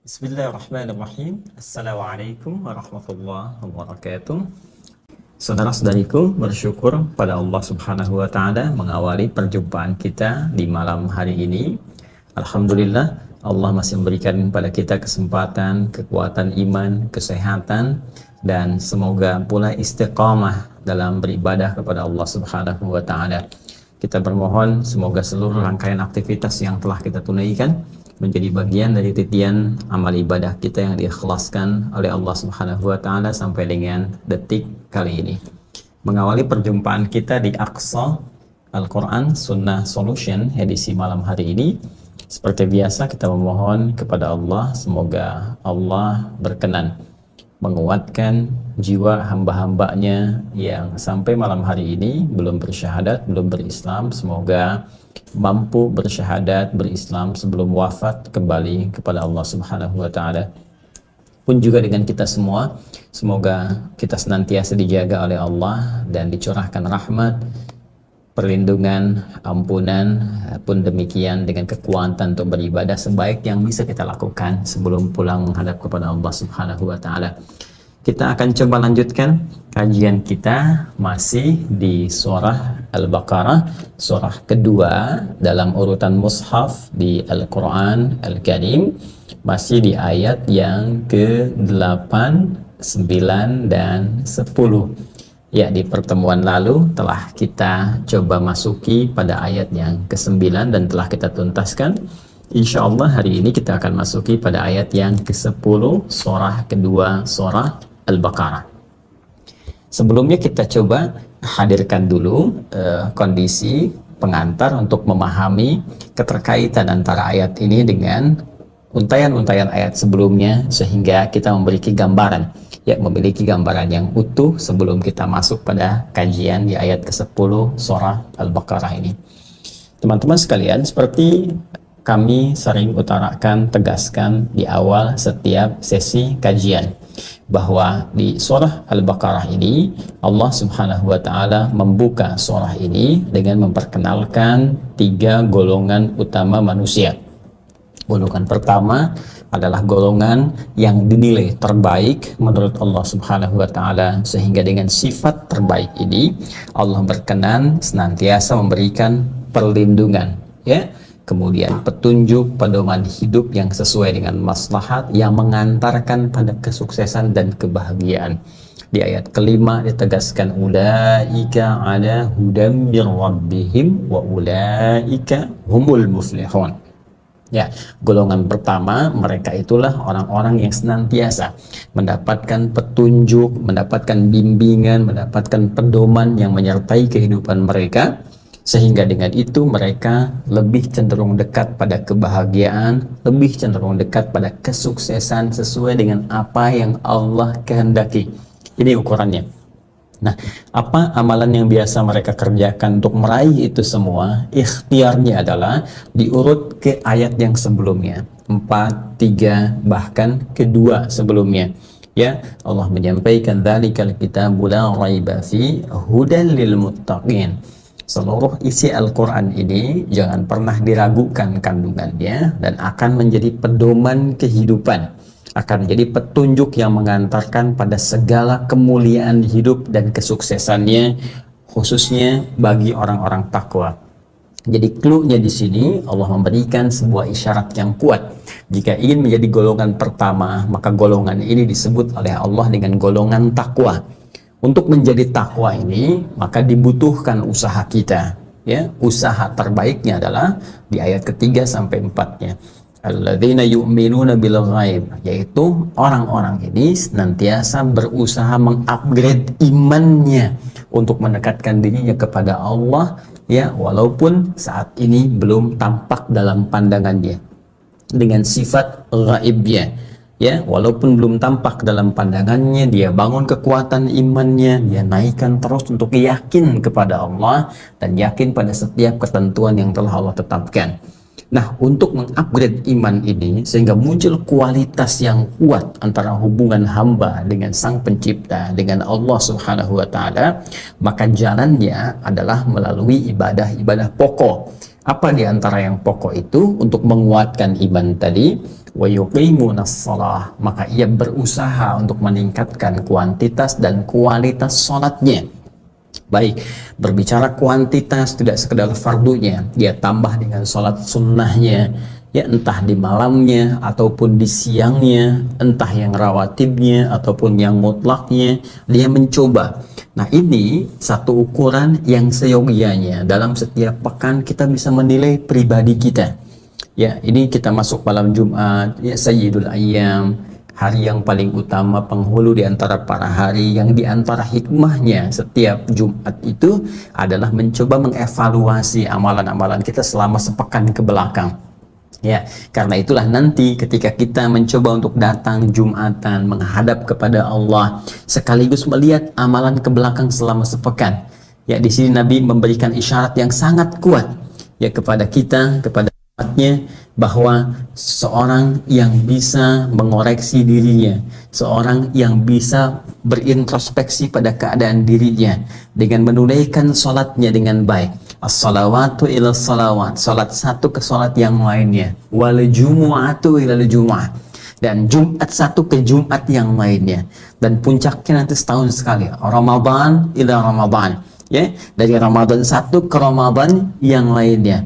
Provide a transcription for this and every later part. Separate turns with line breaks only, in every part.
Bismillahirrahmanirrahim. Assalamualaikum warahmatullahi wabarakatuh. Saudara-saudariku, bersyukur pada Allah Subhanahu wa Ta'ala mengawali perjumpaan kita di malam hari ini. Alhamdulillah, Allah masih memberikan pada kita kesempatan, kekuatan iman, kesehatan, dan semoga pula istiqamah dalam beribadah kepada Allah Subhanahu wa Ta'ala. Kita bermohon semoga seluruh rangkaian aktivitas yang telah kita tunaikan menjadi bagian dari titian amal ibadah kita yang diikhlaskan oleh Allah Subhanahu wa Ta'ala sampai dengan detik kali ini. Mengawali perjumpaan kita di Aqsa Al-Quran Sunnah Solution edisi malam hari ini, seperti biasa kita memohon kepada Allah semoga Allah berkenan menguatkan jiwa hamba-hambanya yang sampai malam hari ini belum bersyahadat, belum berislam. Semoga mampu bersyahadat, berislam sebelum wafat kembali kepada Allah Subhanahu wa Ta'ala. Pun juga dengan kita semua, semoga kita senantiasa dijaga oleh Allah dan dicurahkan rahmat, perlindungan, ampunan, pun demikian dengan kekuatan untuk beribadah sebaik yang bisa kita lakukan sebelum pulang menghadap kepada Allah Subhanahu wa Ta'ala. Kita akan coba lanjutkan kajian kita masih di surah Al-Baqarah, surah kedua dalam urutan mushaf di Al-Quran Al-Karim, masih di ayat yang ke-8, 9, dan 10. Ya, di pertemuan lalu telah kita coba masuki pada ayat yang ke-9 dan telah kita tuntaskan. Insya Allah hari ini kita akan masuki pada ayat yang ke-10 surah kedua surah Al-Baqarah. Sebelumnya kita coba hadirkan dulu kondisi pengantar untuk memahami keterkaitan antara ayat ini dengan untayan-untayan ayat sebelumnya sehingga kita memiliki gambaran yang utuh sebelum kita masuk pada kajian di ayat ke-10 surah Al-Baqarah ini. Teman-teman sekalian, seperti kami sering utarakan, tegaskan di awal setiap sesi kajian, bahwa di surah Al-Baqarah ini Allah Subhanahu wa Ta'ala membuka surah ini dengan memperkenalkan 3 golongan utama manusia. Golongan pertama adalah golongan yang dinilai terbaik menurut Allah Subhanahu wa Ta'ala, sehingga dengan sifat terbaik ini Allah berkenan senantiasa memberikan perlindungan, ya, kemudian petunjuk pedoman hidup yang sesuai dengan maslahat yang mengantarkan pada kesuksesan dan kebahagiaan. Di ayat kelima ditegaskan ulaika ala hudam mir rabbihim wa ulaika humul muflihun. Ya, golongan pertama mereka itulah orang-orang yang senantiasa mendapatkan petunjuk, mendapatkan bimbingan, mendapatkan pedoman yang menyertai kehidupan mereka, sehingga dengan itu mereka lebih cenderung dekat pada kebahagiaan, lebih cenderung dekat pada kesuksesan sesuai dengan apa yang Allah kehendaki. Ini ukurannya. Nah, apa amalan yang biasa mereka kerjakan untuk meraih itu semua? Ikhtiarnya adalah diurut ke ayat yang sebelumnya, 4, 3, bahkan kedua sebelumnya. Ya, Allah menyampaikan dzalikal kitabul la raiba fi hudal lil muttaqin. Seluruh isi Al-Quran ini jangan pernah diragukan kandungannya dan akan menjadi pedoman kehidupan, akan menjadi petunjuk yang mengantarkan pada segala kemuliaan hidup dan kesuksesannya, khususnya bagi orang-orang takwa. Jadi clue-nya di sini Allah memberikan sebuah isyarat yang kuat. Jika ingin menjadi golongan pertama, maka golongan ini disebut oleh Allah dengan golongan takwa. Untuk menjadi takwa ini maka dibutuhkan usaha kita, ya. Usaha terbaiknya adalah di ayat ketiga sampai 4-nya. Alladzina yu'minuna bil ghaib, yaitu orang-orang ini senantiasa berusaha mengupgrade imannya untuk mendekatkan dirinya kepada Allah, ya, walaupun saat ini belum tampak dalam pandangannya, dengan sifat ghaibnya. Ya, walaupun belum tampak dalam pandangannya, dia bangun kekuatan imannya, dia naikkan terus untuk yakin kepada Allah dan yakin pada setiap ketentuan yang telah Allah tetapkan. Nah, untuk mengupgrade iman ini sehingga muncul kualitas yang kuat antara hubungan hamba dengan Sang Pencipta, dengan Allah Subhanahu wa Ta'ala, maka jalannya adalah melalui ibadah-ibadah pokok. Apa di antara yang pokok itu untuk menguatkan iman tadi? wa yuqimunas shalah, maka ia berusaha untuk meningkatkan kuantitas dan kualitas salatnya. Baik, berbicara kuantitas tidak sekedar fardunya, dia tambah dengan sholat sunnahnya, ya entah di malamnya ataupun di siangnya, entah yang rawatibnya ataupun yang mutlaknya, dia mencoba. Nah, ini satu ukuran yang seyogianya dalam setiap pekan kita bisa menilai pribadi kita. Ya, ini kita masuk malam Jumat, ya Sayyidul Ayyam, hari yang paling utama, penghulu di antara para hari, yang di antara hikmahnya setiap Jumat itu adalah mencoba mengevaluasi amalan-amalan kita selama sepekan ke belakang. Ya, karena itulah nanti ketika kita mencoba untuk datang Jumatan menghadap kepada Allah sekaligus melihat amalan ke belakang selama sepekan. Ya, di sini Nabi memberikan isyarat yang sangat kuat ya kepada kita, kepada umatnya, bahwa seorang yang bisa mengoreksi dirinya, seorang yang bisa berintrospeksi pada keadaan dirinya dengan menunaikan sholatnya dengan baik, as-salawatu ila salawat, sholat satu ke sholat yang lainnya, wal jumu'atu ila jumu'ah, dan Jumat satu ke Jumat yang lainnya, dan puncaknya nanti setahun sekali, Ramadan ila Ramadan, ya, dari Ramadan satu ke Ramadan yang lainnya.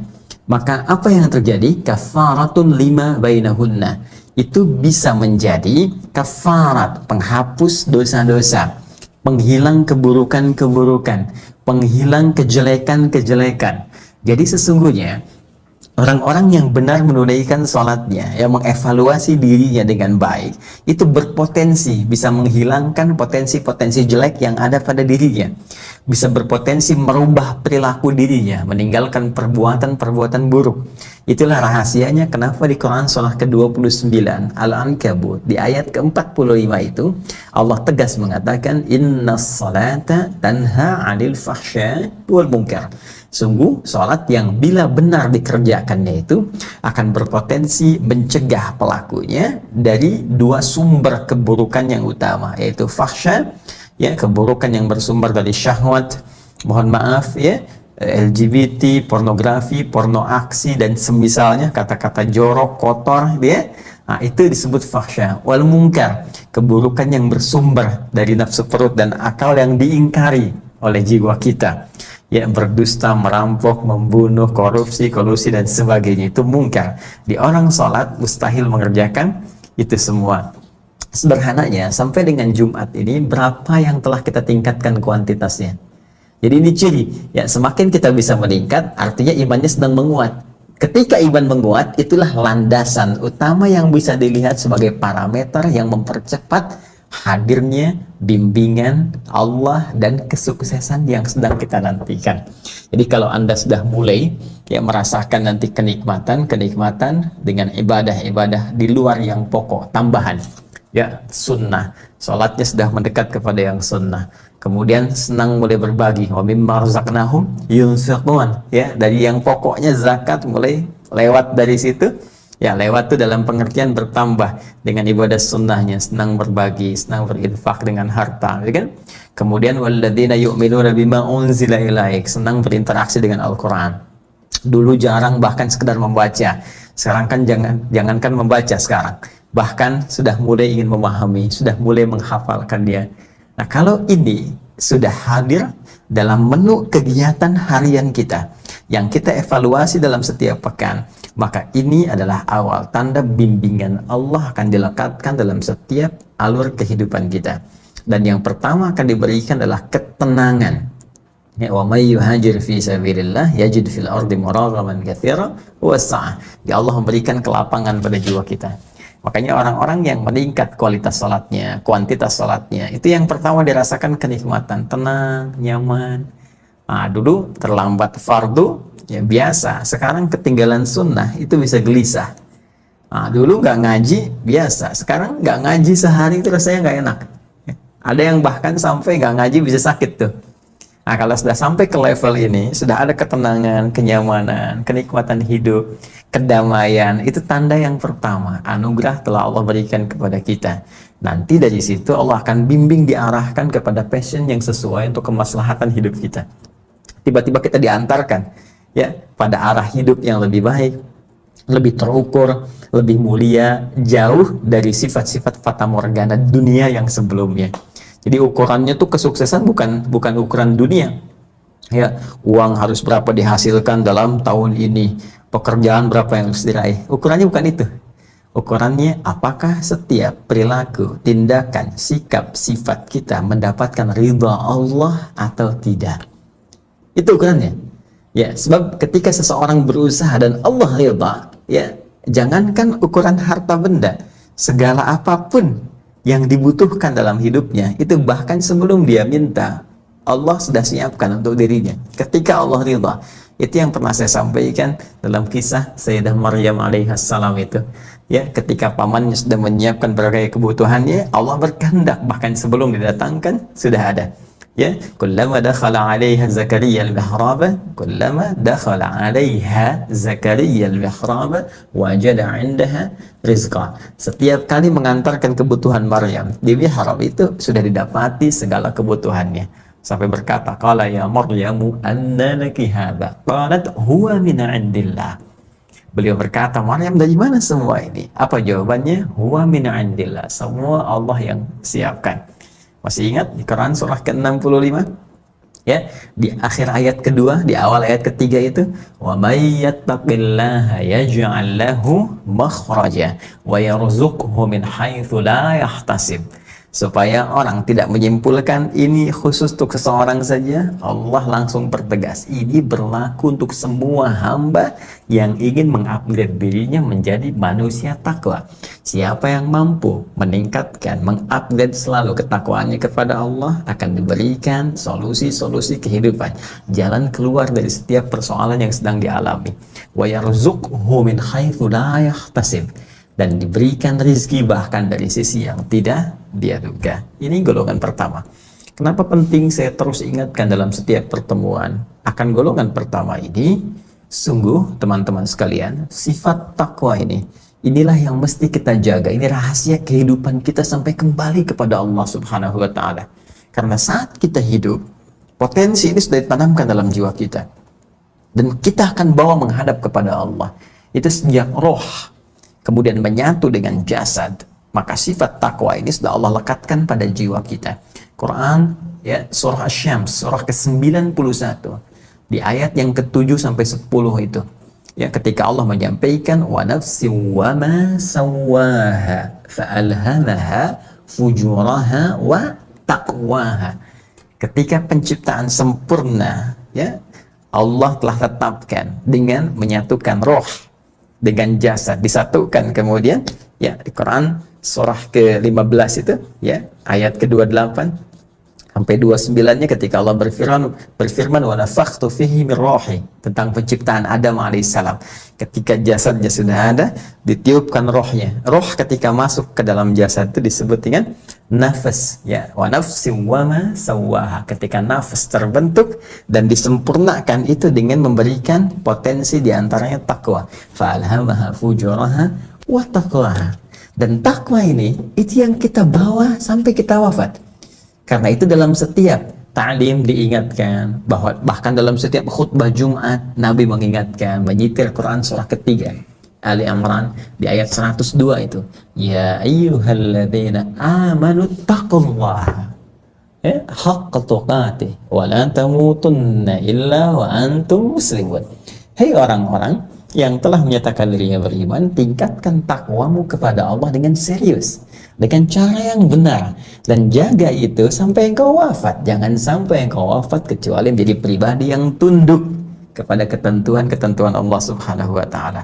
Maka apa yang terjadi? Kafaratun lima bainahunna, itu bisa menjadi kafarat, penghapus dosa-dosa, penghilang keburukan-keburukan, penghilang kejelekan-kejelekan. Jadi sesungguhnya orang-orang yang benar menunaikan sholatnya, yang mengevaluasi dirinya dengan baik, itu berpotensi bisa menghilangkan potensi-potensi jelek yang ada pada dirinya, bisa berpotensi merubah perilaku dirinya, meninggalkan perbuatan-perbuatan buruk. Itulah rahasianya kenapa di Quran surah ke-29 Al-Ankabut di ayat ke-45 itu Allah tegas mengatakan, innas salata tanha 'anil fahsya wal munkar. Sungguh sholat yang bila benar dikerjakannya itu akan berpotensi mencegah pelakunya dari dua sumber keburukan yang utama, yaitu fahsya, ya, keburukan yang bersumber dari syahwat, mohon maaf ya, LGBT, pornografi, porno aksi dan semisalnya, kata-kata jorok, kotor, ya. Nah, itu disebut fahsya. Wal munkar, keburukan yang bersumber dari nafsu perut dan akal yang diingkari oleh jiwa kita. Ya, berdusta, merampok, membunuh, korupsi, kolusi dan sebagainya, itu mungkar. Di orang sholat mustahil mengerjakan itu semua. Sederhananya, sampai dengan Jumat ini berapa yang telah kita tingkatkan kuantitasnya? Jadi ini ciri, ya, semakin kita bisa meningkat, artinya imannya sedang menguat. Ketika iman menguat, itulah landasan utama yang bisa dilihat sebagai parameter yang mempercepat hadirnya bimbingan Allah dan kesuksesan yang sedang kita nantikan. Jadi kalau Anda sudah mulai ya merasakan nanti kenikmatan dengan ibadah-ibadah di luar yang pokok, tambahan, ya, sunnah, sholatnya sudah mendekat kepada yang sunnah, kemudian senang mulai berbagi, wa mimma razaqnahum yunfiqun, ya, dari yang pokoknya zakat mulai lewat dari situ. Ya, lewat itu dalam pengertian bertambah dengan ibadah sunnahnya, senang berbagi, senang berinfak dengan harta, ya kan? Kemudian walladzina yu'minuna bima unzila ilaik, senang berinteraksi dengan Al-Qur'an. Dulu jarang bahkan sekedar membaca. Sekarang kan jangankan membaca sekarang, bahkan sudah mulai ingin memahami, sudah mulai menghafalkan dia. Nah, kalau ini sudah hadir dalam menu kegiatan harian kita yang kita evaluasi dalam setiap pekan, maka ini adalah awal tanda bimbingan Allah akan dilekatkan dalam setiap alur kehidupan kita. Dan yang pertama akan diberikan adalah ketenangan. Ya, wa may yuhajir fi sabilillah yajid fil ardi muragaman katsira wa sa'ah. Ya, Allah memberikan kelapangan pada jiwa kita. Makanya orang-orang yang meningkat kualitas salatnya, kuantitas salatnya, itu yang pertama dirasakan kenikmatan, tenang, nyaman. Nah, dulu terlambat fardu, ya biasa. Sekarang ketinggalan sunnah, itu bisa gelisah. Nah, dulu nggak ngaji, biasa. Sekarang nggak ngaji sehari itu rasanya nggak enak. Ada yang bahkan sampai nggak ngaji bisa sakit tuh. Nah, kalau sudah sampai ke level ini, sudah ada ketenangan, kenyamanan, kenikmatan hidup, kedamaian, itu tanda yang pertama, anugerah telah Allah berikan kepada kita. Nanti dari situ Allah akan bimbing, diarahkan kepada passion yang sesuai untuk kemaslahatan hidup kita. Tiba-tiba kita diantarkan ya pada arah hidup yang lebih baik, lebih terukur, lebih mulia, jauh dari sifat-sifat fata morgana dunia yang sebelumnya. Jadi ukurannya tuh kesuksesan bukan ukuran dunia. Ya, uang harus berapa dihasilkan dalam tahun ini, pekerjaan berapa yang harus diraih. Ukurannya bukan itu. Ukurannya apakah setiap perilaku, tindakan, sikap, sifat kita mendapatkan ridha Allah atau tidak. Itu ukurannya. Ya, sebab ketika seseorang berusaha dan Allah ridha, ya, jangankan ukuran harta benda, segala apapun yang dibutuhkan dalam hidupnya, itu bahkan sebelum dia minta, Allah sudah siapkan untuk dirinya. Ketika Allah ridha, itu yang pernah saya sampaikan dalam kisah Sayyidah Maryam alaihissalam itu. Ya, ketika pamannya sudah menyiapkan berbagai kebutuhannya, Allah berkehendak bahkan sebelum didatangkan sudah ada. Ya, kullama dakhala 'alaiha Zakaria al-mihraba, kullama dakhala 'alaiha Zakaria al-mihraba wajada 'indaha rizqa. Setiap kali mengantarkan kebutuhan Maryam di mihrab itu sudah didapati segala kebutuhannya. Sampai berkata, qala ya Maryamu anna laki hadza? Qalat huwa min 'indillah. Beliau berkata, Maryam, dari mana semua ini? Apa jawabannya? Huwa min 'indillah. Semua Allah yang siapkan. Masih ingat di Quran surah ke-65? Ya, di akhir ayat kedua, di awal ayat ketiga itu, wa may yattaqillaha yaj'al lahu makhraja wa yarzuqhu min haitsu la yahtasib. Supaya orang tidak menyimpulkan ini khusus untuk seseorang saja, Allah langsung pertegas, ini berlaku untuk semua hamba yang ingin mengupgrade dirinya menjadi manusia takwa. Siapa yang mampu meningkatkan, mengupgrade selalu ketakwaannya kepada Allah, akan diberikan solusi-solusi kehidupan, jalan keluar dari setiap persoalan yang sedang dialami. Wa yarzuqhu min haitsu la yahtasib, dan diberikan rezeki bahkan dari sisi yang tidak dia duga. Ini golongan pertama. Kenapa penting saya terus ingatkan dalam setiap pertemuan akan golongan pertama ini? Sungguh teman-teman sekalian, sifat takwa inilah yang mesti kita jaga. Ini rahasia kehidupan kita sampai kembali kepada Allah Subhanahu wa taala. Karena saat kita hidup, potensi ini sudah ditanamkan dalam jiwa kita. Dan kita akan bawa menghadap kepada Allah. Itu sejak roh kemudian menyatu dengan jasad, maka sifat takwa ini sudah Allah lekatkan pada jiwa kita. Quran, ya, surah Asy-Syams, surah ke-91, di ayat yang ke-7 sampai 10 itu. Ya, ketika Allah menyampaikan wa nafsin wa ma sawwaha fa'alhamaha fujuraha wa taqwaha. Ketika penciptaan sempurna, ya, Allah telah tetapkan dengan menyatukan roh dengan jasad, disatukan. Kemudian ya, di Quran surah ke-15 itu, ya, ayat ke-28 sampai 29-nya, ketika Allah berfirman wa nafakhtu fihi min ruhi, tentang penciptaan Adam alaihissalam. Ketika jasadnya sudah ada, ditiupkan rohnya. Roh ketika masuk ke dalam jasad itu disebut dengan nafas, ya, wa nafsin wa ma sawwaha. Ketika nafas terbentuk dan disempurnakan itu dengan memberikan potensi diantaranya takwa, fa'alhamaha fujuraha wa taqwaha. Dan takwa ini itu yang kita bawa sampai kita wafat. Karena itu dalam setiap ta'lim diingatkan, bahwa bahkan dalam setiap khutbah Jumat Nabi mengingatkan, menyitir Quran surah ketiga Ali Imran di ayat 102 itu, ya ayyuhalladzina amanu taqullaha haqqa tuqatih wa la tamutunna illa wa antum muslimun. Hei orang-orang yang telah menyatakan dirinya beriman, tingkatkan takwamu kepada Allah dengan serius, dengan cara yang benar, dan jaga itu sampai engkau wafat. Jangan sampai engkau wafat kecuali menjadi pribadi yang tunduk kepada ketentuan-ketentuan Allah Subhanahu wa taala.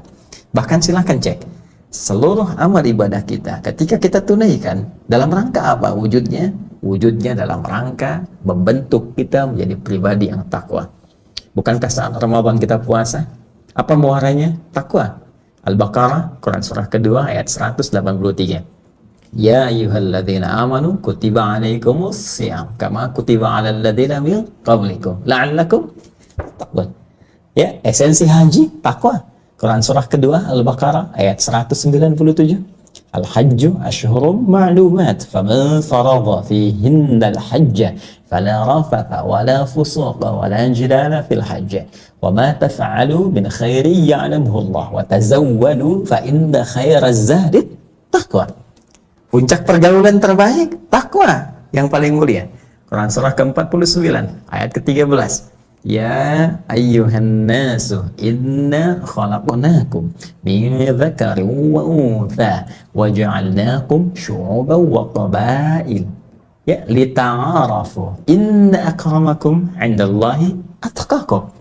Bahkan silahkan cek seluruh amal ibadah kita, ketika kita tunaikan, dalam rangka apa wujudnya? Wujudnya dalam rangka membentuk kita menjadi pribadi yang takwa. Bukankah saat Ramadan kita puasa? Apa muaranya? Takwa. Al-Baqarah, Quran surah kedua ayat 183. Ya ayyuhalladzina amanu kutiba alaikumus shiyam kama kutiba alal ladzina min qablikum la'allakum tattaqun. Ya, esensi haji takwa. Quran surah kedua Al-Baqarah ayat 197. Al-hajju ashhurum ma'lumat, faman farada fihinna al-hajja fala rafatha wala fusuqa wala jidala fil hajj. Wa ma taf'alu min khairin ya'lamuhu Allah wa tazawwadu fa inna khairaz zadi taqwa. Puncak pergaulan terbaik takwa yang paling mulia. Quran surah ke-49 ayat ke-13. Ya ayyuhan nasu inna khalaqnakum min dzakarin wa untha wa ja'alnakum syu'uban wa qabail ya lita'arafu inna akramakum 'indallahi atqakum.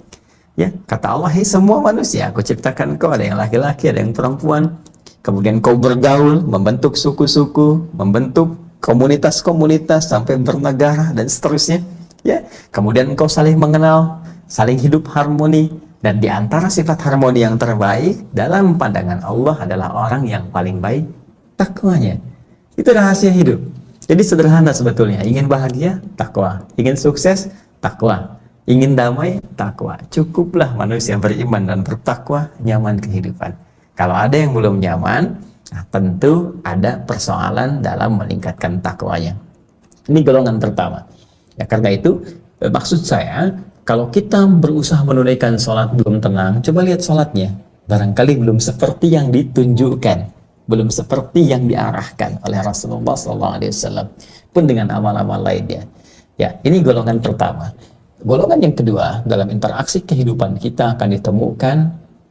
Ya, kata Allah, "Hai semua manusia, aku ciptakan kau, ada yang laki-laki, ada yang perempuan. Kemudian kau bergaul, membentuk suku-suku, membentuk komunitas-komunitas sampai bernegara dan seterusnya. Ya, kemudian engkau saling mengenal, saling hidup harmoni, dan di antara sifat harmoni yang terbaik dalam pandangan Allah adalah orang yang paling baik takwanya." Itu rahasia hidup. Jadi sederhana sebetulnya. Ingin bahagia, takwa. Ingin sukses, takwa. Ingin damai, takwa. Cukuplah manusia beriman dan bertakwa, nyaman kehidupan. Kalau ada yang belum nyaman, tentu ada persoalan dalam meningkatkan takwanya. Ini golongan pertama. Ya, karena itu maksud saya, kalau kita berusaha menunaikan sholat belum tenang, coba lihat sholatnya. Barangkali belum seperti yang ditunjukkan, belum seperti yang diarahkan oleh Rasulullah SAW, pun dengan amal-amal lainnya. Ya, ini golongan pertama. Golongan yang kedua, dalam interaksi kehidupan kita akan ditemukan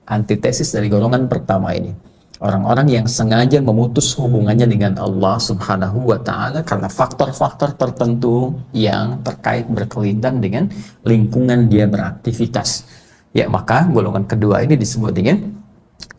antitesis dari golongan pertama ini. Orang-orang yang sengaja memutus hubungannya dengan Allah Subhanahu wa Ta'ala karena faktor-faktor tertentu yang terkait berkelindan dengan lingkungan dia beraktivitas. Ya, maka golongan kedua ini disebut dengan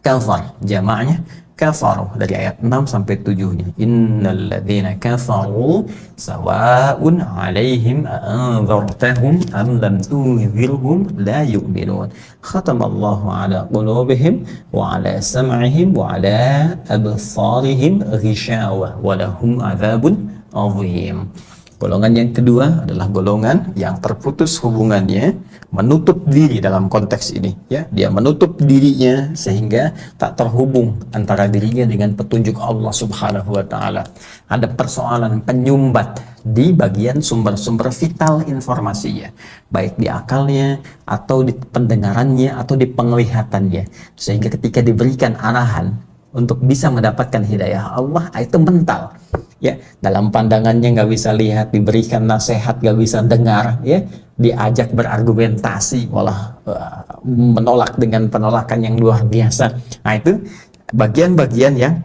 kafar. Jamaknya kafaru, dari ayat 6 sampai 7-nya. Innal ladzina kafaru sawa'un 'alaihim a'anzartahum am lam tunzirhum la yu'minun. Khatamallahu 'ala qulubihim wa 'ala sam'ihim wa 'ala absarihim ghishawah wa lahum 'adzabun 'adzim. Golongan yang kedua adalah golongan yang terputus hubungannya, menutup diri dalam konteks ini. Ya, dia menutup dirinya sehingga tak terhubung antara dirinya dengan petunjuk Allah Subhanahu wa Ta'ala. Ada persoalan penyumbat di bagian sumber-sumber vital informasinya, baik di akalnya atau di pendengarannya atau di penglihatannya, sehingga ketika diberikan arahan untuk bisa mendapatkan hidayah Allah, itu mental. Ya, dalam pandangannya nggak bisa lihat, diberikan nasihat nggak bisa dengar, ya, diajak berargumentasi malah menolak dengan penolakan yang luar biasa. Nah, itu bagian-bagian yang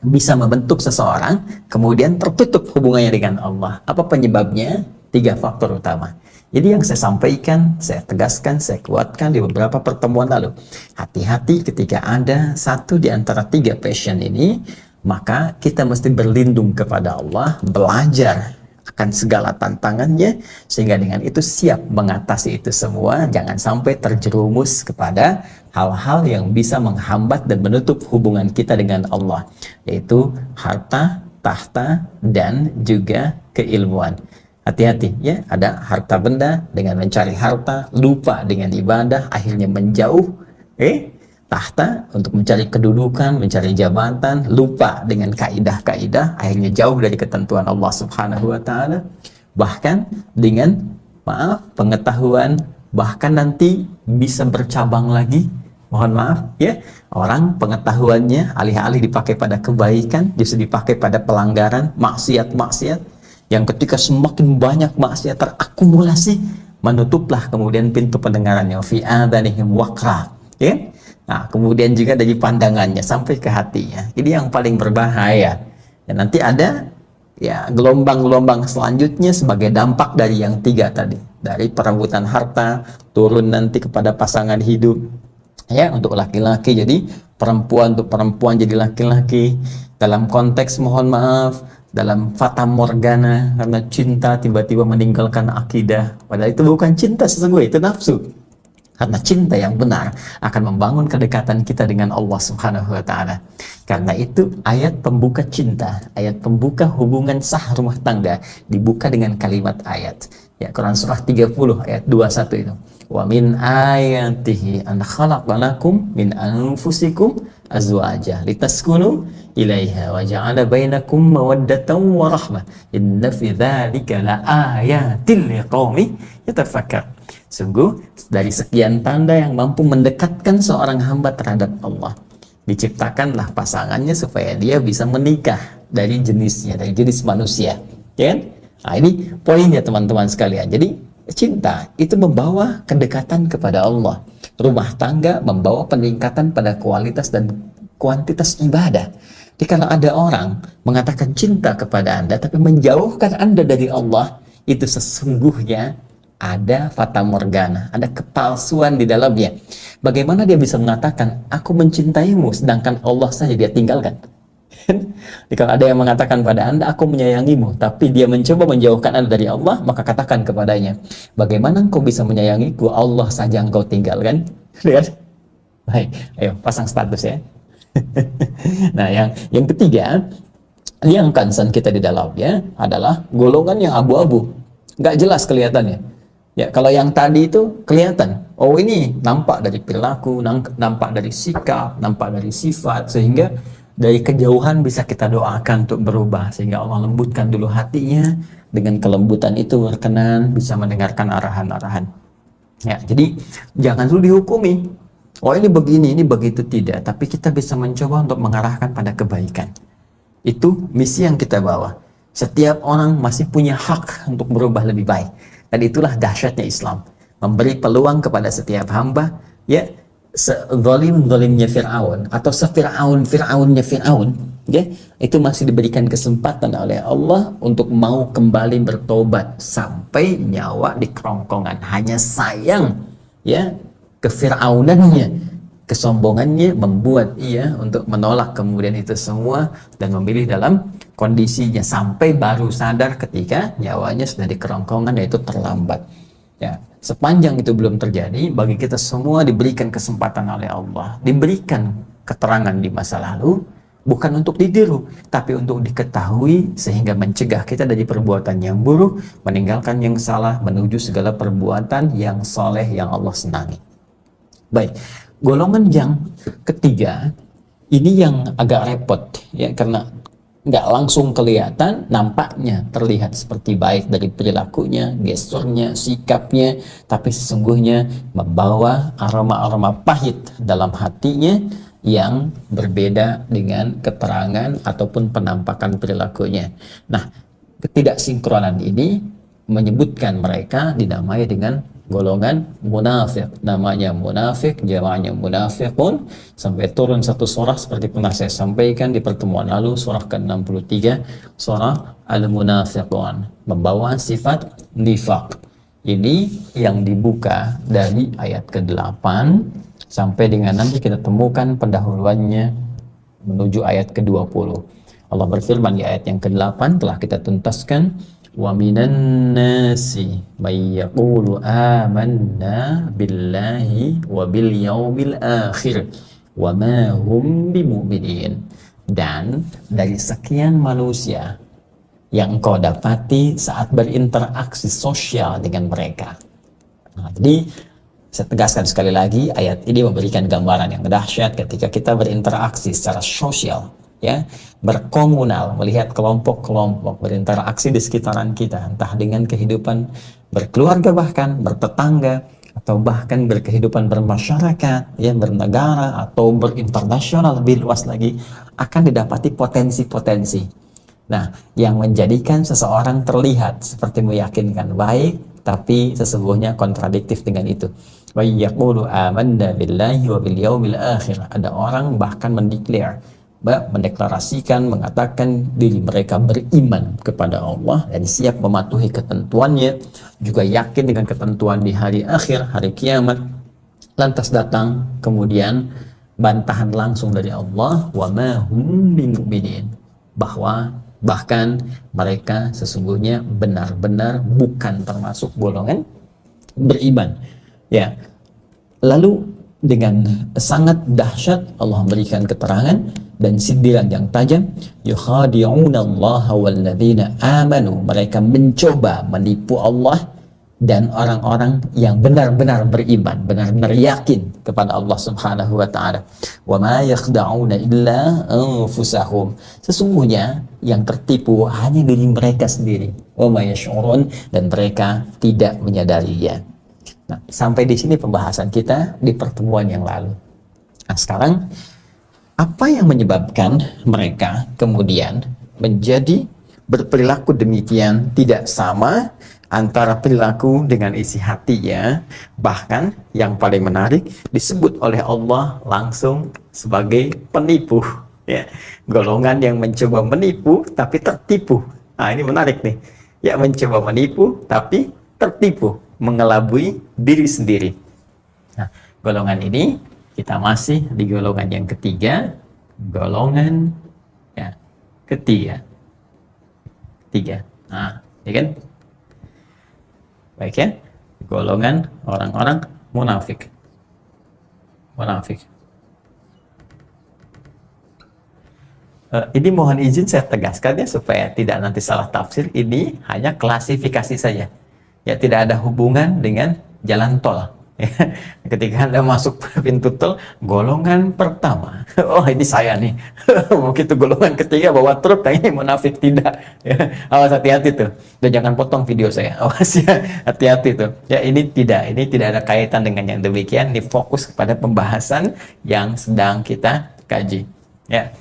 bisa membentuk seseorang kemudian tertutup hubungannya dengan Allah. Apa penyebabnya? 3 faktor utama. Jadi yang saya sampaikan, saya tegaskan, saya kuatkan di beberapa pertemuan lalu. Hati-hati ketika ada satu di antara 3 passion ini, maka kita mesti berlindung kepada Allah, belajar akan segala tantangannya, sehingga dengan itu siap mengatasi itu semua. Jangan sampai terjerumus kepada hal-hal yang bisa menghambat dan menutup hubungan kita dengan Allah, yaitu harta, tahta, dan juga keilmuan. Hati-hati ya, ada harta benda, dengan mencari harta, lupa dengan ibadah, akhirnya menjauh. Tahta untuk mencari kedudukan, mencari jabatan, lupa dengan kaidah-kaidah, akhirnya jauh dari ketentuan Allah Subhanahu wa Ta'ala. Bahkan dengan pengetahuan, bahkan nanti bisa bercabang lagi. Mohon maaf ya, orang pengetahuannya alih-alih dipakai pada kebaikan, justru dipakai pada pelanggaran, maksiat-maksiat, yang ketika semakin banyak maksiat terakumulasi, menutuplah kemudian pintu pendengarannya, fi adhanihim waqra, ya. Nah, kemudian juga dari pandangannya sampai ke hatinya. Ini yang paling berbahaya. Dan nanti ada ya gelombang-gelombang selanjutnya sebagai dampak dari yang 3 tadi. Dari perebutan harta, turun nanti kepada pasangan hidup. Ya, untuk laki-laki jadi perempuan, untuk perempuan jadi laki-laki. Dalam konteks mohon maaf, dalam fata morgana, karena cinta tiba-tiba meninggalkan akidah. Padahal itu bukan cinta sesungguhnya, itu nafsu. Karena cinta yang benar akan membangun kedekatan kita dengan Allah Subhanahu wa Ta'ala. Karena itu ayat pembuka cinta, ayat pembuka hubungan sah rumah tangga dibuka dengan kalimat ayat. Ya, Quran surah 30 ayat 21 itu. Wa min ayatihi an khalaqalakum min anfusikum azwaja litaskunu ilaiha wa ja'ala bainakum mawaddatan wa rahmah inna fi dzalika laayatil liqaumi yatafakkar. Sungguh dari sekian tanda yang mampu mendekatkan seorang hamba terhadap Allah, diciptakanlah pasangannya supaya dia bisa menikah dari jenisnya, dari jenis manusia, ya kan? Nah, ini poinnya teman-teman sekalian. Jadi cinta itu membawa kedekatan kepada Allah. Rumah tangga membawa peningkatan pada kualitas dan kuantitas ibadah. Jadi kalau ada orang mengatakan cinta kepada Anda tapi menjauhkan Anda dari Allah, itu sesungguhnya ada fata morgana, ada kepalsuan di dalamnya. Bagaimana dia bisa mengatakan aku mencintaimu sedangkan Allah saja dia tinggalkan? Jadi kalau ada yang mengatakan pada Anda aku menyayangimu tapi dia mencoba menjauhkan Anda dari Allah, maka katakan kepadanya, bagaimana engkau bisa menyayangiku, Allah saja engkau tinggalkan? Lihat. Baik, ayo pasang status ya. Nah, yang ketiga, yang concern kita di dalamnya adalah golongan yang abu-abu, nggak jelas kelihatannya. Ya, kalau yang tadi itu kelihatan, oh ini nampak dari perilaku, nampak dari sikap, nampak dari sifat, sehingga dari kejauhan bisa kita doakan untuk berubah, sehingga Allah lembutkan dulu hatinya, dengan kelembutan itu berkenan, bisa mendengarkan arahan-arahan. Ya, jadi jangan dulu dihukumi, oh ini begini, ini begitu, tidak. Tapi kita bisa mencoba untuk mengarahkan pada kebaikan. Itu misi yang kita bawa. Setiap orang masih punya hak untuk berubah lebih baik. Dan itulah dahsyatnya Islam, memberi peluang kepada setiap hamba, ya, sezalim-zalimnya Fir'aun atau sefir'aun-fir'aunnya Fir'aun, ya, itu masih diberikan kesempatan oleh Allah untuk mau kembali bertobat sampai nyawa di kerongkongan. Hanya sayang, ya, kefir'aunannya, kesombongannya membuat ia untuk menolak kemudian itu semua dan memilih dalam kondisinya sampai baru sadar ketika nyawanya sudah di kerongkongan, yaitu terlambat. Ya, sepanjang itu belum terjadi, bagi kita semua diberikan kesempatan oleh Allah, diberikan keterangan di masa lalu, bukan untuk ditiru, tapi untuk diketahui sehingga mencegah kita dari perbuatan yang buruk, meninggalkan yang salah, menuju segala perbuatan yang soleh yang Allah senangi. Baik, golongan yang ketiga ini yang agak repot, ya, karena nggak langsung kelihatan, nampaknya terlihat seperti baik dari perilakunya, gesturnya, sikapnya, tapi sesungguhnya membawa aroma-aroma pahit dalam hatinya yang berbeda dengan keterangan ataupun penampakan perilakunya. Nah, ketidaksinkronan ini menyebutkan mereka dinamai dengan golongan munafik. Namanya munafik, jamaknya munafiqun, sampai turun satu surah seperti pernah saya sampaikan di pertemuan lalu, surah ke-63, surah Al-Munafiqun, membawa sifat nifaq. Ini yang dibuka dari ayat ke-8 sampai dengan nanti kita temukan pendahuluannya menuju ayat ke-20. Allah berfirman di ayat yang ke-8 telah kita tuntaskan, wa minan nasi may yaqulu amanna billahi wa bil yaumil akhir wa ma hum bimu'minin. Dan dari sekian manusia yang engkau dapati saat berinteraksi sosial dengan mereka. Nah, jadi saya tegaskan sekali lagi, ayat ini memberikan gambaran yang dahsyat ketika kita berinteraksi secara sosial, ya, berkomunal, melihat kelompok-kelompok berinteraksi di sekitaran kita, entah dengan kehidupan berkeluarga, bahkan bertetangga, atau bahkan berkehidupan bermasyarakat, ya, bernegara atau berinternasional lebih luas lagi, akan didapati potensi-potensi. Nah, yang menjadikan seseorang terlihat seperti meyakinkan baik, tapi sesungguhnya kontradiktif dengan itu. Wa yaqulu amanna billahi wa bil yaumil akhir. Ada orang bahkan mendeklarasikan, mengatakan diri mereka beriman kepada Allah dan siap mematuhi ketentuannya, juga yakin dengan ketentuan di hari akhir, hari kiamat. Lantas datang kemudian bantahan langsung dari Allah, wa ma hum bimu'minin, bahwa bahkan mereka sesungguhnya benar-benar bukan termasuk golongan beriman. Ya, lalu dengan sangat dahsyat Allah memberikan keterangan dan sindiran yang tajam, yukhadi'unallaha walladzina amanu, mereka mencoba menipu Allah dan orang-orang yang benar-benar beriman, benar-benar yakin kepada Allah Subhanahu wa taala. Wa ma yakhda'una illa anfusahum. Sesungguhnya yang tertipu hanya diri mereka sendiri. Wa ma yash'urun, dan mereka tidak menyadarinya. Nah, sampai di sini pembahasan kita di pertemuan yang lalu. Nah, sekarang apa yang menyebabkan mereka kemudian menjadi berperilaku demikian tidak sama antara perilaku dengan isi hatinya? Bahkan yang paling menarik disebut oleh Allah langsung sebagai penipu, ya, golongan yang mencoba menipu tapi tertipu. Nah, ini menarik nih, ya, mencoba menipu tapi tertipu, mengelabui diri sendiri. Nah, golongan ini kita masih di golongan yang ketiga, golongan ya ketiga. Nah, ya kan? Baik ya, golongan orang-orang munafik. Ini mohon izin saya tegaskan ya supaya tidak nanti salah tafsir. Ini hanya klasifikasi saja. Ya, tidak ada hubungan dengan jalan tol. Ya, ketika Anda masuk pintu tol, golongan pertama, oh ini saya nih. Begitu golongan ketiga bawa truk, ini munafik, tidak. Ya, awas, hati-hati tuh. Dan jangan potong video saya. Awas ya, hati-hati tuh. Ya, ini tidak ada kaitan dengan yang demikian. Ini fokus kepada pembahasan yang sedang kita kaji. Ya.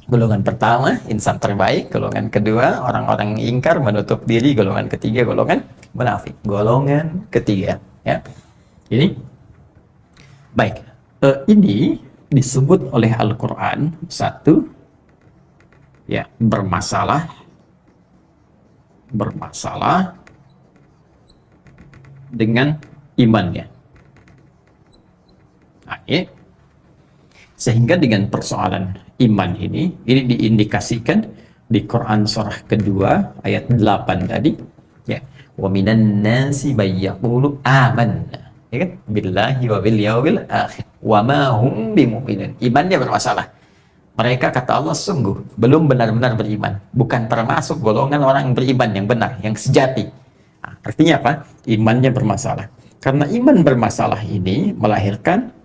Golongan pertama, insan terbaik. Golongan kedua, orang-orang ingkar, menutup diri. Golongan ketiga, golongan munafik. Golongan ketiga. Ya. Ini baik, ini disebut oleh Al-Quran satu, ya, bermasalah dengan imannya. Nah, ya. Sehingga dengan persoalan iman ini diindikasikan di Quran surah kedua ayat 8 tadi, ya, wa minan nasi may yaqulu amanna, ya kan, billahi wa bil yaumil akhir wa ma hum bimu'minin. Imannya bermasalah. Mereka, kata Allah, sungguh belum benar-benar beriman, bukan termasuk golongan orang beriman yang benar, yang sejati. Nah, artinya apa? Imannya bermasalah. Karena iman bermasalah ini melahirkan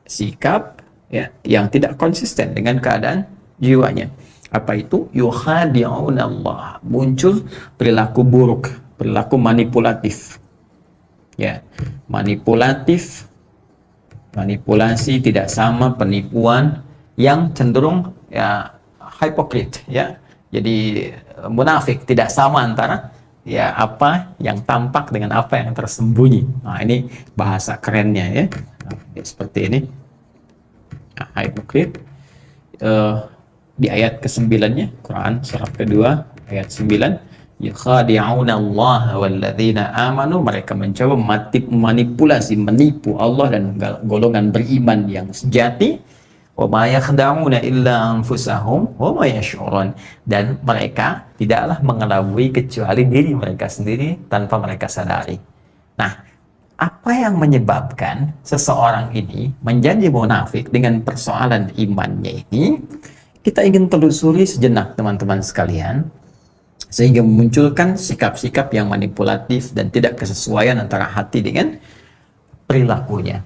sikap, ya, yang tidak konsisten dengan keadaan jiwanya. Apa itu? Yukhadi'una Allah. Muncul perilaku buruk, perilaku manipulatif. Ya, manipulasi tidak sama penipuan yang cenderung ya hipokrit, ya. Jadi munafik, tidak sama antara ya apa yang tampak dengan apa yang tersembunyi. Nah, ini bahasa kerennya ya. Nah, seperti ini. Nah, hipokrit di ayat ke-9-nya Quran surah kedua ayat 9, yukhadi'una Allah walladzina amanu, mereka mencoba manipulasi, menipu Allah dan golongan beriman yang sejati. Wa ma yakhda'una illa anfusahum wa ma yash'urun, dan mereka tidaklah mengelabui kecuali diri mereka sendiri tanpa mereka sadari. Nah, apa yang menyebabkan seseorang ini menjadi munafik dengan persoalan imannya ini? Kita ingin telusuri sejenak, teman-teman sekalian, sehingga memunculkan sikap-sikap yang manipulatif dan tidak kesesuaian antara hati dengan perilakunya.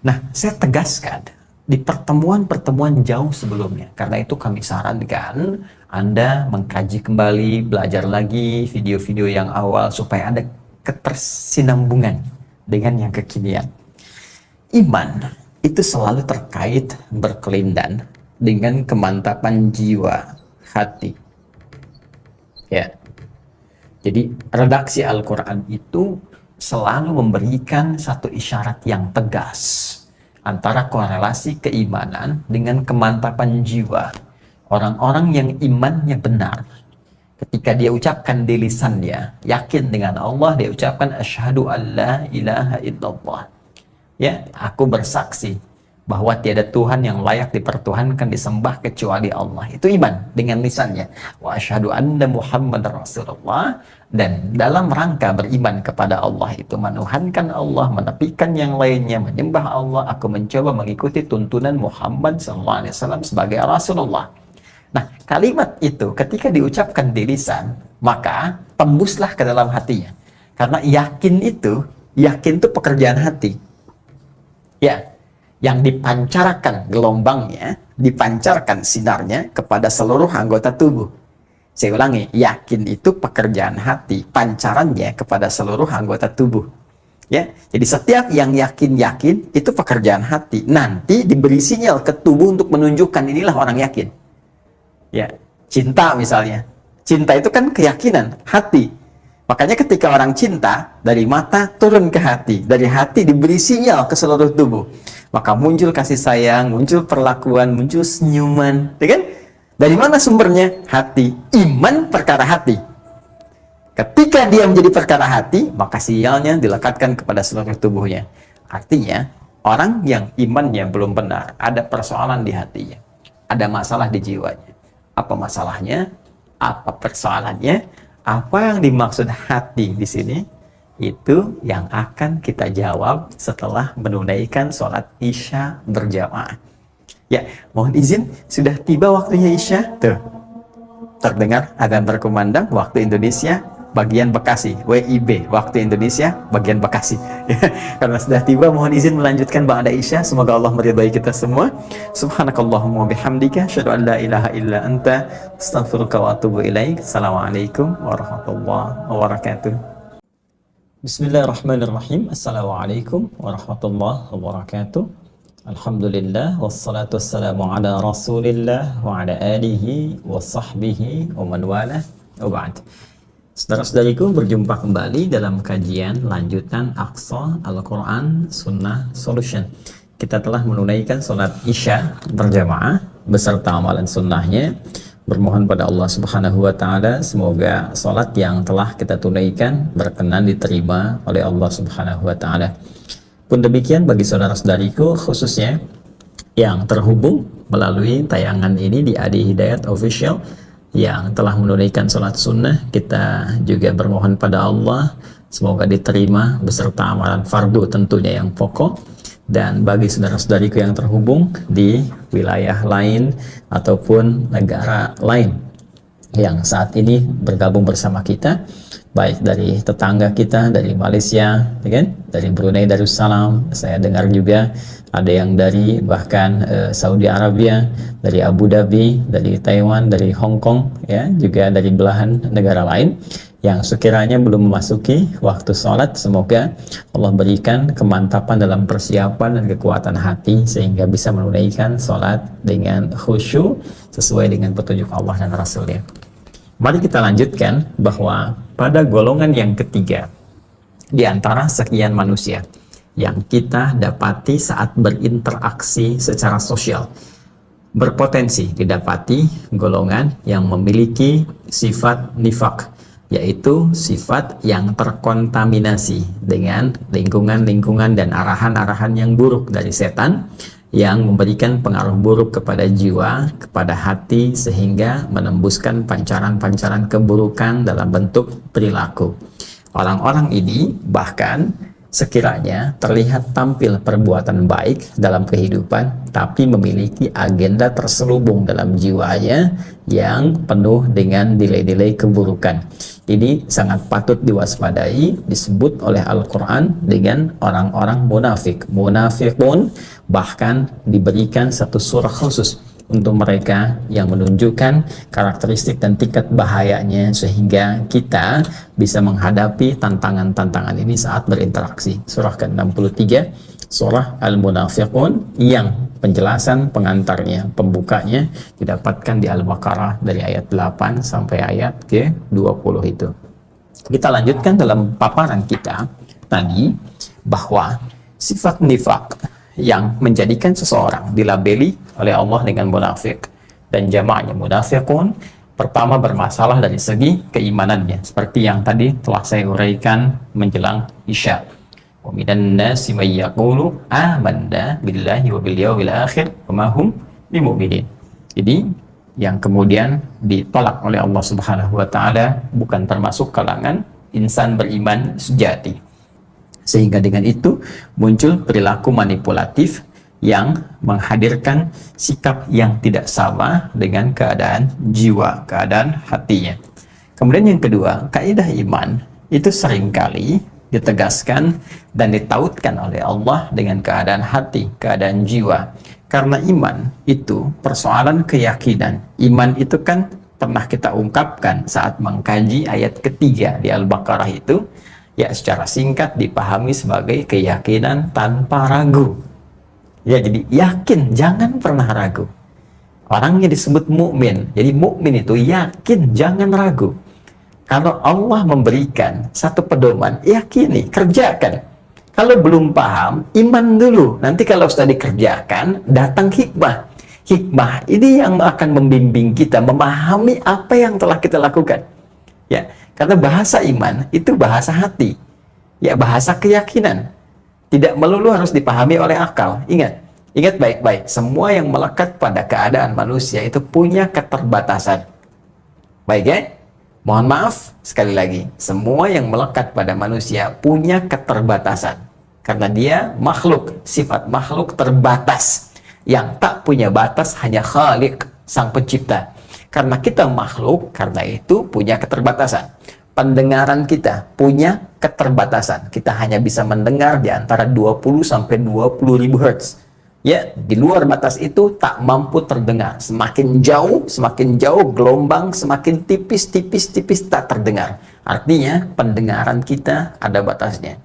Nah, saya tegaskan di pertemuan-pertemuan jauh sebelumnya, karena itu kami sarankan Anda mengkaji kembali, belajar lagi video-video yang awal supaya ada ketersinambungan dengan yang kekinian. Iman itu selalu terkait berkelindan dengan kemantapan jiwa, hati. Ya. Jadi redaksi Al-Quran itu selalu memberikan satu isyarat yang tegas antara korelasi keimanan dengan kemantapan jiwa. Orang-orang yang imannya benar, ketika dia ucapkan di lisannya, yakin dengan Allah, dia ucapkan asyhadu an la ilaha illallah. Ya, aku bersaksi bahwa tiada Tuhan yang layak dipertuhankan, disembah kecuali Allah. Itu iman dengan lisannya. Wa asyhadu anna Muhammadar Rasulullah. Dan dalam rangka beriman kepada Allah itu menuhankan Allah, menepikan yang lainnya, menyembah Allah. Aku mencoba mengikuti tuntunan Muhammad SAW sebagai Rasulullah. Nah, kalimat itu ketika diucapkan di lisan, maka tembuslah ke dalam hatinya. Karena yakin itu pekerjaan hati. Ya, yang dipancarkan gelombangnya, dipancarkan sinarnya kepada seluruh anggota tubuh. Saya ulangi, yakin itu pekerjaan hati, pancarannya kepada seluruh anggota tubuh. Ya, jadi setiap yang yakin itu pekerjaan hati. Nanti diberi sinyal ke tubuh untuk menunjukkan inilah orang yakin. Ya, cinta misalnya. Cinta itu kan keyakinan, hati. Makanya ketika orang cinta, dari mata turun ke hati, dari hati diberi sinyal ke seluruh tubuh. Maka muncul kasih sayang, muncul perlakuan, muncul senyuman, ya kan? Dari mana sumbernya? Hati. Iman perkara hati. Ketika dia menjadi perkara hati, maka sinyalnya dilekatkan kepada seluruh tubuhnya. Artinya, orang yang imannya belum benar, ada persoalan di hatinya, ada masalah di jiwanya. Apa masalahnya? Apa persoalannya? Apa yang dimaksud hati di sini? Itu yang akan kita jawab setelah menunaikan sholat Isya berjamaah. Ya, mohon izin, sudah tiba waktunya Isya. Tuh, terdengar adzan berkumandang waktu Indonesia bagian Bekasi, WIB, waktu Indonesia bagian Bekasi. Karena sudah tiba, mohon izin melanjutkan ba'da Isya. Semoga Allah meridai kita semua. Subhanakallahumma bihamdika, asyhadu an la ilaha illa anta, astaghfiruka wa atubu ilaik. Assalamualaikum warahmatullahi wabarakatuh. Bismillahirrahmanirrahim. Assalamualaikum warahmatullahi wabarakatuh. Alhamdulillah, wassalatu wassalamu ala rasulillah wa ala alihi wa sahbihi wa man wala wa ba'd. Saudara-saudariku, berjumpa kembali dalam kajian lanjutan Aqsa Al-Quran Sunnah Solution. Kita telah menunaikan sholat Isya berjamaah beserta amalan sunnahnya. Bermohon pada Allah Subhanahu wa Ta'ala, semoga sholat yang telah kita tunaikan berkenan diterima oleh Allah Subhanahu wa Ta'ala. Pun demikian bagi saudara-saudariku, khususnya yang terhubung melalui tayangan ini di Adi Hidayat Official, yang telah menunaikan sholat sunnah, kita juga bermohon pada Allah semoga diterima beserta amalan fardu tentunya yang pokok. Dan bagi saudara-saudariku yang terhubung di wilayah lain ataupun negara lain yang saat ini bergabung bersama kita, baik dari tetangga kita, dari Malaysia, ya kan? Dari Brunei Darussalam, saya dengar juga ada yang dari bahkan Saudi Arabia, dari Abu Dhabi, dari Taiwan, dari Hong Kong, ya, juga dari belahan negara lain yang sekiranya belum memasuki waktu sholat. Semoga Allah berikan kemantapan dalam persiapan dan kekuatan hati sehingga bisa menunaikan sholat dengan khusyuk sesuai dengan petunjuk Allah dan Rasulnya. Mari kita lanjutkan bahwa pada golongan yang ketiga di antara sekian manusia yang kita dapati saat berinteraksi secara sosial, berpotensi didapati golongan yang memiliki sifat nifak, yaitu sifat yang terkontaminasi dengan lingkungan-lingkungan dan arahan-arahan yang buruk dari setan, yang memberikan pengaruh buruk kepada jiwa, kepada hati, sehingga menembuskan pancaran-pancaran keburukan dalam bentuk perilaku. Orang-orang ini bahkan sekiranya terlihat tampil perbuatan baik dalam kehidupan, tapi memiliki agenda terselubung dalam jiwanya yang penuh dengan nilai-nilai keburukan. Ini sangat patut diwaspadai, disebut oleh Al-Quran dengan orang-orang munafik. Munafikun bahkan diberikan satu surah khusus untuk mereka yang menunjukkan karakteristik dan tingkat bahayanya sehingga kita bisa menghadapi tantangan-tantangan ini saat berinteraksi. Surah ke-63, surah Al-Munafiqun, yang penjelasan pengantarnya, pembukanya didapatkan di Al-Baqarah dari ayat 8 sampai ayat ke-20 itu. Kita lanjutkan dalam paparan kita tadi bahwa sifat nifak yang menjadikan seseorang dilabeli oleh Allah dengan munafik dan jamaahnya munafiqun, pertama bermasalah dari segi keimanannya, seperti yang tadi telah saya uraikan menjelang Isya. Wa minan nasi may yaqulu amanna billahi wa bil yawmil akhir wa ma hum bimu'minin. Jadi yang kemudian ditolak oleh Allah Subhanahu wa Ta'ala bukan termasuk kalangan insan beriman sejati. Sehingga dengan itu muncul perilaku manipulatif yang menghadirkan sikap yang tidak sama dengan keadaan jiwa, keadaan hatinya. Kemudian yang kedua, kaidah iman itu seringkali ditegaskan dan ditautkan oleh Allah dengan keadaan hati, keadaan jiwa. Karena iman itu persoalan keyakinan. Iman itu kan pernah kita ungkapkan saat mengkaji ayat ketiga di Al-Baqarah itu, ya secara singkat dipahami sebagai keyakinan tanpa ragu. Ya, jadi yakin, jangan pernah ragu. Orangnya disebut mukmin. Jadi mukmin itu yakin, jangan ragu. Kalau Allah memberikan satu pedoman, yakini, kerjakan. Kalau belum paham, iman dulu. Nanti kalau sudah dikerjakan, datang hikmah. Hikmah ini yang akan membimbing kita memahami apa yang telah kita lakukan. Ya, karena bahasa iman itu bahasa hati. Ya, bahasa keyakinan. Tidak melulu harus dipahami oleh akal. Ingat baik-baik, semua yang melekat pada keadaan manusia itu punya keterbatasan. Baik ya? Mohon maaf, sekali lagi, semua yang melekat pada manusia punya keterbatasan. Karena dia makhluk, sifat makhluk terbatas. Yang tak punya batas hanya Khalik, sang pencipta. Karena kita makhluk, karena itu punya keterbatasan. Pendengaran kita punya keterbatasan. Kita hanya bisa mendengar di antara 20 sampai 20 ribu Hz. Ya, di luar batas itu tak mampu terdengar. Semakin jauh gelombang, semakin tipis tak terdengar. Artinya pendengaran kita ada batasnya.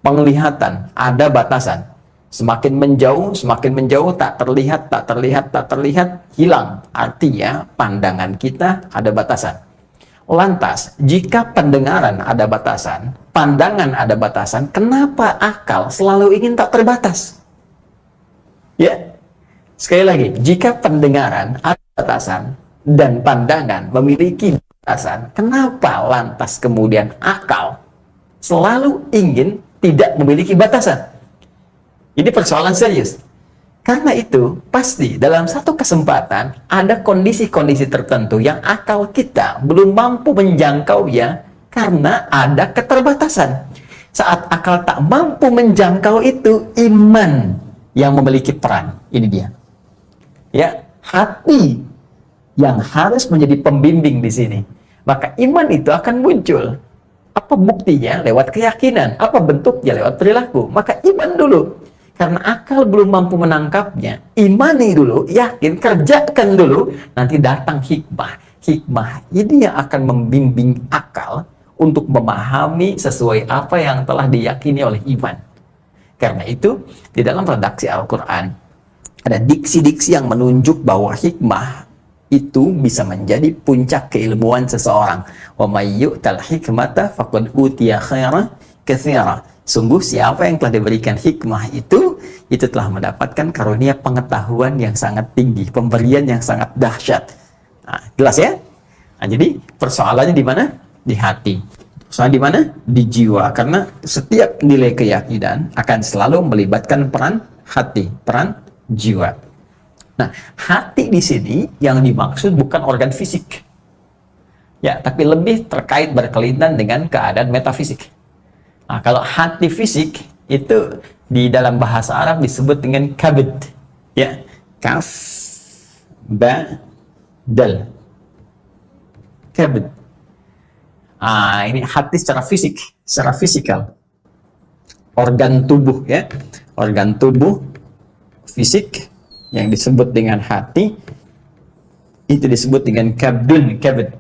Penglihatan ada batasan. Semakin menjauh tak terlihat, hilang. Artinya pandangan kita ada batasan. Lantas, jika pendengaran ada batasan, pandangan ada batasan, kenapa akal selalu ingin tak terbatas? Ya, sekali lagi, jika pendengaran ada batasan dan pandangan memiliki batasan, kenapa lantas kemudian akal selalu ingin tidak memiliki batasan? Ini persoalan serius. Karena itu, pasti dalam satu kesempatan ada kondisi-kondisi tertentu yang akal kita belum mampu menjangkaunya karena ada keterbatasan. Saat akal tak mampu menjangkau itu, iman yang memiliki peran. Ini dia. Ya, hati yang harus menjadi pembimbing di sini. Maka iman itu akan muncul. Apa buktinya? Lewat keyakinan. Apa bentuknya? Lewat perilaku. Maka iman dulu. Karena akal belum mampu menangkapnya, imani dulu, yakin, kerjakan dulu, nanti datang hikmah. Hikmah ini yang akan membimbing akal untuk memahami sesuai apa yang telah diyakini oleh iman. Karena itu, di dalam redaksi Al-Quran, ada diksi-diksi yang menunjuk bahwa hikmah itu bisa menjadi puncak keilmuan seseorang. Wa may yu'tal hikmata faqad utiya khairan katsira. Sungguh siapa yang telah diberikan hikmah itu telah mendapatkan karunia pengetahuan yang sangat tinggi, pemberian yang sangat dahsyat. Nah, jelas ya? Nah, jadi persoalannya di mana? Di hati. Persoalan di mana? Di jiwa. Karena setiap nilai keyakinan akan selalu melibatkan peran hati, peran jiwa. Nah, hati di sini yang dimaksud bukan organ fisik. Ya, tapi lebih terkait berkelainan dengan keadaan metafisik. Nah, kalau hati fisik itu di dalam bahasa Arab disebut dengan kabid. Ya, kaf, ba, dal. Kabid. Ini hati secara fisik, secara fisikal. Organ tubuh ya. Organ tubuh fisik yang disebut dengan hati itu disebut dengan kabdun, kabid.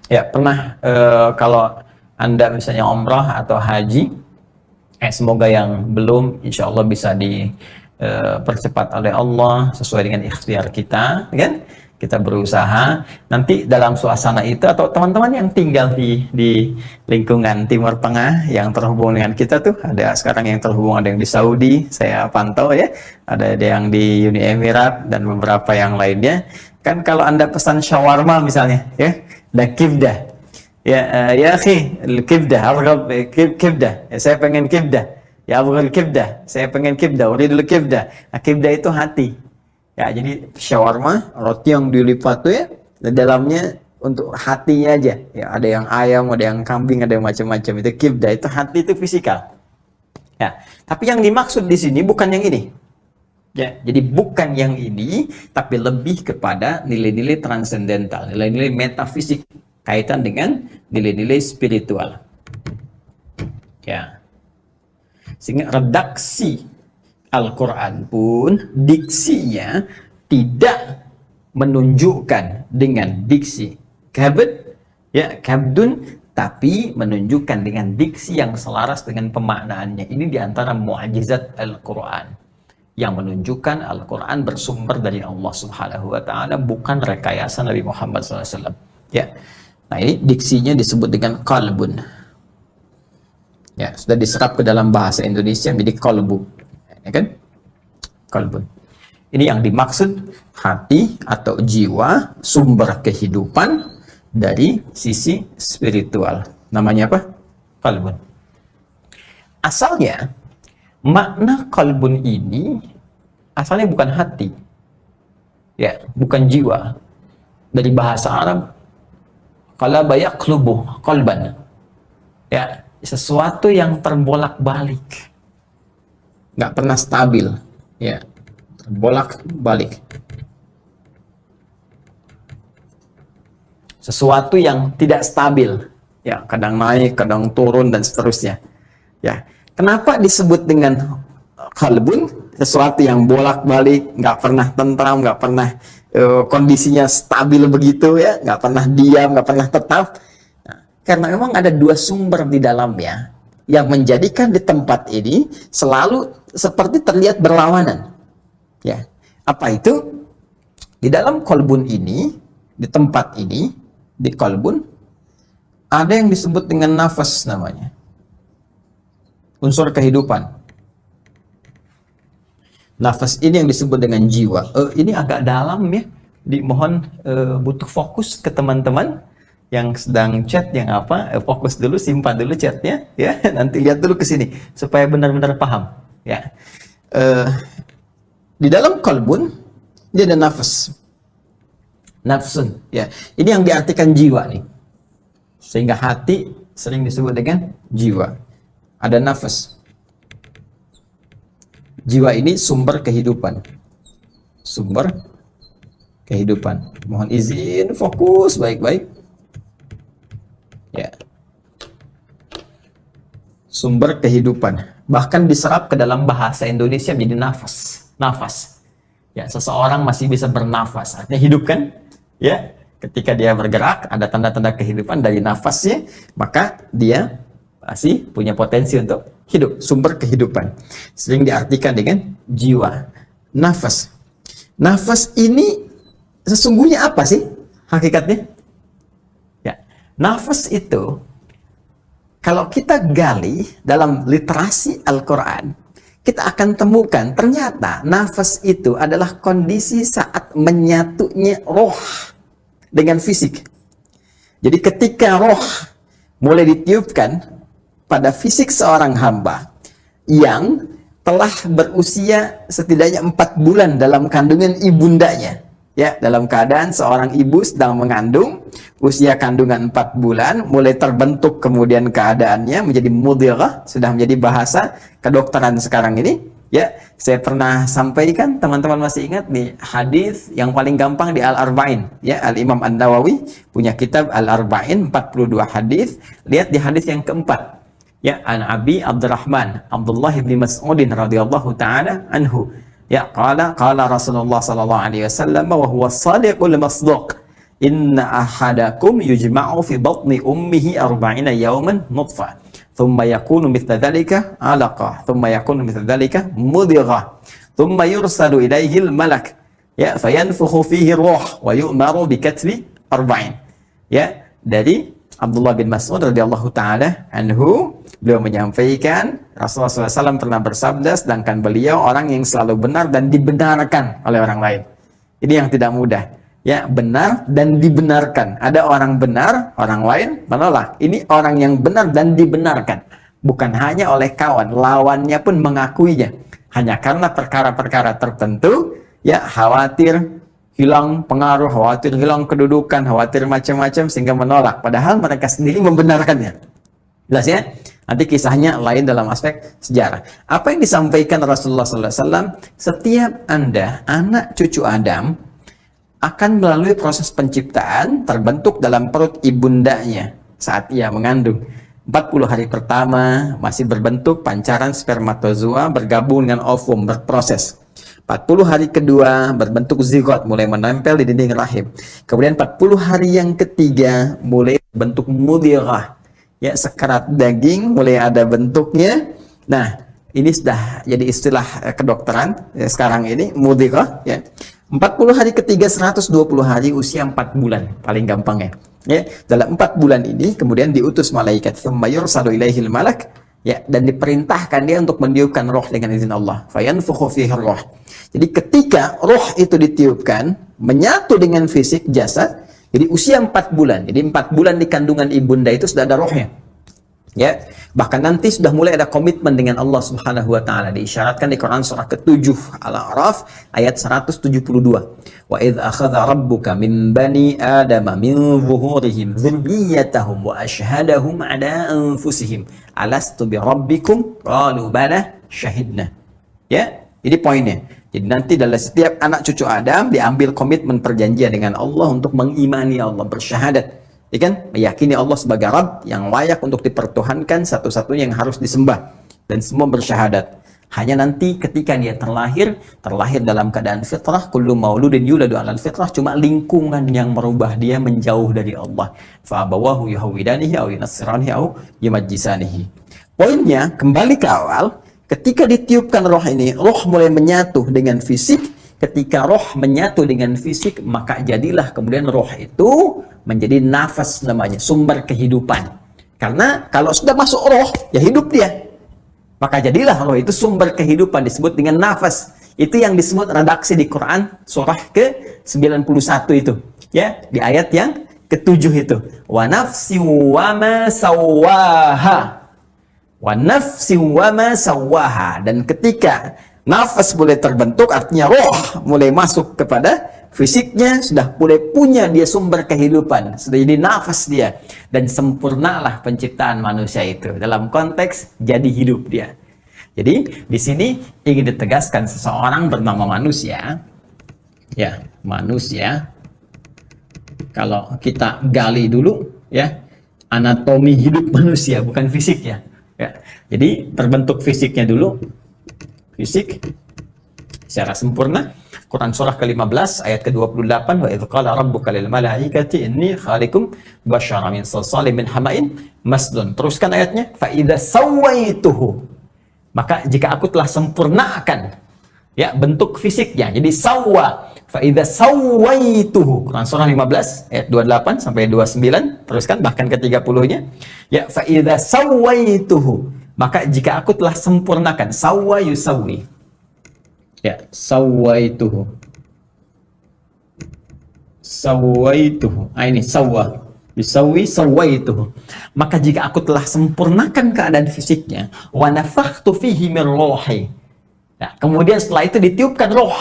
Ya, pernah kalau Anda misalnya umrah atau haji, semoga yang belum, insya Allah bisa dipercepat oleh Allah sesuai dengan ikhtiar kita, kan? Kita berusaha. Nanti dalam suasana itu, atau teman-teman yang tinggal di lingkungan Timur Tengah yang terhubung dengan kita tuh, ada sekarang yang terhubung, ada yang di Saudi, saya pantau ya, ada yang di Uni Emirat dan beberapa yang lainnya. Kan kalau Anda pesan shawarma misalnya, ya, dan kibdah. Ya akhi, kibdah, kibdah. Ya, saya pengen kibdah. Ya abghal kibdah. Saya pengen kibdah. Uridul kibdah. Nah, kibdah itu hati. Ya, jadi shawarma, roti yang dilipat tuh ya, di dalamnya untuk hatinya aja. Ya, ada yang ayam, ada yang kambing, ada yang macam-macam. Itu kibdah, itu hati, itu fisikal. Ya, tapi yang dimaksud di sini bukan yang ini. Ya, jadi bukan yang ini, tapi lebih kepada nilai-nilai transendental, nilai-nilai metafisik, kaitan dengan nilai-nilai spiritual. Ya. Sehingga redaksi Al-Quran pun diksinya tidak menunjukkan dengan diksi kabd, ya kabdun, tapi menunjukkan dengan diksi yang selaras dengan pemaknaannya. Ini diantara mu'jizat Al-Quran yang menunjukkan Al-Quran bersumber dari Allah Subhanahu wa Ta'ala, bukan rekayasa Nabi Muhammad SAW. Ya, nah ini diksinya disebut dengan qalbun. Ya, sudah diserap ke dalam bahasa Indonesia menjadi kolbu, ya kan? Qalbun. Ini yang dimaksud hati atau jiwa, sumber kehidupan dari sisi spiritual. Namanya apa? Qalbun. Asalnya makna qalbun ini asalnya bukan hati, ya, bukan jiwa. Dari bahasa Arab, qalaba yaqlubu qalban, ya, sesuatu yang terbolak-balik, nggak pernah stabil, ya, terbolak-balik, sesuatu yang tidak stabil, ya, kadang naik, kadang turun dan seterusnya, ya. Kenapa disebut dengan qalbun? Sesuatu yang bolak-balik, nggak pernah tentram, nggak pernah kondisinya stabil begitu, ya, nggak pernah diam, nggak pernah tetap. Nah, karena memang ada dua sumber di dalamnya yang menjadikan di tempat ini selalu seperti terlihat berlawanan. Ya, apa itu? Di dalam qalbun ini, di tempat ini, di qalbun, ada yang disebut dengan nafas namanya. Unsur kehidupan. Nafas ini yang disebut dengan jiwa. Ini agak dalam ya. Dimohon butuh fokus ke teman-teman yang sedang chat, yang apa, fokus dulu, simpan dulu chatnya, ya. Nanti lihat dulu ke sini supaya benar-benar paham. Ya. Di dalam qalbun dia ada nafas. Nafsun. Ya. Ini yang diartikan jiwa nih. Sehingga hati sering disebut dengan jiwa. Ada nafas. Jiwa ini sumber kehidupan. Sumber kehidupan. Mohon izin fokus baik-baik. Ya. Sumber kehidupan. Bahkan diserap ke dalam bahasa Indonesia menjadi nafas. Nafas. Ya, seseorang masih bisa bernafas. Artinya hidup kan? Ya. Ketika dia bergerak, ada tanda-tanda kehidupan dari nafasnya, maka dia masih punya potensi untuk hidup, sumber kehidupan. Sering diartikan dengan jiwa. Nafas. Nafas ini sesungguhnya apa sih hakikatnya? Ya, nafas itu kalau kita gali dalam literasi Al-Quran, kita akan temukan ternyata nafas itu adalah kondisi saat menyatunya roh dengan fisik. Jadi ketika roh mulai ditiupkan pada fisik seorang hamba yang telah berusia setidaknya 4 bulan dalam kandungan ibundanya, ya, dalam keadaan seorang ibu sedang mengandung, usia kandungan 4 bulan, mulai terbentuk kemudian keadaannya menjadi mudghah, sudah menjadi bahasa kedokteran sekarang ini. Ya, saya pernah sampaikan, teman-teman masih ingat nih, hadis yang paling gampang di Al-Arba'in, ya, Al-Imam An-Nawawi punya kitab Al-Arba'in, 42 hadis. Lihat di hadis yang keempat, ya, an Abi Abdurrahman Abdullah bin Mas'udin radhiyallahu taala anhu, ya, qala Rasulullah sallallahu alaihi wasallam wa huwa as-sadiqul masduq, inna ahadakum yujma'u fi batni ummihi 40 yawman nutfah, thumma yakunu mithla dhalika 'alaqah, thumma yakunu mithla dhalika mudghah, thumma yursalu ilayhi al-malak, ya, fayanfukhu fihi ruh wa yu'maru bi katbi 40. Ya, dari Abdullah bin Mas'ud radhiyallahu taala anhu, beliau menyampaikan Rasulullah SAW pernah bersabda, sedangkan beliau orang yang selalu benar dan dibenarkan oleh orang lain. Ini yang tidak mudah, ya, benar dan dibenarkan. Ada orang benar, orang lain menolak. Ini orang yang benar dan dibenarkan, bukan hanya oleh kawan, lawannya pun mengakuinya, hanya karena perkara-perkara tertentu, ya, khawatir hilang pengaruh, khawatir hilang kedudukan, khawatir macam-macam, sehingga menolak, padahal mereka sendiri membenarkannya. Jelas ya? Nanti kisahnya lain dalam aspek sejarah. Apa yang disampaikan Rasulullah SAW, setiap Anda, anak cucu Adam, akan melalui proses penciptaan, terbentuk dalam perut ibundanya saat ia mengandung. 40 hari pertama masih berbentuk pancaran spermatozoa bergabung dengan ovum, berproses. 40 hari kedua berbentuk zigot, mulai menempel di dinding rahim. Kemudian 40 hari yang ketiga mulai bentuk mudghah, ya, sekerat daging mulai ada bentuknya. Nah, ini sudah jadi istilah kedokteran ya, sekarang ini mudghah, ya. 40 hari ketiga 120 hari usia 4 bulan paling gampang, ya. Ya, dalam 4 bulan ini kemudian diutus malaikat, tsumma yursalu ilaihil malak, ya, dan diperintahkan dia untuk meniupkan roh dengan izin Allah. Fayanfukhu fihi roh. Jadi ketika roh itu ditiupkan, menyatu dengan fisik jasad, jadi usia 4 bulan. Jadi 4 bulan di kandungan ibunda itu sudah ada rohnya. Ya, bahkan nanti sudah mulai ada komitmen dengan Allah Subhanahu wa taala, diisyaratkan di Quran surah ke-7 Al-A'raf ayat 172. Wa idz akhadha rabbuka min bani adama min zuhurihim dzurriyyatahum wa ashhadahum ala anfusihim alastu bi rabbikum qalu bala syahidna. Ya, ini poinnya. Jadi nanti dalam setiap anak cucu Adam diambil komitmen perjanjian dengan Allah untuk mengimani Allah, bersyahadat. Ya kan? Meyakini Allah sebagai Rabb yang layak untuk dipertuhankan, satu-satunya yang harus disembah, dan semua bersyahadat. Hanya nanti ketika dia terlahir dalam keadaan fitrah, kullu mauludin yuladu 'alal fitrah, cuma lingkungan yang merubah dia menjauh dari Allah. Fa abawahu yuhawidanihi aw yunassiranihi aw yumajjisanihi. Poinnya kembali ke awal, ketika ditiupkan roh ini, roh mulai menyatu dengan fisik. Ketika roh menyatu dengan fisik, maka jadilah kemudian roh itu menjadi nafas, namanya sumber kehidupan. Karena kalau sudah masuk roh, ya hidup dia. Maka jadilah roh itu sumber kehidupan, disebut dengan nafas. Itu yang disebut redaksi di Quran surah ke-91 itu. Ya, di ayat yang ke-7 itu. Wa nafsi wa ma sawwaha. Wa nafsi wa ma sawwaha. Dan ketika nafas mulai terbentuk, artinya roh mulai masuk kepada fisiknya, sudah mulai punya dia sumber kehidupan, sudah jadi nafas dia, dan sempurnalah penciptaan manusia itu dalam konteks jadi hidup dia. Jadi di sini ingin ditegaskan seseorang bernama manusia, ya, manusia. Kalau kita gali dulu, ya, anatomi hidup manusia, bukan fisiknya, ya. Jadi terbentuk fisiknya dulu, fisik secara sempurna. Quran surah ke-15 ayat ke-28, wa idz qala rabbuka lil malaikati inni khaliqum basyaran min salsalin min hama'in masdun. Teruskan ayatnya, fa idza sawaituhu, maka jika aku telah sempurnakan, ya, bentuk fisiknya. Jadi sawwa, fa idza sawaituhu. Quran surah 15 ayat 28 sampai 29, teruskan bahkan ke-30-nya. Ya, fa idza sawaituhu, maka jika aku telah sempurnakan, sawwa yusawi. Ya, sawaituhu. Sawaituhu. Ini sawwa. Yusawi sawaituhu. Maka jika aku telah sempurnakan keadaan fisiknya, wa nafakhtu fihi min ruhi. Ya, kemudian setelah itu ditiupkan roh.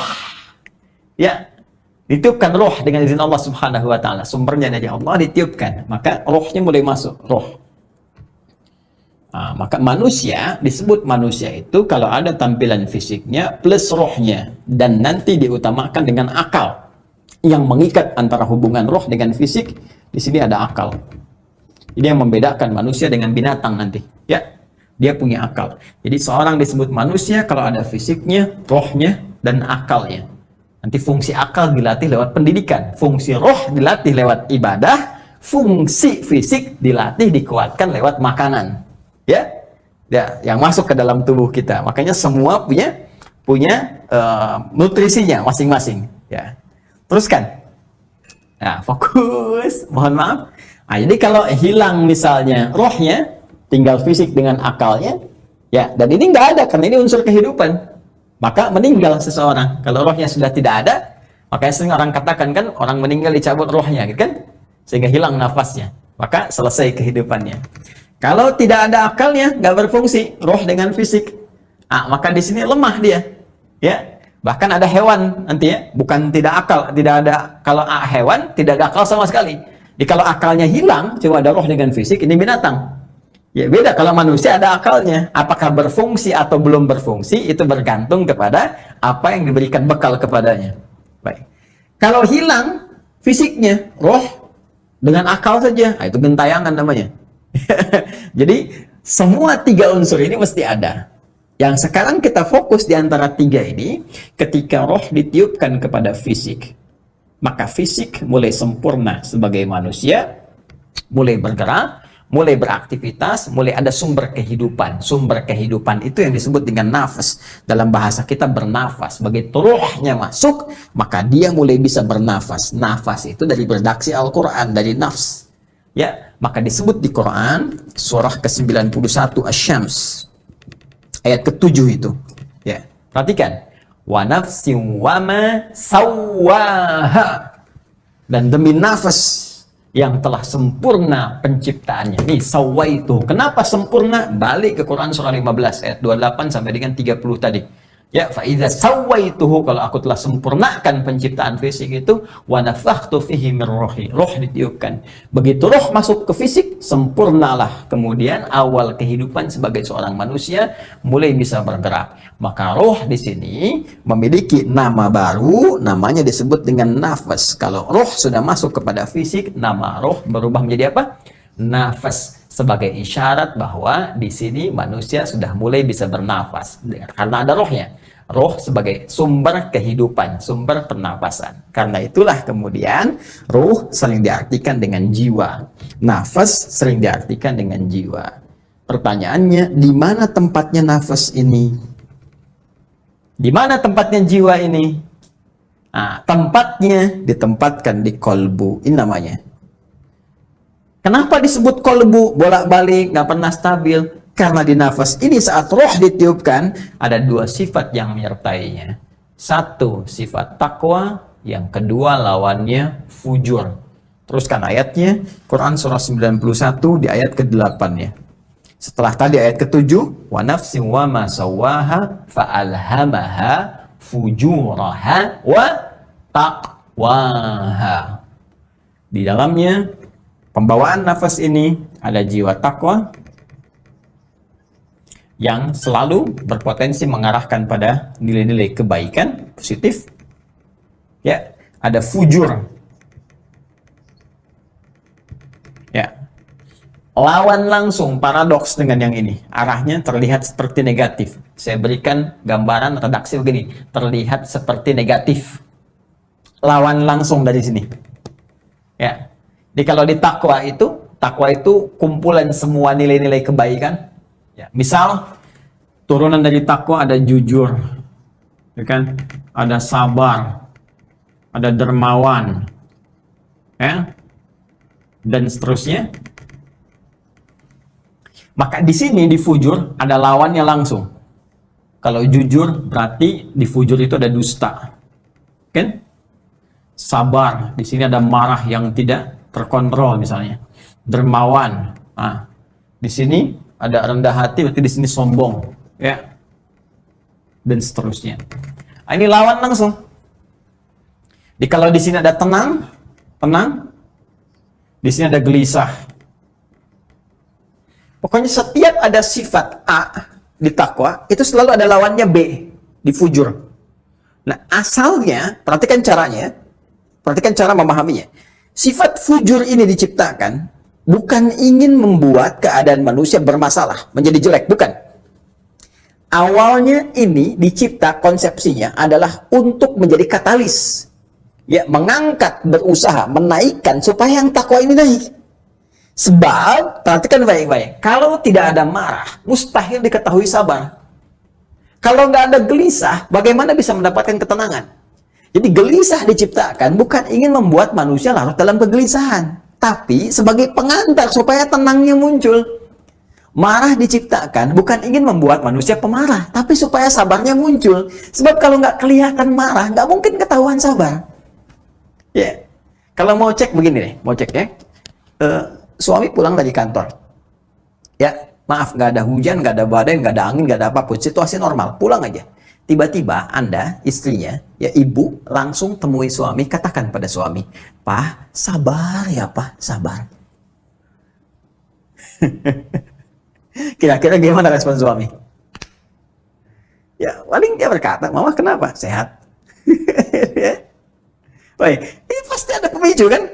Ya, ditiupkan roh dengan izin Allah Subhanahu wa taala. Sumbernya dari Allah, ditiupkan. Maka rohnya mulai masuk, roh. Nah, maka manusia disebut manusia itu kalau ada tampilan fisiknya plus rohnya, dan nanti diutamakan dengan akal yang mengikat antara hubungan roh dengan fisik. Di sini ada akal. Ini yang membedakan manusia dengan binatang nanti. Ya, dia punya akal. Jadi seorang disebut manusia kalau ada fisiknya, rohnya, dan akalnya. Nanti fungsi akal dilatih lewat pendidikan, fungsi roh dilatih lewat ibadah, fungsi fisik dilatih dikuatkan lewat makanan. Ya, yang masuk ke dalam tubuh kita. Makanya semua punya nutrisinya masing-masing. Ya, teruskan. Nah, fokus. Mohon maaf. Nah, jadi kalau hilang misalnya rohnya, tinggal fisik dengan akalnya, ya, dan ini nggak ada karena ini unsur kehidupan, maka meninggal seseorang. Kalau rohnya sudah tidak ada, makanya sering orang katakan kan, orang meninggal dicabut rohnya, gitu kan, sehingga hilang nafasnya, maka selesai kehidupannya. Kalau tidak ada akalnya, nggak berfungsi, roh dengan fisik, maka di sini lemah dia. Ya, bahkan ada hewan nanti, ya, bukan tidak akal, tidak ada. Kalau hewan tidak ada akal sama sekali. Jadi kalau akalnya hilang, cuma ada roh dengan fisik, ini binatang. Ya beda. Kalau manusia ada akalnya, apakah berfungsi atau belum berfungsi itu bergantung kepada apa yang diberikan bekal kepadanya. Baik. Kalau hilang fisiknya, roh dengan akal saja, itu gentayangan namanya. Jadi semua tiga unsur ini mesti ada. Yang sekarang kita fokus di antara tiga ini, ketika roh ditiupkan kepada fisik, maka fisik mulai sempurna sebagai manusia, mulai bergerak, mulai beraktivitas, mulai ada sumber kehidupan. Sumber kehidupan itu yang disebut dengan nafas. Dalam bahasa kita bernafas. Begitu rohnya masuk, maka dia mulai bisa bernafas. Nafas itu dari redaksi Al-Quran, dari nafs. Ya, maka disebut di Quran, surah ke-91 Asy-Syams, ayat ke-7 itu. Ya, perhatikan. Wa nafsin wa ma sawwaha. Dan demi nafas yang telah sempurna penciptaannya. Nih, sawaitu. Kenapa sempurna? Balik ke Quran surah 15 ayat 28 sampai dengan 30 tadi. Ya, fa idza sawaituhu, kalau aku telah sempurnakan penciptaan fisik itu, wa nafakhtu fihi min ruhi. Roh ditiupkan. Begitu roh masuk ke fisik, sempurnalah kemudian awal kehidupan sebagai seorang manusia mulai bisa bergerak. Maka roh di sini memiliki nama baru, namanya disebut dengan nafas. Kalau roh sudah masuk kepada fisik, nama roh berubah menjadi apa? Nafas, sebagai isyarat bahwa di sini manusia sudah mulai bisa bernafas karena ada rohnya. Roh sebagai sumber kehidupan, sumber pernapasan. Karena itulah kemudian roh sering diartikan dengan jiwa, nafas sering diartikan dengan jiwa. Pertanyaannya, di mana tempatnya nafas ini? Di mana tempatnya jiwa ini? Nah, tempatnya ditempatkan di kolbu. Ini namanya. Kenapa disebut kolbu? Bolak-balik, nggak pernah stabil. Karena di nafas ini saat roh ditiupkan, ada dua sifat yang menyertainya. Satu, sifat takwa. Yang kedua, lawannya fujur. Teruskan ayatnya, Quran surah 91 di ayat ke-8 ya. Setelah tadi ayat ke-7, wa nafsin wa ma sawwaha fa'alhamaha fujuraha wa taqwaha. Di dalamnya pembawaan nafas ini ada jiwa takwa yang selalu berpotensi mengarahkan pada nilai-nilai kebaikan, positif. Ya, ada fujur. Ya. Lawan langsung, paradoks dengan yang ini. Arahnya terlihat seperti negatif. Saya berikan gambaran redaksi begini. Terlihat seperti negatif. Lawan langsung dari sini. Ya. Jadi kalau di takwa itu kumpulan semua nilai-nilai kebaikan. Ya, misal turunan dari takwa ada jujur, ya kan? Ada sabar, ada dermawan, ya, dan seterusnya. Maka di sini di fujur ada lawannya langsung. Kalau jujur berarti di fujur itu ada dusta, kan? Sabar, di sini ada marah yang tidak terkontrol misalnya. Dermawan, di sini ada rendah hati, berarti di sini sombong, ya, dan seterusnya. Ini lawan langsung. Kalau di sini ada tenang, di sini ada gelisah. Pokoknya setiap ada sifat A di takwa, itu selalu ada lawannya B di fujur. Nah, asalnya, perhatikan caranya, perhatikan cara memahaminya. Sifat fujur ini diciptakan bukan ingin membuat keadaan manusia bermasalah, menjadi jelek, bukan. Awalnya ini dicipta, konsepsinya adalah untuk menjadi katalis. Ya, mengangkat, berusaha, menaikkan supaya yang takwa ini naik. Sebab, perhatikan baik-baik, kalau tidak ada marah, mustahil diketahui sabar. Kalau nggak ada gelisah, bagaimana bisa mendapatkan ketenangan? Jadi gelisah diciptakan bukan ingin membuat manusia larut dalam kegelisahan, tapi sebagai pengantar supaya tenangnya muncul. Marah diciptakan bukan ingin membuat manusia pemarah, tapi supaya sabarnya muncul. Sebab kalau nggak kelihatan marah, nggak mungkin ketahuan sabar. Ya, kalau mau cek begini deh, mau cek ya. Suami pulang dari kantor. Ya, maaf, nggak ada hujan, nggak ada badai, nggak ada angin, nggak ada apapun. Situasi normal, pulang aja. Tiba-tiba Anda, istrinya, ya ibu, langsung temui suami, katakan pada suami, "Pak, sabar ya Pak, sabar." Kira-kira gimana respon suami? Ya, paling dia berkata, "Mama kenapa? Sehat." Baik, ini pasti ada pemicu kan?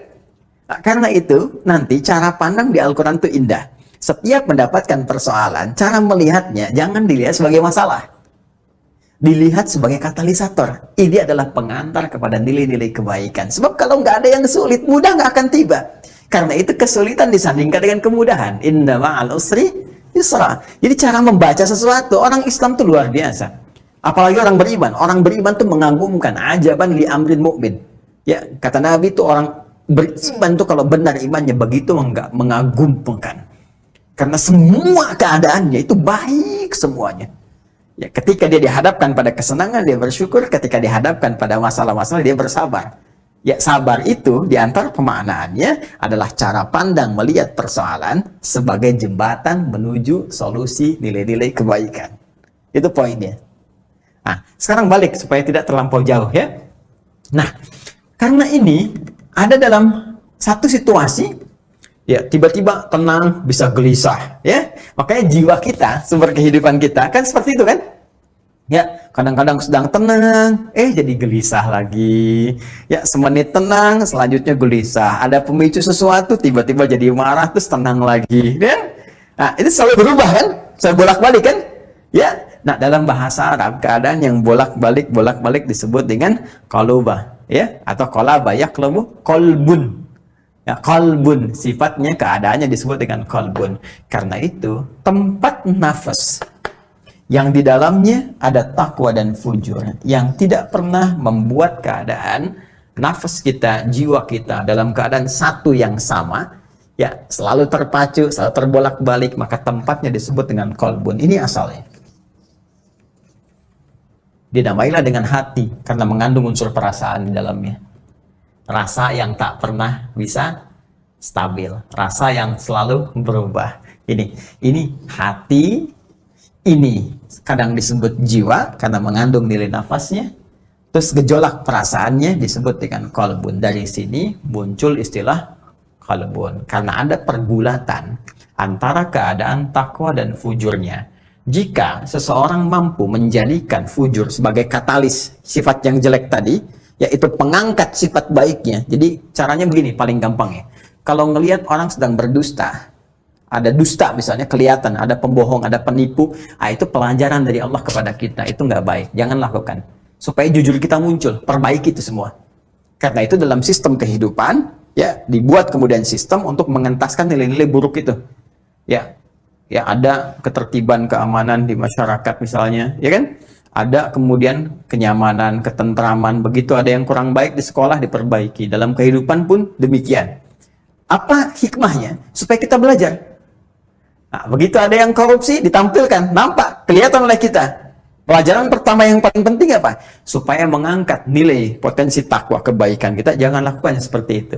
Nah, karena itu, nanti cara pandang di Al-Quran itu indah. Setiap mendapatkan persoalan, cara melihatnya jangan dilihat sebagai masalah. Dilihat sebagai katalisator. Ini adalah pengantar kepada nilai-nilai kebaikan. Sebab kalau nggak ada yang sulit, mudah nggak akan tiba. Karena itu kesulitan disandingkan dengan kemudahan. Inna ma'al usri yusra. Jadi cara membaca sesuatu, orang Islam itu luar biasa. Apalagi orang beriman. Orang beriman itu mengagumkan. Ajaban li amrin mu'min. Ya, kata Nabi itu orang beriman itu kalau benar imannya begitu mengagumkan. Karena semua keadaannya itu baik semuanya. Ya, ketika dia dihadapkan pada kesenangan, dia bersyukur. Ketika dihadapkan pada masalah-masalah, dia bersabar. Ya, sabar itu diantara pemaknaannya adalah cara pandang melihat persoalan sebagai jembatan menuju solusi nilai-nilai kebaikan. Itu poinnya. Nah, sekarang balik supaya tidak terlampau jauh ya. Nah, karena ini ada dalam satu situasi, ya tiba-tiba tenang, bisa gelisah, ya. Makanya jiwa kita, sumber kehidupan kita kan seperti itu kan? Ya, kadang-kadang sedang tenang, jadi gelisah lagi. Ya, semenit tenang, selanjutnya gelisah. Ada pemicu sesuatu, tiba-tiba jadi marah, terus tenang lagi, ya. Nah, itu selalu berubah kan? Selalu bolak-balik kan? Ya. Nah, dalam bahasa Arab, keadaan yang bolak-balik disebut dengan qalubah, ya, atau qalaba yaqlubu qalbun. Ya, qalbun, sifatnya keadaannya disebut dengan qalbun. Karena itu, tempat nafas yang di dalamnya ada takwa dan fujur, yang tidak pernah membuat keadaan nafas kita, jiwa kita dalam keadaan satu yang sama, ya, selalu terpacu, selalu terbolak-balik, maka tempatnya disebut dengan qalbun. Ini asalnya. Dinamailah dengan hati karena mengandung unsur perasaan di dalamnya. Rasa yang tak pernah bisa stabil, rasa yang selalu berubah. Ini hati, ini kadang disebut jiwa karena mengandung nilai nafasnya. Terus gejolak perasaannya disebut dengan qalbun. Dari sini muncul istilah qalbun karena ada pergulatan antara keadaan takwa dan fujurnya. Jika seseorang mampu menjadikan fujur sebagai katalis sifat yang jelek tadi, yaitu pengangkat sifat baiknya. Jadi caranya begini, paling gampang ya. Kalau ngelihat orang sedang berdusta, ada dusta misalnya kelihatan, ada pembohong, ada penipu, itu pelajaran dari Allah kepada kita, itu nggak baik, jangan lakukan. Supaya jujur kita muncul, perbaiki itu semua. Karena itu dalam sistem kehidupan, ya dibuat kemudian sistem untuk mengentaskan nilai-nilai buruk itu. Ya ada ketertiban, keamanan di masyarakat misalnya, ya kan? Ada kemudian kenyamanan, ketentraman, begitu ada yang kurang baik di sekolah diperbaiki, dalam kehidupan pun demikian. Apa hikmahnya? Supaya kita belajar. Nah, begitu ada yang korupsi ditampilkan, nampak, kelihatan oleh kita. Pelajaran pertama yang paling penting apa? Supaya mengangkat nilai potensi takwa kebaikan kita, jangan lakukan seperti itu.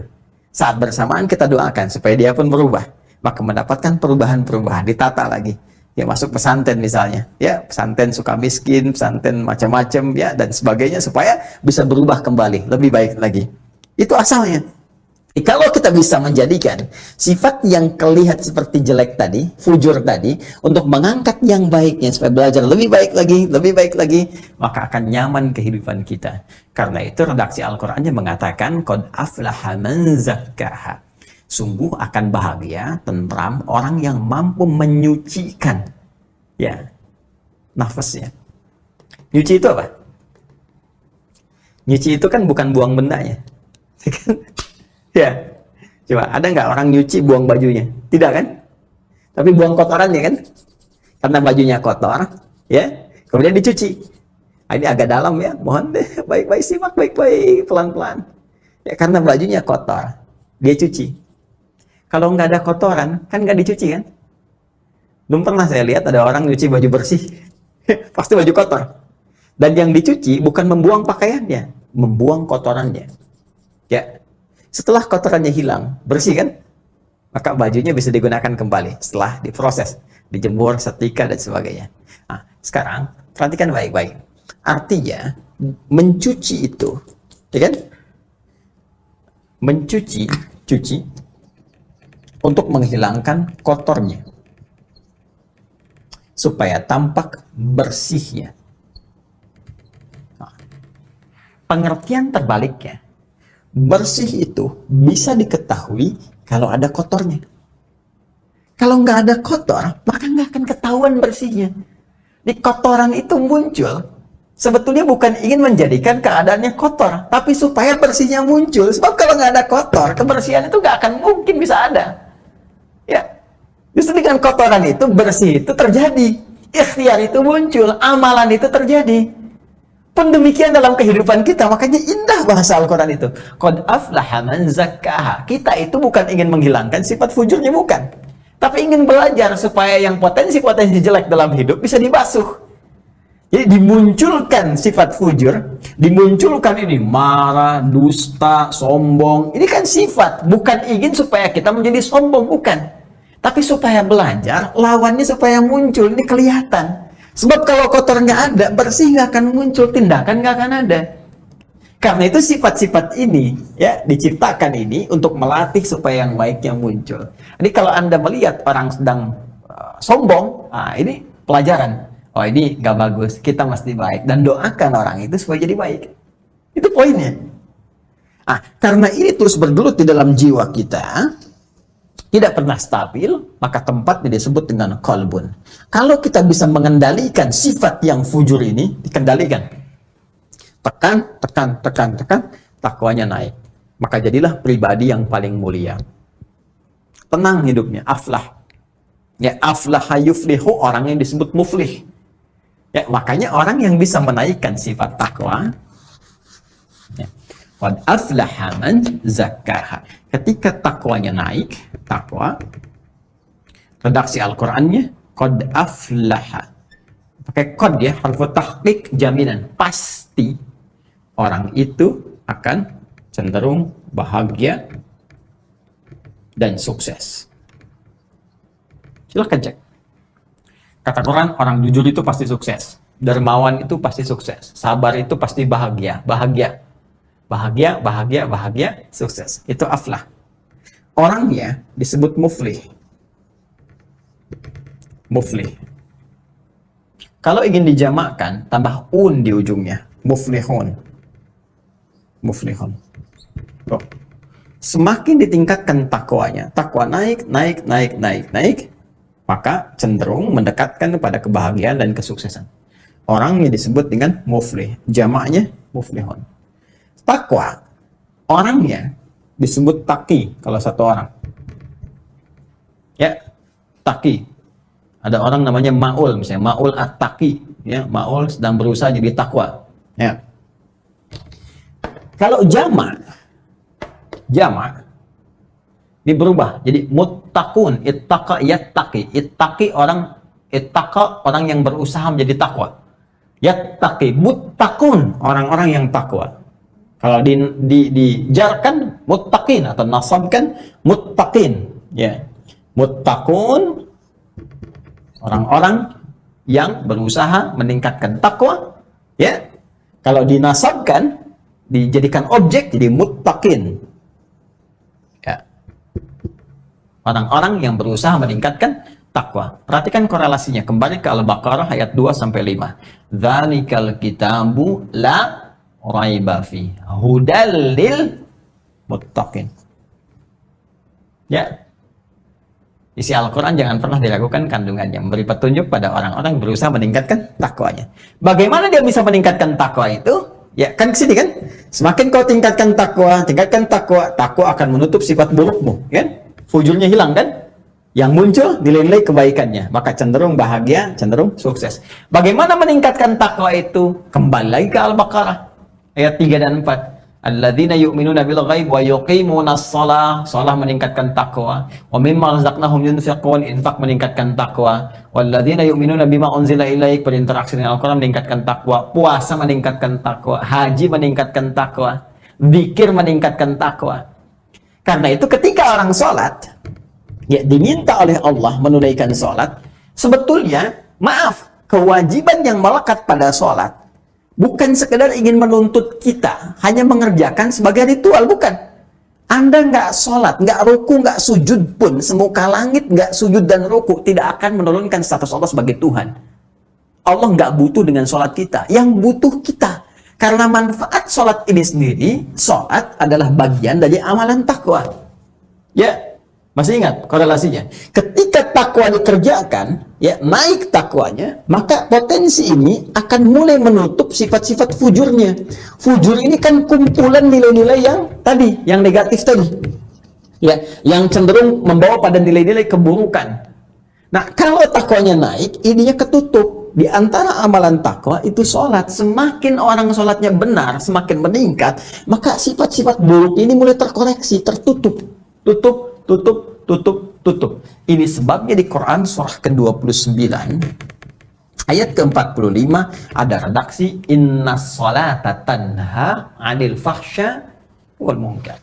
Saat bersamaan kita doakan supaya dia pun berubah. Maka mendapatkan perubahan-perubahan, ditata lagi. Ya masuk pesantren misalnya, ya pesantren suka miskin, pesantren macam-macam, ya dan sebagainya supaya bisa berubah kembali, lebih baik lagi. Itu asalnya. Kalau kita bisa menjadikan sifat yang kelihatan seperti jelek tadi, fujur tadi, untuk mengangkat yang baiknya supaya belajar lebih baik lagi, maka akan nyaman kehidupan kita. Karena itu redaksi Al-Qur'annya mengatakan qad aflaha man zakkaha. Sungguh akan bahagia, tentram orang yang mampu menyucikan ya nafasnya. Nyuci itu apa? Nyuci itu kan bukan buang bendanya. Ya, coba ada nggak orang nyuci buang bajunya? Tidak kan? Tapi buang kotorannya kan? Karena bajunya kotor, ya. Kemudian dicuci. Ini agak dalam ya, mohon deh, baik-baik simak, baik-baik, pelan-pelan. Ya, karena bajunya kotor, dia cuci. Kalau nggak ada kotoran, kan nggak dicuci kan? Belum pernah saya lihat ada orang nyuci baju bersih. Pasti baju kotor. Dan yang dicuci bukan membuang pakaiannya, membuang kotorannya. Ya, setelah kotorannya hilang, bersih kan? Maka bajunya bisa digunakan kembali setelah diproses, dijemur, setrika, dan sebagainya. Nah, sekarang perhatikan baik-baik. Artinya, mencuci itu, ya kan? Cuci, untuk menghilangkan kotornya supaya tampak bersihnya. Nah, pengertian terbaliknya, bersih itu bisa diketahui kalau ada kotornya. Kalau nggak ada kotor, maka nggak akan ketahuan bersihnya. Di kotoran itu muncul, sebetulnya bukan ingin menjadikan keadaannya kotor, tapi supaya bersihnya muncul. Sebab kalau nggak ada kotor, kebersihan itu nggak akan mungkin bisa ada. Ya, justru dengan kotoran itu, bersih itu terjadi. Ikhtiar itu muncul, amalan itu terjadi. Pun demikian dalam kehidupan kita, makanya indah bahasa Al-Quran itu. Qad aflaha man zakkaha. Kita itu bukan ingin menghilangkan sifat fujurnya, bukan. Tapi ingin belajar supaya yang potensi-potensi jelek dalam hidup bisa dibasuh. Jadi dimunculkan sifat fujur, dimunculkan ini marah, dusta, sombong. Ini kan sifat, bukan ingin supaya kita menjadi sombong, bukan. Tapi supaya belajar, lawannya supaya muncul, ini kelihatan. Sebab kalau kotor nggak ada, bersih nggak akan muncul, tindakan nggak akan ada. Karena itu sifat-sifat ini ya diciptakan ini untuk melatih supaya yang baiknya muncul. Jadi kalau Anda melihat orang sedang sombong, ini pelajaran. Oh ini nggak bagus, kita mesti baik. Dan doakan orang itu supaya jadi baik. Itu poinnya. Karena ini terus bergelut di dalam jiwa kita, tidak pernah stabil, maka tempatnya disebut dengan qalbun. Kalau kita bisa mengendalikan sifat yang fujur ini, dikendalikan. Tekan, takwanya naik. Maka jadilah pribadi yang paling mulia. Tenang hidupnya, aflah. Ya, aflaha yuflihu, orang yang disebut muflih. Ya, makanya orang yang bisa menaikkan sifat takwa, ya, qad aflaha man zakkaha. Ketika takwanya naik, takwa, redaksi Al-Qur'annya, qad aflaha. Pakai qad ya, harfu tahqiq, jaminan, pasti orang itu akan cenderung bahagia dan sukses. Silahkan cek. Kata Quran, orang jujur itu pasti sukses. Dermawan itu pasti sukses. Sabar itu pasti bahagia. Bahagia, sukses. Itu aflah. Orangnya disebut muflih. Muflih. Kalau ingin dijamakkan, tambah un di ujungnya. Muflihun. Muflihun. Oh. Semakin ditingkatkan takwanya, takwa naik, maka cenderung mendekatkan kepada kebahagiaan dan kesuksesan. Orangnya disebut dengan muflih, jamaknya muflihun. Takwa, orangnya disebut taqi kalau satu orang. Ya, taqi. Ada orang namanya Ma'ul, misalnya Ma'ul at-taqi, ya, Ma'ul sedang berusaha jadi takwa. Ya. Kalau jamak ini berubah jadi muttaqun, ittaqa yattaqi. Ittaqi orang yang berusaha menjadi takwa. Yattaqi, muttaqun, orang-orang yang takwa. Kalau dijarkan muttaqin atau nasabkan muttaqin, ya. Muttaqun, orang-orang yang berusaha meningkatkan takwa, ya. Kalau dinasabkan, dijadikan objek, jadi muttaqin, ya. Orang-orang yang berusaha meningkatkan takwa. Perhatikan korelasinya, kembali ke Al-Baqarah ayat 2-5. Dzalikal kitabu la raiba fi hudal lil muttaqin. Ya. Isi Al-Quran jangan pernah diragukan kandungannya, memberi petunjuk pada orang-orang yang berusaha meningkatkan takwanya. Bagaimana dia bisa meningkatkan takwa itu? Ya, kan kesini kan? Semakin kau tingkatkan takwa, takwa akan menutup sifat burukmu, kan? Fujurnya hilang, kan? Yang muncul nilai-nilai kebaikannya, maka cenderung bahagia, cenderung sukses. Bagaimana meningkatkan takwa itu? Kembali lagi ke Al-Baqarah ayat 3 dan 4. Alladzina yu'minuna bil ghaib wa yuqimunas shalah, shalah meningkatkan takwa. Wa mimma razaqnahum yunfiqun, infak meningkatkan takwa. Walladzina yu'minuna bima unzila ilaik, berinteraksi dengan Al-Qur'an meningkatkan takwa. Puasa meningkatkan takwa, haji meningkatkan takwa, zikir meningkatkan takwa. Karena itu ketika orang sholat, ya diminta oleh Allah menunaikan sholat, sebetulnya maaf, kewajiban yang melekat pada sholat bukan sekedar ingin menuntut kita hanya mengerjakan sebagai ritual, bukan. Anda nggak sholat, nggak ruku, nggak sujud pun, semuka langit nggak sujud dan ruku, tidak akan menurunkan status Allah sebagai Tuhan. Allah nggak butuh dengan sholat kita, yang butuh kita. Karena manfaat sholat ini sendiri, sholat adalah bagian dari amalan takwa. Ya, masih ingat korelasinya? Ketika takwa dikerjakan, ya naik takwanya, maka potensi ini akan mulai menutup sifat-sifat fujurnya. Fujur ini kan kumpulan nilai-nilai yang tadi, yang negatif tadi, ya, yang cenderung membawa pada nilai-nilai keburukan. Nah, kalau takwanya naik, ininya ketutup. Di antara amalan takwa itu sholat. Semakin orang sholatnya benar, semakin meningkat, maka sifat-sifat buruk ini mulai terkoreksi, tertutup, tutup. Ini sebabnya di Quran surah ke-29 ayat ke-45 ada redaksi inna sholata tanha 'anil fahsya wal munkar.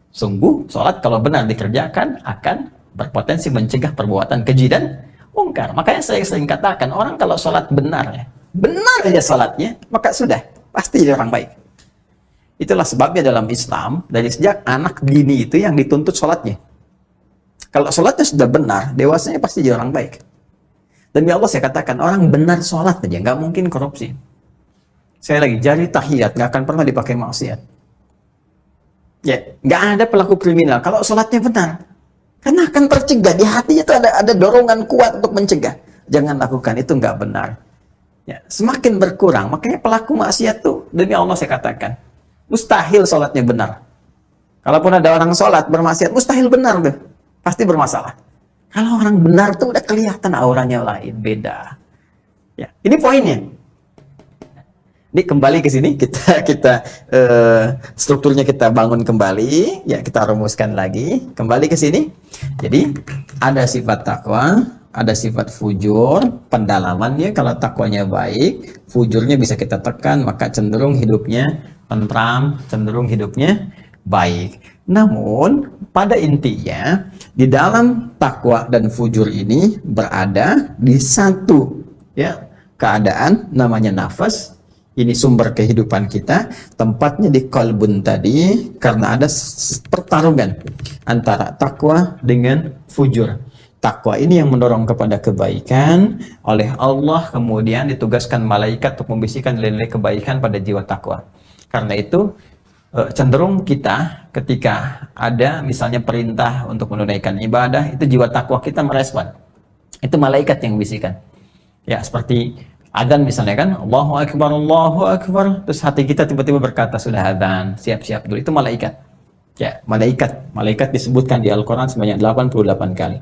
Sungguh sholat kalau benar dikerjakan akan berpotensi mencegah perbuatan keji dan mungkar. Makanya saya sering katakan, orang kalau sholat benar aja sholatnya, maka sudah pasti jadi orang baik. Itulah sebabnya dalam Islam dari sejak anak dini itu yang dituntut sholatnya. Kalau sholatnya sudah benar, dewasanya pasti jadi orang baik. Demi Allah saya katakan, orang benar sholat aja nggak mungkin korupsi. Saya lagi jari tahiyat nggak akan pernah dipakai maksiat. Ya, nggak ada pelaku kriminal kalau sholatnya benar. Karena akan tercegah, di hatinya itu ada dorongan kuat untuk mencegah. Jangan lakukan, itu nggak benar. Ya, semakin berkurang, makanya pelaku maksiat tuh, demi Allah saya katakan, mustahil sholatnya benar. Kalaupun ada orang sholat bermaksiat, mustahil benar tuh, pasti bermasalah. Kalau orang benar tuh udah kelihatan auranya lain, beda. Ya, ini poinnya. Ini kembali ke sini, kita strukturnya kita bangun kembali, ya kita rumuskan lagi, kembali ke sini. Jadi ada sifat takwa, ada sifat fujur, pendalamannya kalau takwanya baik, fujurnya bisa kita tekan, maka cenderung hidupnya tentram, cenderung hidupnya baik. Namun pada intinya di dalam takwa dan fujur ini berada di satu ya keadaan namanya nafas. Ini sumber kehidupan kita, tempatnya di qalbun tadi, karena ada pertarungan antara takwa dengan fujur. Takwa ini yang mendorong kepada kebaikan oleh Allah, kemudian ditugaskan malaikat untuk membisikkan nilai-nilai kebaikan pada jiwa takwa. Karena itu cenderung kita ketika ada misalnya perintah untuk menunaikan ibadah, itu jiwa takwa kita merespon. Itu malaikat yang bisikan. Ya, seperti adzan misalnya kan, Allahu Akbar, terus hati kita tiba-tiba berkata sudah adzan, siap-siap dulu. Itu malaikat. Ya, malaikat disebutkan di Al-Quran sebanyak 88 kali.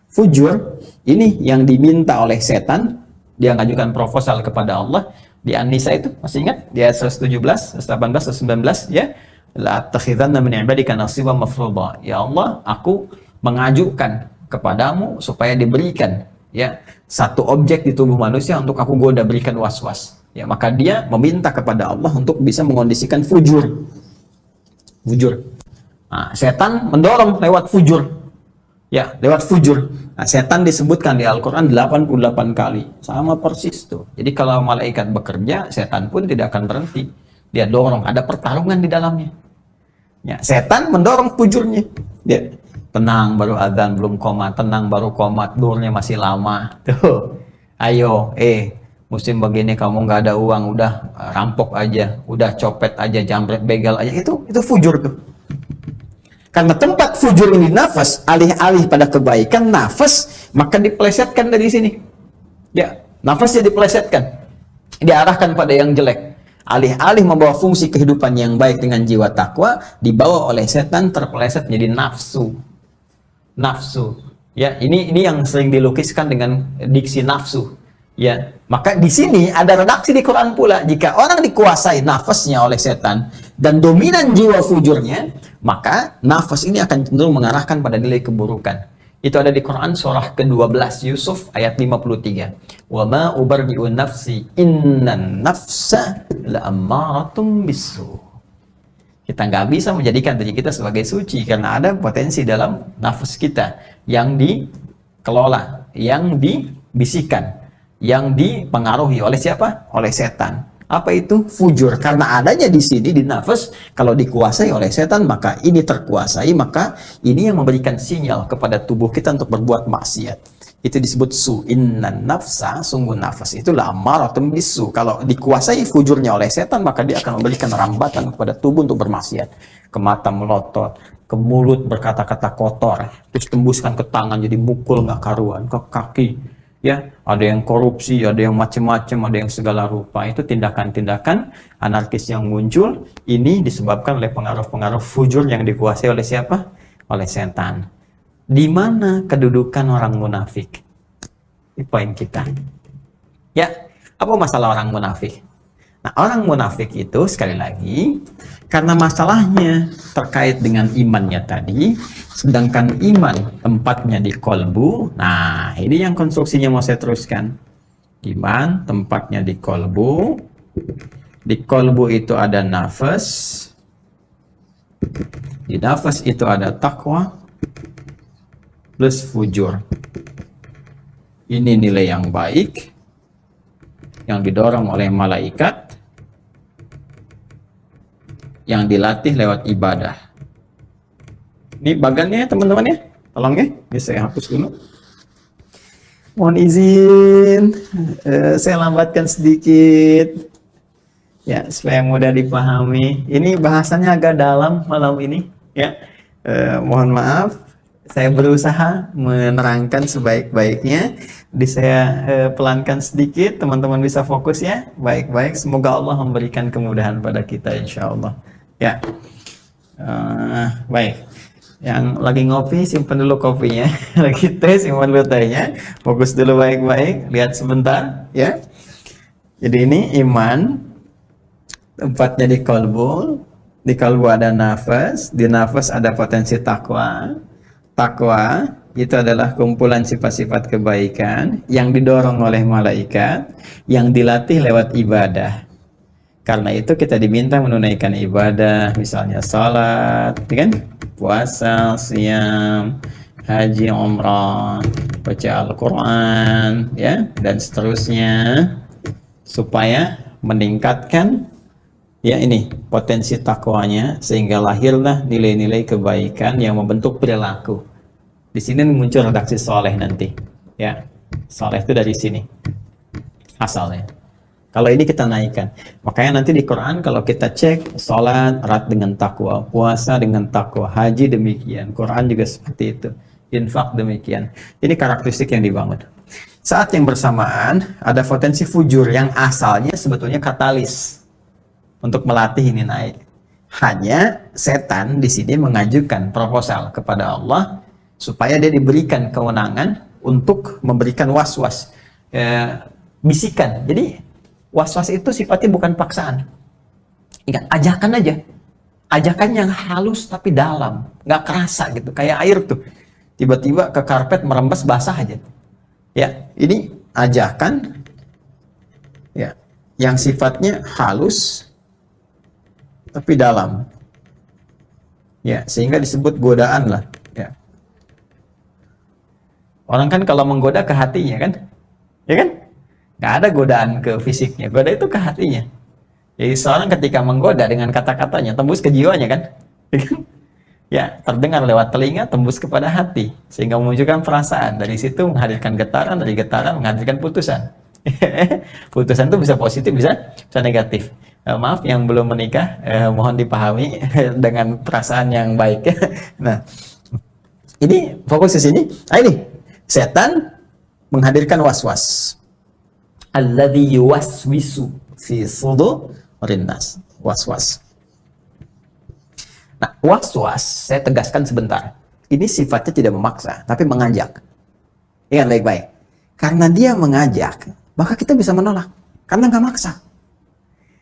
Fujur, ini yang diminta oleh setan, dia mengajukan proposal kepada Allah, di An-Nisa itu, masih ingat? Di ayat 117, 118, 119, ya. La takhidhanna min ibadika nasiban mafruḍa. Ya Allah, aku mengajukan kepadamu supaya diberikan ya satu objek di tubuh manusia untuk aku goda, berikan was-was. Ya, maka dia meminta kepada Allah untuk bisa mengondisikan fujur. Nah, setan mendorong lewat fujur. Ya, lewat fujur. Nah, setan disebutkan di Al-Quran 88 kali. Sama persis tuh. Jadi kalau malaikat bekerja, setan pun tidak akan berhenti. Dia dorong, ada pertarungan di dalamnya. Ya, setan mendorong fujurnya. Dia tenang baru adzan, belum komat, tenang baru komat, duhurnya masih lama. Tuh. Ayo, musim begini kamu nggak ada uang, udah rampok aja, udah copet aja, jambret, begal aja. Itu fujur tuh. Karena tempat fujur ini nafas, alih-alih pada kebaikan, nafas, maka dipelesetkan dari sini. Ya, nafasnya dipelesetkan. Diarahkan pada yang jelek. Alih-alih membawa fungsi kehidupan yang baik dengan jiwa takwa, dibawa oleh setan, terpeleset menjadi nafsu. Ya, ini yang sering dilukiskan dengan diksi nafsu. Ya, maka di sini ada redaksi di Quran pula, jika orang dikuasai nafasnya oleh setan dan dominan jiwa fujurnya, maka nafas ini akan cenderung mengarahkan pada nilai keburukan. Itu ada di Quran surah ke-12 Yusuf ayat 53. Wa ma ubarri'u nafsi innan nafsa la'ammaratun bisu. Kita nggak bisa menjadikan diri kita sebagai suci karena ada potensi dalam nafas kita yang dikelola, yang dibisikkan, yang dipengaruhi oleh siapa? Oleh setan. Apa itu? Fujur. Karena adanya di sini di nafas, kalau dikuasai oleh setan, maka ini terkuasai, maka ini yang memberikan sinyal kepada tubuh kita untuk berbuat maksiat. Itu disebut su. Innan nafsa, sungguh nafas itu la'ammaratun bisu. Kalau dikuasai fujurnya oleh setan, maka dia akan memberikan rambatan kepada tubuh untuk bermaksiat. Ke mata melotot, ke mulut berkata-kata kotor, terus tembuskan ke tangan jadi mukul nggak karuan, ke kaki, ya ada yang korupsi, ada yang macam-macam, ada yang segala rupa. Itu tindakan-tindakan anarkis yang muncul. Ini disebabkan oleh pengaruh-pengaruh fujur yang dikuasai oleh siapa? Oleh setan. Di mana kedudukan orang munafik? Ini poin kita. Ya, apa masalah orang munafik? Nah, orang munafik itu sekali lagi karena masalahnya terkait dengan imannya tadi, sedangkan iman tempatnya di kolbu. Nah, ini yang konstruksinya mau saya teruskan. Iman tempatnya di kolbu. Di kolbu itu ada nafas. Di nafas itu ada takwa plus fujur. Ini nilai yang baik yang didorong oleh malaikat, yang dilatih lewat ibadah. Ini bagannya teman-teman ya, tolong ya, ini saya hapus dulu. Mohon izin, saya lambatkan sedikit ya supaya mudah dipahami. Ini bahasanya agak dalam malam ini ya. Mohon maaf, saya berusaha menerangkan sebaik-baiknya. Di saya pelankan sedikit, teman-teman bisa fokus ya. Baik-baik, semoga Allah memberikan kemudahan pada kita insya Allah. Ya, baik. Yang lagi ngopi simpan dulu kopinya, lagi teh simpan dulu tehnya. Fokus dulu baik-baik, lihat sebentar ya. Jadi ini iman, tempatnya di kalbu. Di kalbu ada nafas, di nafas ada potensi takwa. Takwa itu adalah kumpulan sifat-sifat kebaikan yang didorong oleh malaikat, yang dilatih lewat ibadah. Karena itu kita diminta menunaikan ibadah, misalnya salat, kan? Puasa, siam, haji, umrah, baca Al-Quran, ya, dan seterusnya, supaya meningkatkan ya ini potensi takwanya, sehingga lahirlah nilai-nilai kebaikan yang membentuk perilaku. Di sini muncul redaksi soleh nanti, ya. Soleh itu dari sini asalnya. Kalau ini kita naikkan, makanya nanti di Quran kalau kita cek, sholat erat dengan takwa, puasa dengan takwa, haji demikian, Quran juga seperti itu, infak demikian. Ini karakteristik yang dibangun. Saat yang bersamaan ada potensi fujur yang asalnya sebetulnya katalis untuk melatih ini naik. Hanya setan di sini mengajukan proposal kepada Allah supaya dia diberikan kewenangan untuk memberikan was-was, bisikan. Jadi was-was itu sifatnya bukan paksaan. Ingat, ajakan aja. Ajakan yang halus tapi dalam, nggak kerasa gitu, kayak air tuh. Tiba-tiba ke karpet merembes basah aja. Ya, ini ajakan ya yang sifatnya halus tapi dalam. Ya, sehingga disebut godaan lah, ya. Orang kan kalau menggoda ke hatinya kan? Ya kan? Nggak ada godaan ke fisiknya, goda itu ke hatinya. Jadi seorang ketika menggoda dengan kata-katanya tembus ke jiwanya kan? Ya, terdengar lewat telinga, tembus kepada hati, sehingga memunculkan perasaan. Dari situ menghadirkan getaran, dari getaran menghadirkan putusan. Putusan itu bisa positif, bisa negatif. Maaf yang belum menikah, mohon dipahami dengan perasaan yang baik. Nah, ini fokus di sini. Nah, ini setan menghadirkan was-was. Alladzi yuwaswisu fi sudurin nas. Was-was. Nah, was-was saya tegaskan sebentar. Ini sifatnya tidak memaksa, tapi mengajak. Ingat baik-baik. Karena dia mengajak, maka kita bisa menolak. Karena nggak maksa.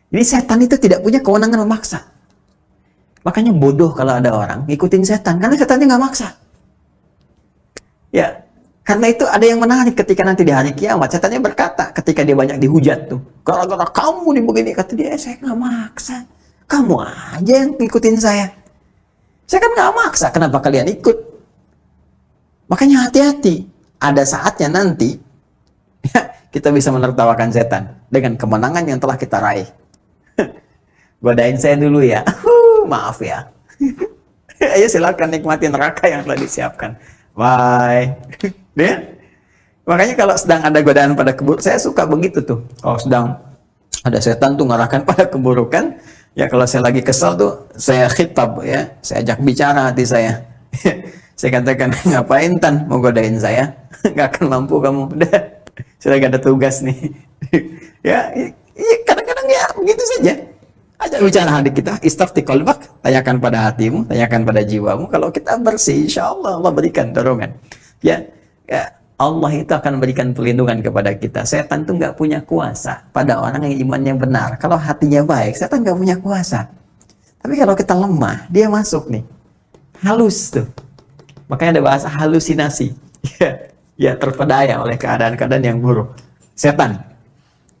Jadi setan itu tidak punya kewenangan memaksa. Makanya bodoh kalau ada orang ngikutin setan, karena setannya nggak maksa. Ya, karena itu ada yang menarik ketika nanti di hari kiamat, setannya berkata ketika dia banyak dihujat tuh, gara-gara kamu nih begini, kata dia, saya nggak maksa, kamu aja yang ngikutin saya. Saya kan nggak maksa, kenapa kalian ikut? Makanya hati-hati, ada saatnya nanti ya, kita bisa menertawakan setan dengan kemenangan yang telah kita raih. Godain saya dulu ya, maaf ya. Ayo silakan nikmati neraka yang telah disiapkan. Bye. Ya? Makanya kalau sedang ada godaan pada keburukan, saya suka begitu tuh. Kalau sedang ada setan tuh ngarahkan pada keburukan, Ya kalau saya lagi kesal tuh, saya khitab ya, saya ajak bicara hati saya. Saya katakan, ngapain Tan mau godain saya? Nggak akan mampu kamu. Udah, saya lagi ada tugas nih. Ya, kadang-kadang ya begitu saja. Ajak bicara hati kita, istafti qalbak, tanyakan pada hatimu, tanyakan pada jiwamu. Kalau kita bersih, insya Allah Allah berikan dorongan. Ya, Allah itu akan berikan perlindungan kepada kita. Setan tuh nggak punya kuasa pada orang yang imannya benar. Kalau hatinya baik, setan nggak punya kuasa. Tapi kalau kita lemah, dia masuk nih. Halus tuh. Makanya ada bahasa halusinasi. Ya, terpedaya oleh keadaan-keadaan yang buruk. Setan.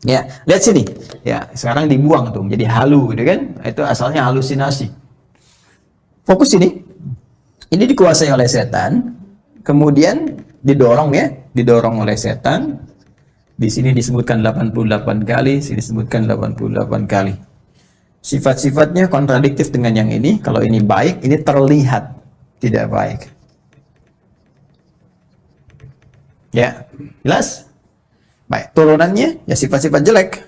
Ya, lihat sini. Ya, sekarang dibuang tuh menjadi halu, gitu kan? Itu asalnya halusinasi. Fokus ini. Ini dikuasai oleh setan. Kemudian didorong ya, didorong oleh setan. Di sini disebutkan 88 kali, sini disebutkan 88 kali. Sifat-sifatnya kontradiktif dengan yang ini. Kalau ini baik, ini terlihat tidak baik. Ya, jelas? Baik, turunannya ya sifat-sifat jelek.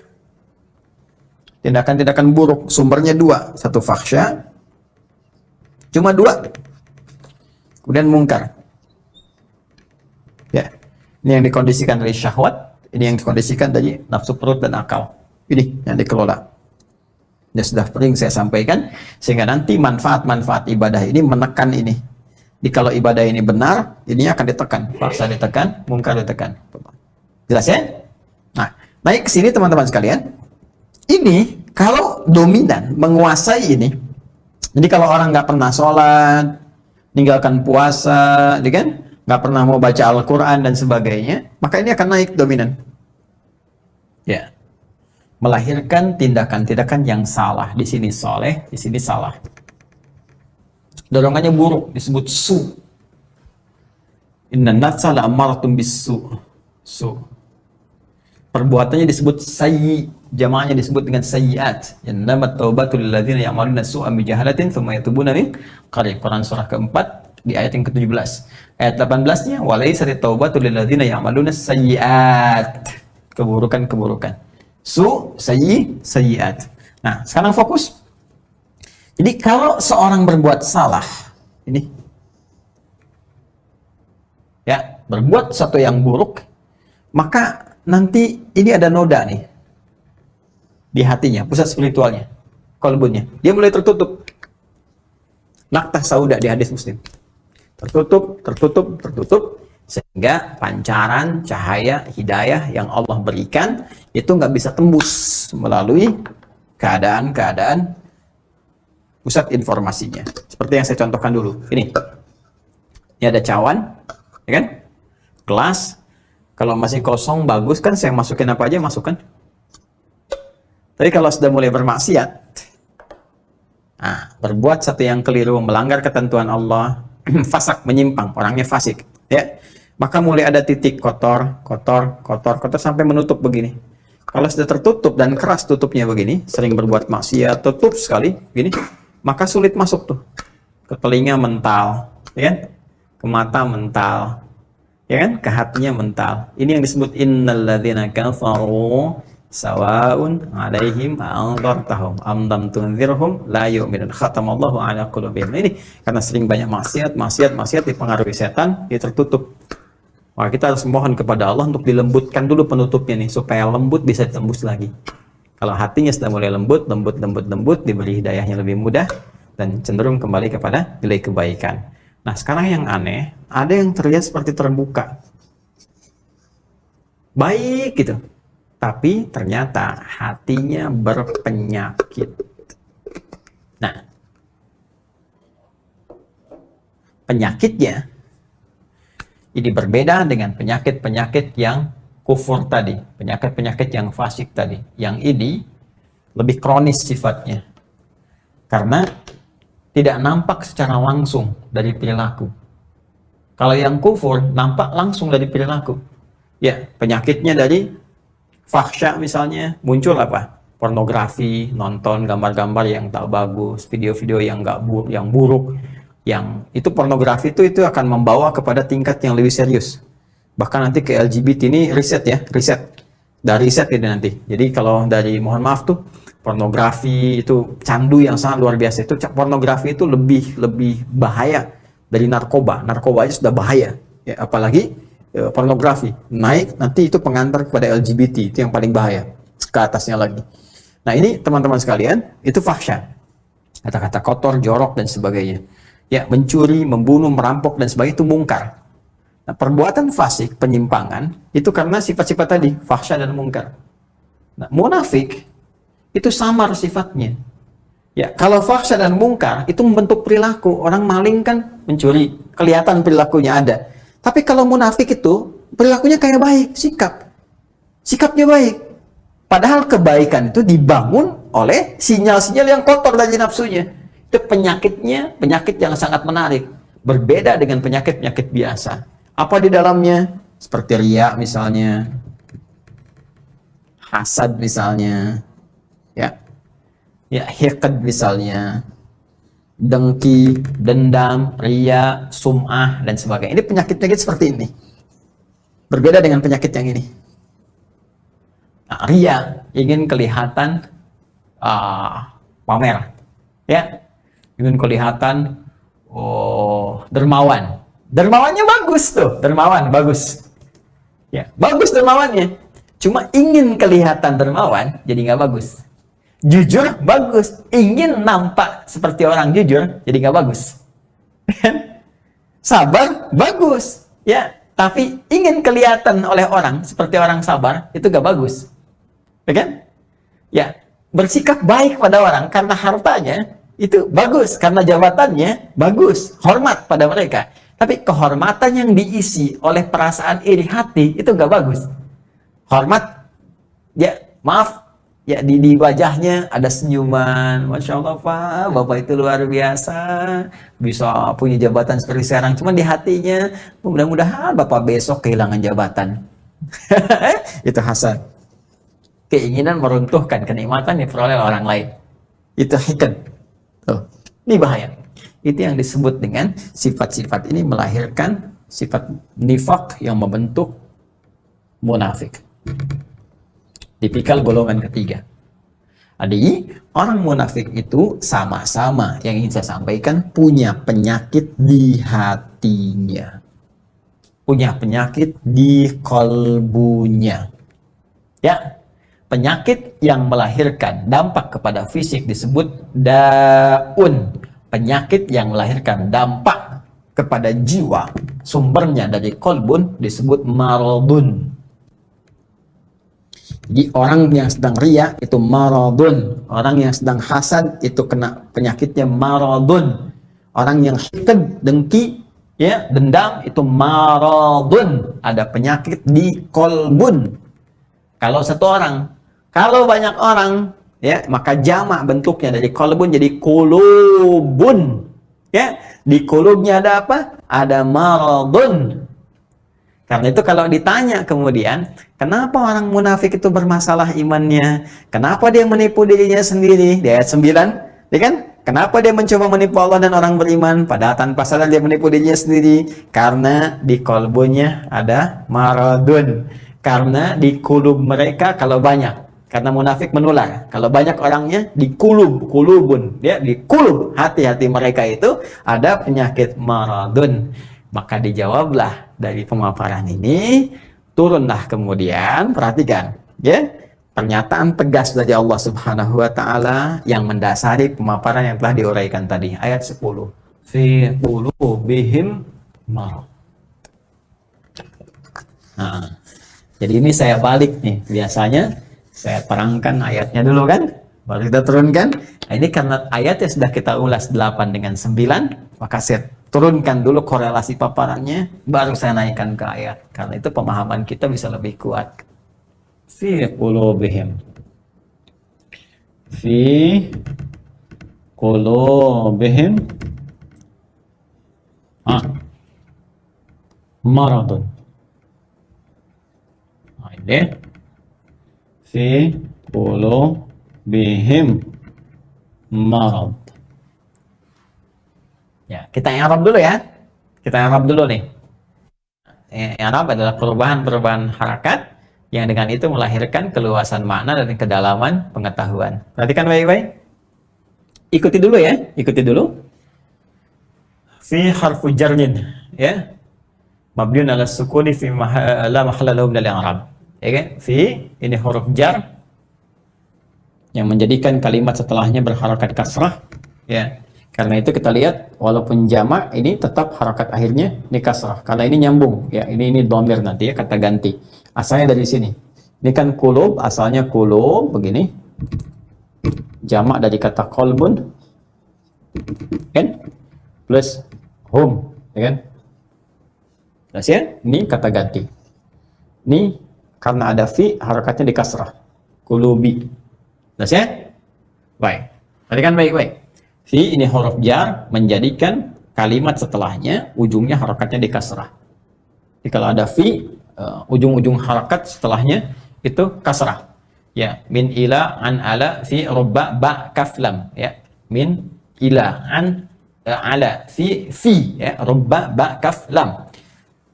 Tindakan-tindakan buruk, sumbernya dua. Satu fakhsya, cuma dua. Kemudian mungkar. Ya, ini yang dikondisikan dari syahwat, ini yang dikondisikan dari nafsu perut dan akal. Ini yang dikelola. Ya sudah sering saya sampaikan, sehingga nanti manfaat-manfaat ibadah ini menekan ini. Jadi kalau ibadah ini benar, ini akan ditekan. Paksa ditekan, mungkar ditekan. Jelas ya? Nah, naik ke sini teman-teman sekalian. Ini kalau dominan menguasai ini. Jadi kalau orang nggak pernah sholat, meninggalkan puasa, kan? Nggak pernah mau baca Al-Quran dan sebagainya, maka ini akan naik dominan. Ya, melahirkan tindakan-tindakan yang salah. Di sini soleh, di sini salah. Dorongannya buruk, disebut su. Inna nafsa la'ammaratun bis-su. Su. Perbuatannya disebut sayyi, jamaahnya disebut dengan sayyiat. Innamat taubatul ladzina ya'maluna su'a bi jahalatin tsumma yatubuna min qarib. Quran surah keempat di ayat yang ke-17. Ayat 18-nya walaysat taubatul ladzina ya'maluna sayyiat. Keburukan-keburukan. Su, sayyi, sayyiat. Nah, sekarang fokus. Jadi kalau seorang berbuat salah, ini ya, berbuat sesuatu yang buruk, maka nanti ini ada noda nih di hatinya, pusat spiritualnya, kolbunya. Dia mulai tertutup. Naktah sauda di hadis Muslim. Tertutup, tertutup, tertutup, sehingga pancaran cahaya hidayah yang Allah berikan itu nggak bisa tembus melalui keadaan-keadaan pusat informasinya. Seperti yang saya contohkan dulu. Ini ada cawan, ya kan? Gelas. Kalau masih kosong, bagus kan, saya masukin apa aja, masukkan. Tapi kalau sudah mulai bermaksiat, nah, berbuat satu yang keliru, melanggar ketentuan Allah, fasak, menyimpang, orangnya fasik, ya, maka mulai ada titik kotor, kotor, kotor, kotor, sampai menutup begini. Kalau sudah tertutup dan keras tutupnya begini, sering berbuat maksiat, tutup sekali, begini, maka sulit masuk tuh. Ke telinga mental, ya kan? Ke mata mental, ya kan, ke hatinya mental. Ini yang disebut innalladzina kafaru sawaun alaihim a'anzartahum am lam tunzirhum la yu'minun khatamallahu ala qulubihim. Ini karena sering banyak maksiat dipengaruhi setan, dia tertutup. Maka kita harus mohon kepada Allah untuk dilembutkan dulu penutupnya nih, supaya lembut bisa ditembus lagi. Kalau hatinya sudah mulai lembut, diberi hidayahnya lebih mudah dan cenderung kembali kepada nilai kebaikan. Nah, sekarang yang aneh, ada yang terlihat seperti terbuka. Baik gitu. Tapi ternyata hatinya berpenyakit. Nah, penyakitnya ini berbeda dengan penyakit-penyakit yang kufur tadi, penyakit-penyakit yang fasik tadi. Yang ini lebih kronis sifatnya. Karena tidak nampak secara langsung dari perilaku. Kalau yang kufur nampak langsung dari perilaku. Ya, penyakitnya dari fakhsya misalnya, muncul apa? Pornografi, nonton gambar-gambar yang tak bagus, video-video yang yang buruk. Yang itu pornografi itu akan membawa kepada tingkat yang lebih serius. Bahkan nanti ke LGBT ini riset ya, riset. dari riset ini nanti. Jadi kalau dari, mohon maaf tuh, pornografi itu candu yang sangat luar biasa. Itu pornografi itu lebih bahaya dari narkoba. Narkoba aja sudah bahaya, ya, apalagi pornografi. Naik nanti itu pengantar kepada LGBT, itu yang paling bahaya. Ke atasnya lagi. Nah ini teman-teman sekalian, itu fahsya. Kata-kata kotor, jorok, dan sebagainya. Ya, mencuri, membunuh, merampok, dan sebagainya itu mungkar. Nah, perbuatan fasik, penyimpangan, itu karena sifat-sifat tadi, fahsya dan mungkar. Nah, munafik, itu samar sifatnya. Ya, kalau fahsya dan mungkar, itu membentuk perilaku. Orang maling kan mencuri, kelihatan perilakunya ada. Tapi kalau munafik itu, perilakunya kayak baik, sikapnya baik. Padahal kebaikan itu dibangun oleh sinyal-sinyal yang kotor dari nafsunya. Itu penyakitnya, penyakit yang sangat menarik. Berbeda dengan penyakit-penyakit biasa. Apa di dalamnya? Seperti riya misalnya, hasad misalnya, ya, hiqd misalnya, dengki, dendam, riya, sum'ah, dan sebagainya. Ini penyakit-penyakit seperti ini. Berbeda dengan penyakit yang ini. Nah, riya, ingin kelihatan pamer, ya, ingin kelihatan dermawan. Dermawannya bagus tuh, dermawan bagus, ya, bagus dermawannya. Cuma ingin kelihatan dermawan, jadi nggak bagus. Jujur bagus, ingin nampak seperti orang jujur, jadi nggak bagus. Sabar bagus, ya, tapi ingin kelihatan oleh orang seperti orang sabar, itu nggak bagus. Ya kan? Ya, bersikap baik pada orang karena hartanya itu bagus, karena jabatannya bagus, hormat pada mereka. Tapi kehormatan yang diisi oleh perasaan iri hati itu nggak bagus. Hormat, ya maaf, ya di wajahnya ada senyuman, masya Allah Pak, Bapak itu luar biasa, bisa punya jabatan seperti sekarang. Cuman di hatinya, mudah-mudahan Bapak besok kehilangan jabatan. Itu hasad. Keinginan meruntuhkan kenikmatan yang diperoleh orang lain. Itu hiqd. Tuh, ini bahaya. Itu yang disebut dengan sifat-sifat ini melahirkan sifat nifak yang membentuk munafik. Tipikal golongan ketiga. Jadi, orang munafik itu sama-sama yang ingin saya sampaikan punya penyakit di hatinya. Punya penyakit di kolbunya. Ya, penyakit yang melahirkan dampak kepada fisik disebut daun. Penyakit yang melahirkan dampak kepada jiwa, sumbernya dari kolbun, disebut maradun. Jadi orang yang sedang riya itu maradun. Orang yang sedang hasad itu kena penyakitnya maradun. Orang yang hiqd, dengki, ya, dendam, itu maradun. Ada penyakit di kolbun. Kalau satu orang, kalau banyak orang, ya, maka jamak bentuknya dari kolbun jadi kulubun. Ya, di kulubnya ada apa? Ada maradun. Karena itu kalau ditanya kemudian, kenapa orang munafik itu bermasalah imannya? Kenapa dia menipu dirinya sendiri? Di ayat 9, ya kan? Kenapa dia mencoba menipu Allah dan orang beriman? Padahal tanpa sadar dia menipu dirinya sendiri. Karena di kolbunya ada maradun. Karena di kulub mereka kalau banyak. Karena munafik menular. Kalau banyak orangnya di kulubun, ya, di kulub hati-hati mereka itu ada penyakit maradun. Maka dijawablah dari pemaparan ini, turunlah kemudian, perhatikan, ya, pernyataan tegas dari Allah Subhanahu wa taala yang mendasari pemaparan yang telah diuraikan tadi, ayat 10. Fi qulubihim marad. Nah, jadi ini saya balik nih, biasanya saya terangkan ayatnya dulu kan, baru kita turunkan. Nah, ini karena ayatnya sudah kita ulas 8 dengan 9, maka saya turunkan dulu korelasi paparannya, baru saya naikkan ke ayat. Karena itu pemahaman kita bisa lebih kuat. Fi qulubihim. Fi qulubihim maradun. Nah, ini fi qulubihim marad. Ya, kita i'rab dulu ya. Kita i'rab dulu nih. I'rab adalah perubahan-perubahan harakat Yang dengan itu melahirkan keluasan makna dan kedalaman pengetahuan. Perhatikan baik-baik. Ikuti dulu ya, ikuti dulu. Fi harfu jarnin, ya. Mabniun ala sukuni fi la mahalla lahu min al-i'rab. Ya kan? Fi ini huruf jar yang menjadikan kalimat setelahnya berharakat kasrah, ya. Karena itu kita lihat walaupun jamak ini tetap harakat akhirnya ini kasrah. Karena ini nyambung, ya. Ini dhamir nanti ya, kata ganti. Asalnya dari sini. Ini kan kulub, asalnya kulub begini. Jamak dari kata kolbun, kan? Plus hum, ya kan? Jelas ya? Ini kata ganti. Ini karena ada fi, harakatnya di kasrah. Kulubi. Jelas ya? Baik. Perhatikan baik-baik. Fi ini huruf jar menjadikan kalimat setelahnya ujungnya harakatnya di kasrah. Jadi kalau ada fi, ujung-ujung harakat setelahnya itu kasrah. Ya, min ila an ala fi rubba ba kaf lam, ya. Min ila an ala fi ya, rubba ba kaf lam.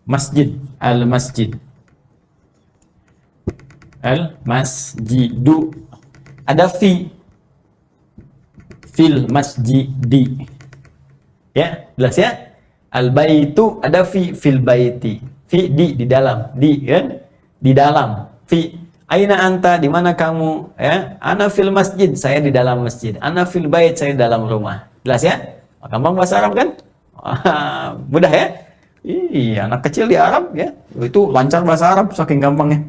Masjid, al masjidu, ada fi, fil masjidi, ya, jelas ya. Al baitu, ada fi, fil baiti, fi di dalam, di kan, di dalam. Fi aina anta, di mana kamu, ya. Ana fil masjid, saya di dalam masjid. Ana fil bait, saya di dalam rumah. Jelas ya? Gampang bahasa Arab kan? Mudah ya? Iya, anak kecil di Arab ya, itu lancar bahasa Arab saking gampangnya.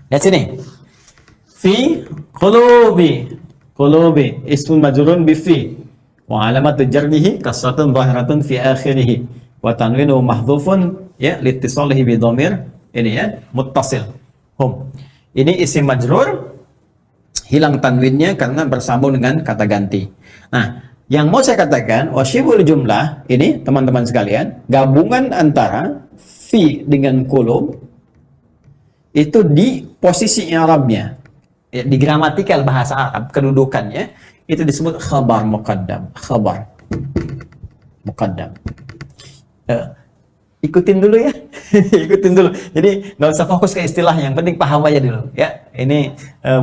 Lihat sini. Fi qulubi, ismun majrurun bi fi wa alamatu jarrihi kasratun zahiratun fi akhirih wa tanwinu mahdhufun, ya, liittisalihi bi dhamir ini ya, muttasil. Hum. Ini isim majrur, hilang tanwinnya karena bersambung dengan kata ganti. Nah, yang mau saya katakan, wasyibul jumlah, ini teman-teman sekalian, gabungan antara fi dengan kulub, itu di posisi i'rabnya, ya, di gramatikal bahasa Arab, kedudukannya, itu disebut khabar muqaddam. Khabar muqaddam. Ikutin dulu ya, ikutin dulu. Jadi nggak usah fokus ke istilah, yang penting paham aja dulu ya. Ini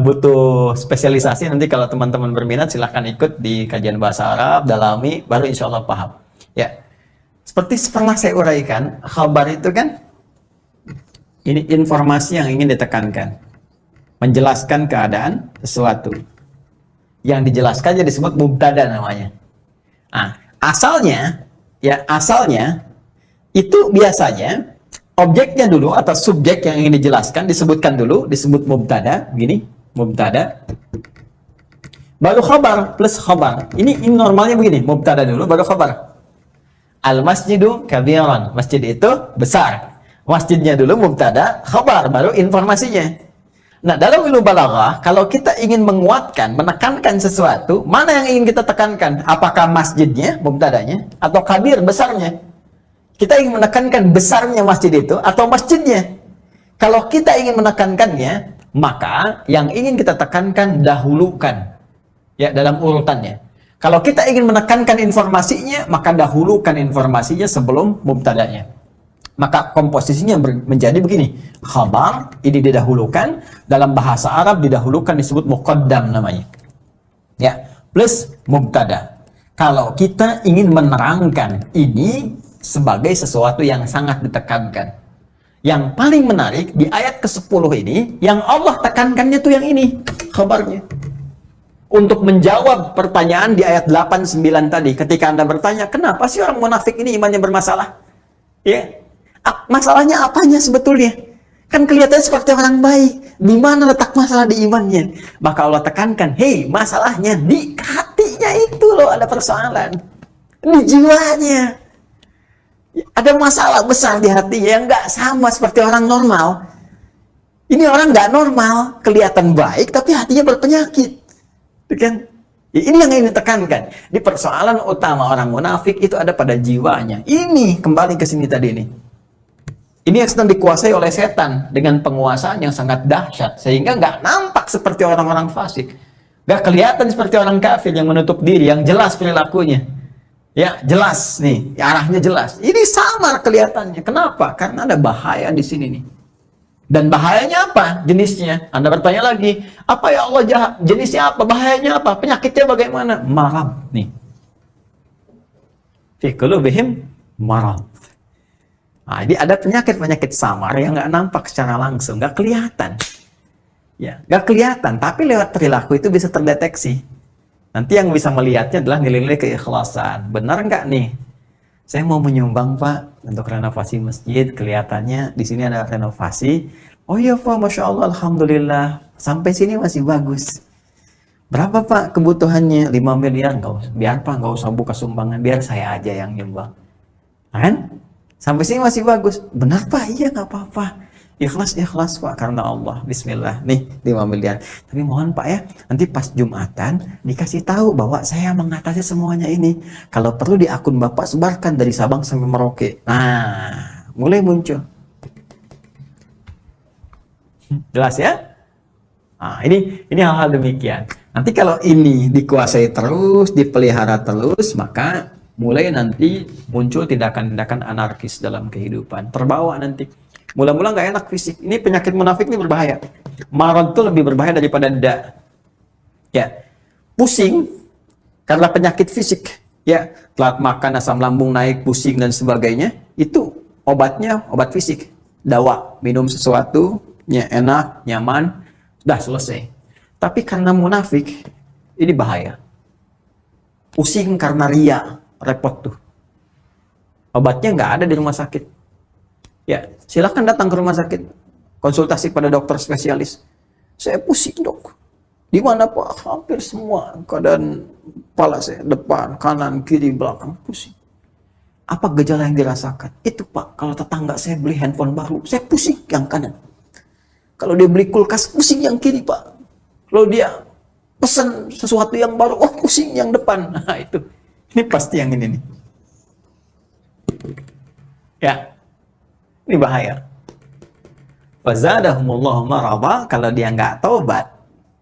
butuh spesialisasi, nanti kalau teman-teman berminat silahkan ikut di kajian bahasa Arab, dalami, baru insya Allah paham ya. Seperti pernah saya uraikan, khabar itu kan ini informasi yang ingin ditekankan, menjelaskan keadaan sesuatu. Yang dijelaskannya disebut mubtada namanya. Nah, asalnya itu biasanya objeknya dulu atau subjek yang ingin dijelaskan disebutkan dulu, disebut mubtada, begini, mubtada. Baru khabar plus khabar. Ini normalnya begini, mubtada dulu baru khabar. Al masjidu kabiran, masjid itu besar. Masjidnya dulu mubtada, khabar baru informasinya. Nah, dalam ilmu balaghah, kalau kita ingin menguatkan, menekankan sesuatu, mana yang ingin kita tekankan? Apakah masjidnya, mubtadanya, atau kabir, besarnya? Kita ingin menekankan besarnya masjid itu atau masjidnya. Kalau kita ingin menekankannya, maka yang ingin kita tekankan dahulukan, ya, dalam urutannya. Kalau kita ingin menekankan informasinya, maka dahulukan informasinya sebelum mubtadanya. Maka komposisinya menjadi begini. Khabar ini didahulukan, dalam bahasa Arab didahulukan disebut muqaddam namanya. Ya, plus mubtada. Kalau kita ingin menerangkan ini sebagai sesuatu yang sangat ditekankan. Yang paling menarik di ayat ke-10 ini, yang Allah tekankannya tuh yang ini, khabarnya. Untuk menjawab pertanyaan di ayat 8-9 tadi, ketika Anda bertanya, kenapa sih orang munafik ini imannya bermasalah? Ya, masalahnya apanya sebetulnya? Kan kelihatannya seperti orang baik. Di mana letak masalah di imannya? Maka Allah tekankan, hei, masalahnya di hatinya itu loh, ada persoalan. Di jiwanya. Ada masalah besar di hatinya yang nggak sama seperti orang normal. Ini orang nggak normal, kelihatan baik tapi hatinya berpenyakit, kan? Ini yang ingin ditekankan. Di persoalan utama orang munafik itu ada pada jiwanya. Ini kembali ke sini tadi ini. Ini yang sedang dikuasai oleh setan dengan penguasaan yang sangat dahsyat, sehingga nggak nampak seperti orang-orang fasik, nggak kelihatan seperti orang kafir yang menutup diri, yang jelas perilakunya. Ya, jelas nih, arahnya jelas. Ini samar kelihatannya. Kenapa? Karena ada bahaya di sini nih. Dan bahayanya apa? Jenisnya. Anda bertanya lagi, apa ya Allah jahat? Jenisnya apa? Bahayanya apa? Penyakitnya bagaimana? Marad nih. Fi qulubihim marad. Nah, jadi ada penyakit-penyakit samar yang nggak nampak secara langsung, nggak kelihatan. Ya, nggak kelihatan, tapi lewat perilaku itu bisa terdeteksi. Nanti yang bisa melihatnya adalah nilai-nilai keikhlasan. Benar nggak nih? Saya mau menyumbang Pak untuk renovasi masjid. Kelihatannya di sini ada renovasi. Oh iya Pak, Masya Allah, Alhamdulillah. Sampai sini masih bagus. Berapa Pak kebutuhannya? 5 miliar. Biar Pak, nggak usah buka sumbangan. Biar saya aja yang nyumbang. Kan? Sampai sini masih bagus. Benar Pak? Iya nggak apa-apa. Ikhlas Pak, karena Allah. Bismillah. Nih 5 miliar. Tapi mohon Pak ya, nanti pas Jumatan dikasih tahu bahwa saya mengatasi semuanya ini. Kalau perlu di akun Bapak sebarkan dari Sabang sampai Merauke. Nah, mulai muncul. Jelas ya? Nah, ini hal-hal demikian. Nanti kalau ini dikuasai terus, dipelihara terus, maka mulai nanti muncul tindakan-tindakan anarkis dalam kehidupan. Terbawa nanti. Mula-mula nggak enak fisik. Ini penyakit munafik ini berbahaya. Marad itu lebih berbahaya daripada dak. Ya, pusing karena penyakit fisik. Ya, telat makan, asam lambung naik, pusing dan sebagainya. Itu obatnya obat fisik. Dawa, minum sesuatu, ya enak, nyaman, sudah selesai. Tapi karena munafik, ini bahaya. Pusing karena ria, repot tuh. Obatnya nggak ada di rumah sakit. Ya, silakan datang ke rumah sakit, konsultasi pada dokter spesialis. Saya pusing dok. Di mana Pak? Hampir semua keadaan kepala saya, depan, kanan, kiri, belakang pusing. Apa gejala yang dirasakan? Itu Pak, kalau tetangga saya beli handphone baru, saya pusing yang kanan. Kalau dia beli kulkas, pusing yang kiri Pak. Kalau dia pesan sesuatu yang baru, oh pusing yang depan. Nah itu, ini pasti yang ini nih. Ya. Ini bahaya. Fazadahumullahu marada, kalau dia nggak taubat,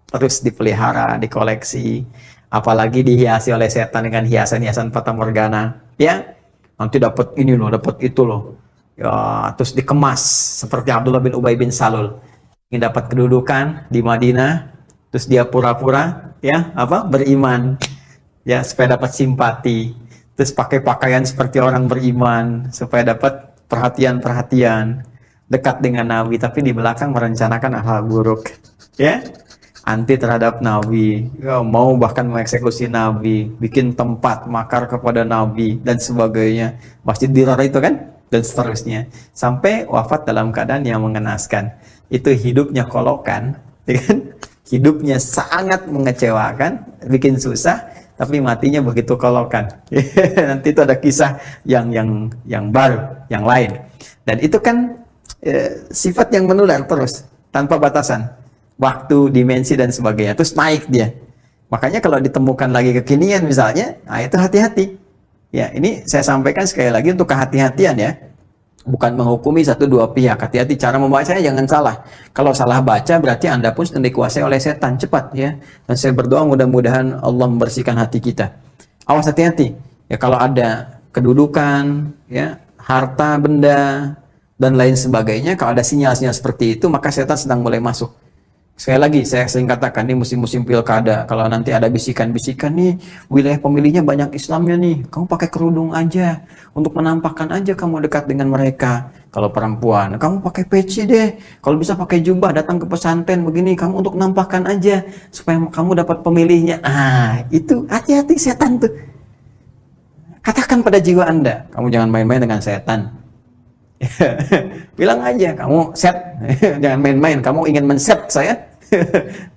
terus dipelihara, dikoleksi, apalagi dihiasi oleh setan dengan hiasan-hiasan fata morgana, ya, nanti dapat ini loh, dapat itu loh, ya, terus dikemas seperti Abdullah bin Ubay bin Salul, ingin dapat kedudukan di Madinah, terus dia pura-pura, ya, beriman, ya, supaya dapat simpati, terus pakai pakaian seperti orang beriman, supaya dapat perhatian dekat dengan Nabi, tapi di belakang merencanakan hal buruk, ya, anti terhadap Nabi, ya, mau bahkan mengeksekusi Nabi, bikin tempat makar kepada Nabi dan sebagainya, Masjid Dirar itu kan, dan seterusnya, sampai wafat dalam keadaan yang mengenaskan. Itu hidupnya kolokan, ya kan? Hidupnya sangat mengecewakan, bikin susah, tapi matinya begitu kolokan. Nanti itu ada kisah yang baru, yang lain. Dan itu kan sifat yang menular terus, tanpa batasan. Waktu, dimensi, dan sebagainya. Terus naik dia. Makanya kalau ditemukan lagi kekinian misalnya, nah itu hati-hati. Ya, ini saya sampaikan sekali lagi untuk kehati-hatian ya. Bukan menghukumi satu dua pihak. Hati-hati cara membacanya, jangan salah. Kalau salah baca berarti Anda pun sedang dikuasai oleh setan. Cepat ya. Dan saya berdoa mudah-mudahan Allah membersihkan hati kita. Awas, hati-hati. Ya, kalau ada kedudukan, ya, harta benda dan lain sebagainya, kalau ada sinyal-sinyal seperti itu, maka setan sedang mulai masuk. Sekali lagi, saya sering katakan, ini musim-musim pilkada, kalau nanti ada bisikan-bisikan nih, wilayah pemilihnya banyak Islamnya nih, kamu pakai kerudung aja, untuk menampakkan aja kamu dekat dengan mereka. Kalau perempuan, kamu pakai peci deh, kalau bisa pakai jubah, datang ke pesantren begini, kamu untuk nampakkan aja, supaya kamu dapat pemilihnya. Ah, itu hati-hati setan tuh. Katakan pada jiwa Anda, kamu jangan main-main dengan setan. Bilang aja, kamu set, jangan main-main, kamu ingin men-set saya.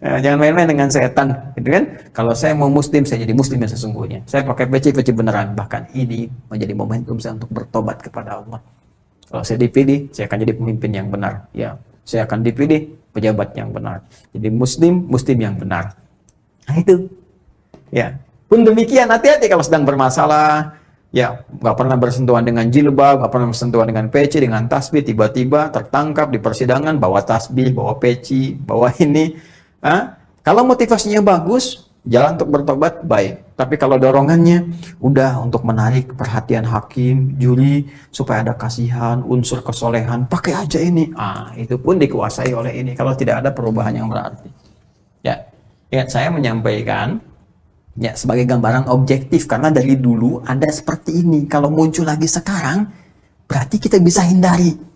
Jangan main-main dengan setan, gitu kan? Kalau saya mau muslim, saya jadi muslim yang sesungguhnya. Saya pakai peci beneran. Bahkan ini menjadi momentum saya untuk bertobat kepada Allah. Kalau saya dipilih, saya akan jadi pemimpin yang benar. Ya, saya akan dipilih pejabat yang benar. Jadi muslim yang benar. Nah itu, ya. Pun demikian, hati-hati kalau sedang bermasalah. Ya, nggak pernah bersentuhan dengan jilbab, nggak pernah bersentuhan dengan peci, dengan tasbih, tiba-tiba tertangkap di persidangan, bawa tasbih, bawa peci, bawa ini. Kalau motivasinya bagus, jalan untuk bertobat baik. Tapi kalau dorongannya udah untuk menarik perhatian hakim, juri supaya ada kasihan, unsur kesolehan, pakai aja ini. Itu pun dikuasai oleh ini kalau tidak ada perubahan yang berarti. Ya, saya menyampaikan ya sebagai gambaran objektif karena dari dulu ada seperti ini. Kalau muncul lagi sekarang, berarti kita bisa hindari.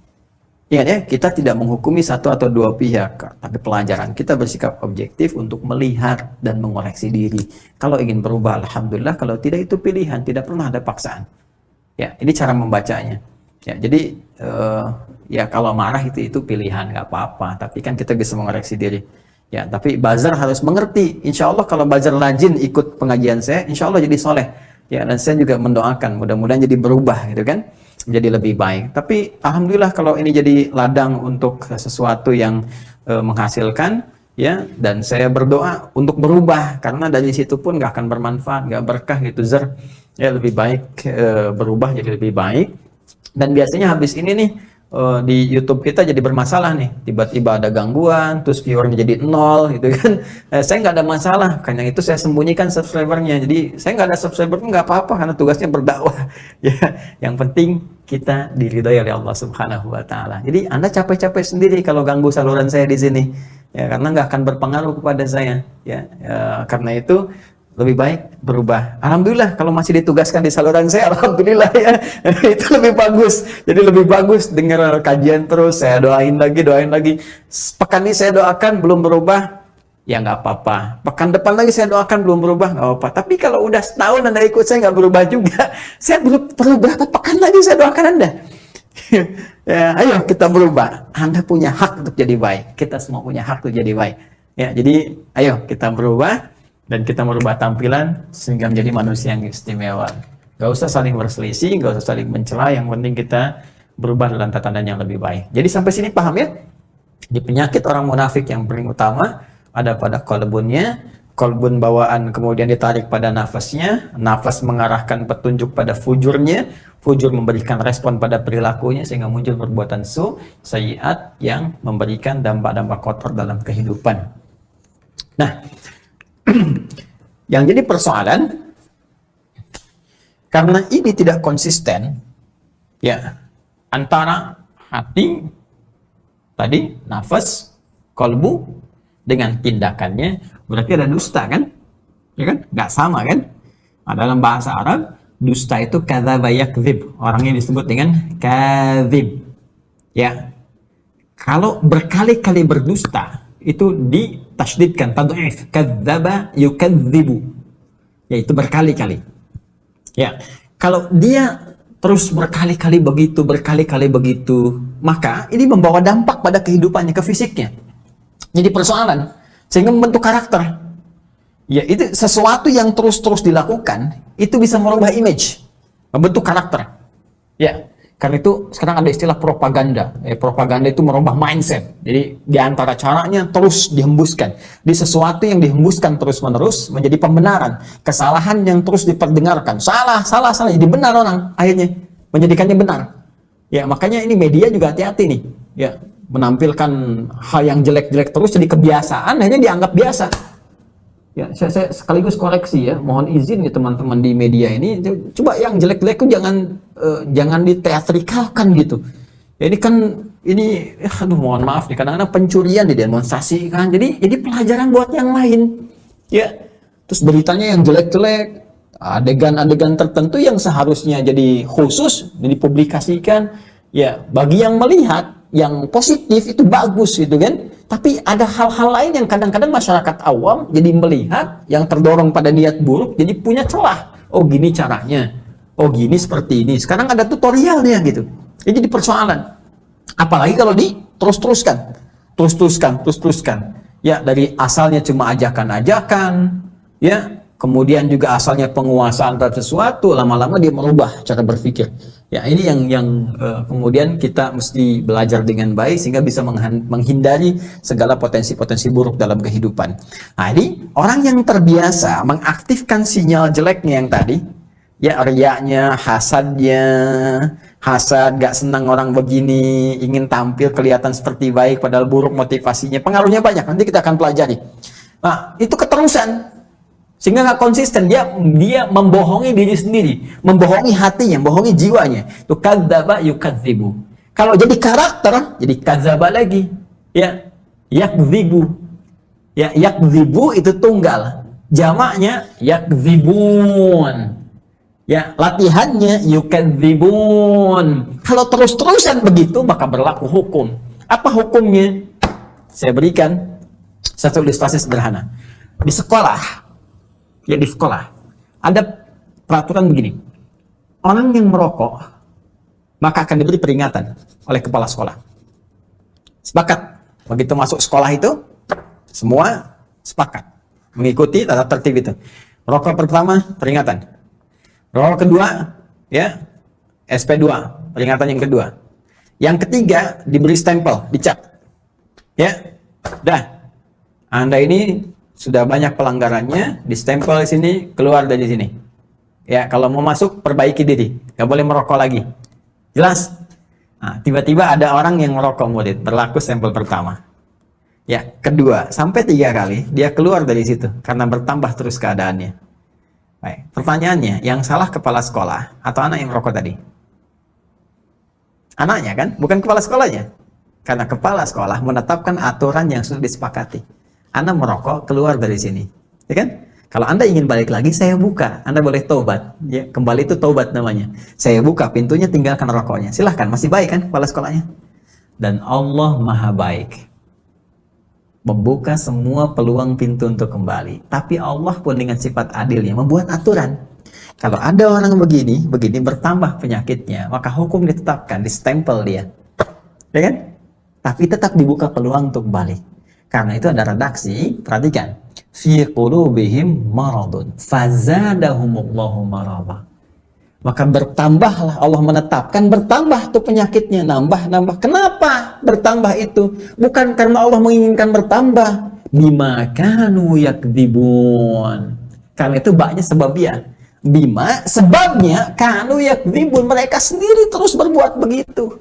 Ya, kita tidak menghukumi satu atau dua pihak, tapi pelajaran kita bersikap objektif untuk melihat dan mengoreksi diri. Kalau ingin berubah, alhamdulillah. Kalau tidak, itu pilihan, tidak pernah ada paksaan. Ya, ini cara membacanya. Ya, jadi ya kalau marah itu pilihan, nggak apa-apa. Tapi kan kita bisa mengoreksi diri. Ya, tapi buzzer harus mengerti. Insya Allah kalau buzzer rajin ikut pengajian saya, insya Allah jadi soleh. Ya, dan saya juga mendoakan mudah-mudahan jadi berubah, gitu kan? Menjadi lebih baik. Tapi alhamdulillah kalau ini jadi ladang untuk sesuatu yang menghasilkan, ya, dan saya berdoa untuk berubah karena dari situ pun nggak akan bermanfaat, nggak berkah gitu, ya lebih baik berubah jadi lebih baik. Dan biasanya habis ini nih di YouTube kita jadi bermasalah nih, tiba-tiba ada gangguan, terus viewernya jadi 0 gitu kan. Saya nggak ada masalah, karena itu saya sembunyikan subscribernya. Jadi saya nggak ada subscriber nggak apa-apa karena tugasnya berdakwah. Ya, yang penting kita diridhoi oleh Allah Subhanahu Wa Taala. Jadi Anda capek-capek sendiri kalau ganggu saluran saya di sini, ya karena nggak akan berpengaruh kepada saya. Ya, karena itu lebih baik berubah. Alhamdulillah kalau masih ditugaskan di saluran saya, alhamdulillah ya. Itu lebih bagus. Jadi lebih bagus dengar kajian terus, saya doain lagi. Pekan ini saya doakan belum berubah, ya nggak apa-apa. Pekan depan lagi saya doakan belum berubah, nggak apa-apa. Tapi kalau udah setahun Anda ikut saya nggak berubah juga, saya belum perlu berapa pekan lagi saya doakan Anda. Ya, ayo kita berubah. Anda punya hak untuk jadi baik. Kita semua punya hak untuk jadi baik. Ya, jadi ayo kita berubah. Dan kita merubah tampilan sehingga menjadi manusia yang istimewa. Gak usah saling berselisih, gak usah saling mencela. Yang penting kita berubah dalam tatanan yang lebih baik. Jadi sampai sini paham ya? Di penyakit orang munafik yang paling utama ada pada kolbunnya. Kolbun bawaan kemudian ditarik pada nafasnya. Nafas mengarahkan petunjuk pada fujurnya. Fujur memberikan respon pada perilakunya sehingga muncul perbuatan sayyiat yang memberikan dampak-dampak kotor dalam kehidupan. Nah, yang jadi persoalan karena ini tidak konsisten ya antara hati tadi, nafas, kolbu dengan tindakannya, berarti ada dusta kan? Ya kan? Nggak sama kan? Dalam bahasa Arab dusta itu kadzaba yakdzib, orangnya disebut dengan kadzib. Ya, kalau berkali-kali berdusta itu ditasydidkan, tad'if, kadzdzaba yukadzibu, yaitu berkali-kali. Ya, kalau dia terus berkali-kali begitu, maka ini membawa dampak pada kehidupannya, ke fisiknya. Jadi persoalan, sehingga membentuk karakter. Ya, itu sesuatu yang terus-terus dilakukan, itu bisa merubah image, membentuk karakter. Ya, karena itu sekarang ada istilah propaganda. Propaganda itu merubah mindset. Jadi di antara caranya terus dihembuskan. Di sesuatu yang dihembuskan terus-menerus menjadi pembenaran. Kesalahan yang terus diperdengarkan. Salah. Jadi benar orang akhirnya. Menjadikannya benar. Ya, makanya ini media juga hati-hati nih. Ya, menampilkan hal yang jelek-jelek terus jadi kebiasaan, akhirnya dianggap biasa. Ya, saya sekaligus koreksi ya, mohon izin ya teman-teman di media ini, coba yang jelek-jelek itu jangan diteatrikalkan gitu. Ya, ini mohon maaf nih, kadang-kadang pencurian didemonstrasikan, jadi pelajaran buat yang lain. Ya, terus beritanya yang jelek-jelek, adegan-adegan tertentu yang seharusnya jadi khusus dipublikasikan. Ya, bagi yang melihat yang positif itu bagus gitu kan. Tapi ada hal-hal lain yang kadang-kadang masyarakat awam jadi melihat yang terdorong pada niat buruk, jadi punya celah. Oh gini caranya, oh gini seperti ini. Sekarang ada tutorialnya gitu. Ini jadi persoalan. Apalagi kalau terus-teruskan. Ya, dari asalnya cuma ajakan-ajakan, ya, kemudian juga asalnya penguasaan terhadap sesuatu, lama-lama dia merubah cara berpikir. Ya, ini yang kemudian kita mesti belajar dengan baik sehingga bisa menghindari segala potensi-potensi buruk dalam kehidupan. Nah, ini orang yang terbiasa mengaktifkan sinyal jeleknya yang tadi, ya, riyanya, hasad, gak senang orang begini, ingin tampil kelihatan seperti baik padahal buruk motivasinya, pengaruhnya banyak. Nanti kita akan pelajari. Nah, itu keterusan. Sehingga nggak konsisten, dia membohongi diri sendiri, membohongi hatinya, membohongi jiwanya. Itu kadzdzaba yukadzibu. Kalau jadi karakter, jadi kadzdzaba lagi. Ya, yakdzibu. Ya, yakdzibu itu tunggal. Jamaknya yakdzibun. Ya, latihannya yukadzibun. Kalau terus-terusan begitu, maka berlaku hukum. Apa hukumnya? Saya berikan satu ilustrasi sederhana. Di sekolah, ya di sekolah, ada peraturan begini. Orang yang merokok, maka akan diberi peringatan oleh kepala sekolah. Sepakat. Begitu masuk sekolah itu, semua sepakat. Mengikuti tata tertib itu. Rokok pertama, peringatan. Rokok kedua, ya, SP2, peringatan yang kedua. Yang ketiga, diberi stempel, dicap. Ya, dah. Anda ini sudah banyak pelanggarannya, di stempel di sini, keluar dari sini. Ya, kalau mau masuk, perbaiki diri. Gak boleh merokok lagi. Jelas? Nah, tiba-tiba ada orang yang merokok murid, berlaku stempel pertama. Ya, kedua, sampai 3 kali, dia keluar dari situ, karena bertambah terus keadaannya. Baik, pertanyaannya, yang salah kepala sekolah, atau anak yang merokok tadi? Anaknya kan? Bukan kepala sekolahnya. Karena kepala sekolah menetapkan aturan yang sudah disepakati. Anda merokok, keluar dari sini, ya kan? Kalau Anda ingin balik lagi, saya buka. Anda boleh taubat, ya, kembali itu taubat namanya. Saya buka pintunya, tinggalkan rokoknya. Silahkan, masih baik kan kepala sekolahnya? Dan Allah maha baik, membuka semua peluang pintu untuk kembali. Tapi Allah pun dengan sifat adilnya membuat aturan. Kalau ada orang begini bertambah penyakitnya, maka hukum ditetapkan, distempel dia, ya kan? Tapi tetap dibuka peluang untuk kembali. Karena itu ada redaksi, perhatikan. Fi qulubihim maradun fazadahumullahu marada. Maka bertambahlah, Allah menetapkan bertambah tuh penyakitnya, nambah. Kenapa bertambah itu? Bukan karena Allah menginginkan bertambah. Bima kanu yakdzibun. Karena itu baknya sebabnya. Bima sebabnya kanu yakdzibun, mereka sendiri terus berbuat begitu.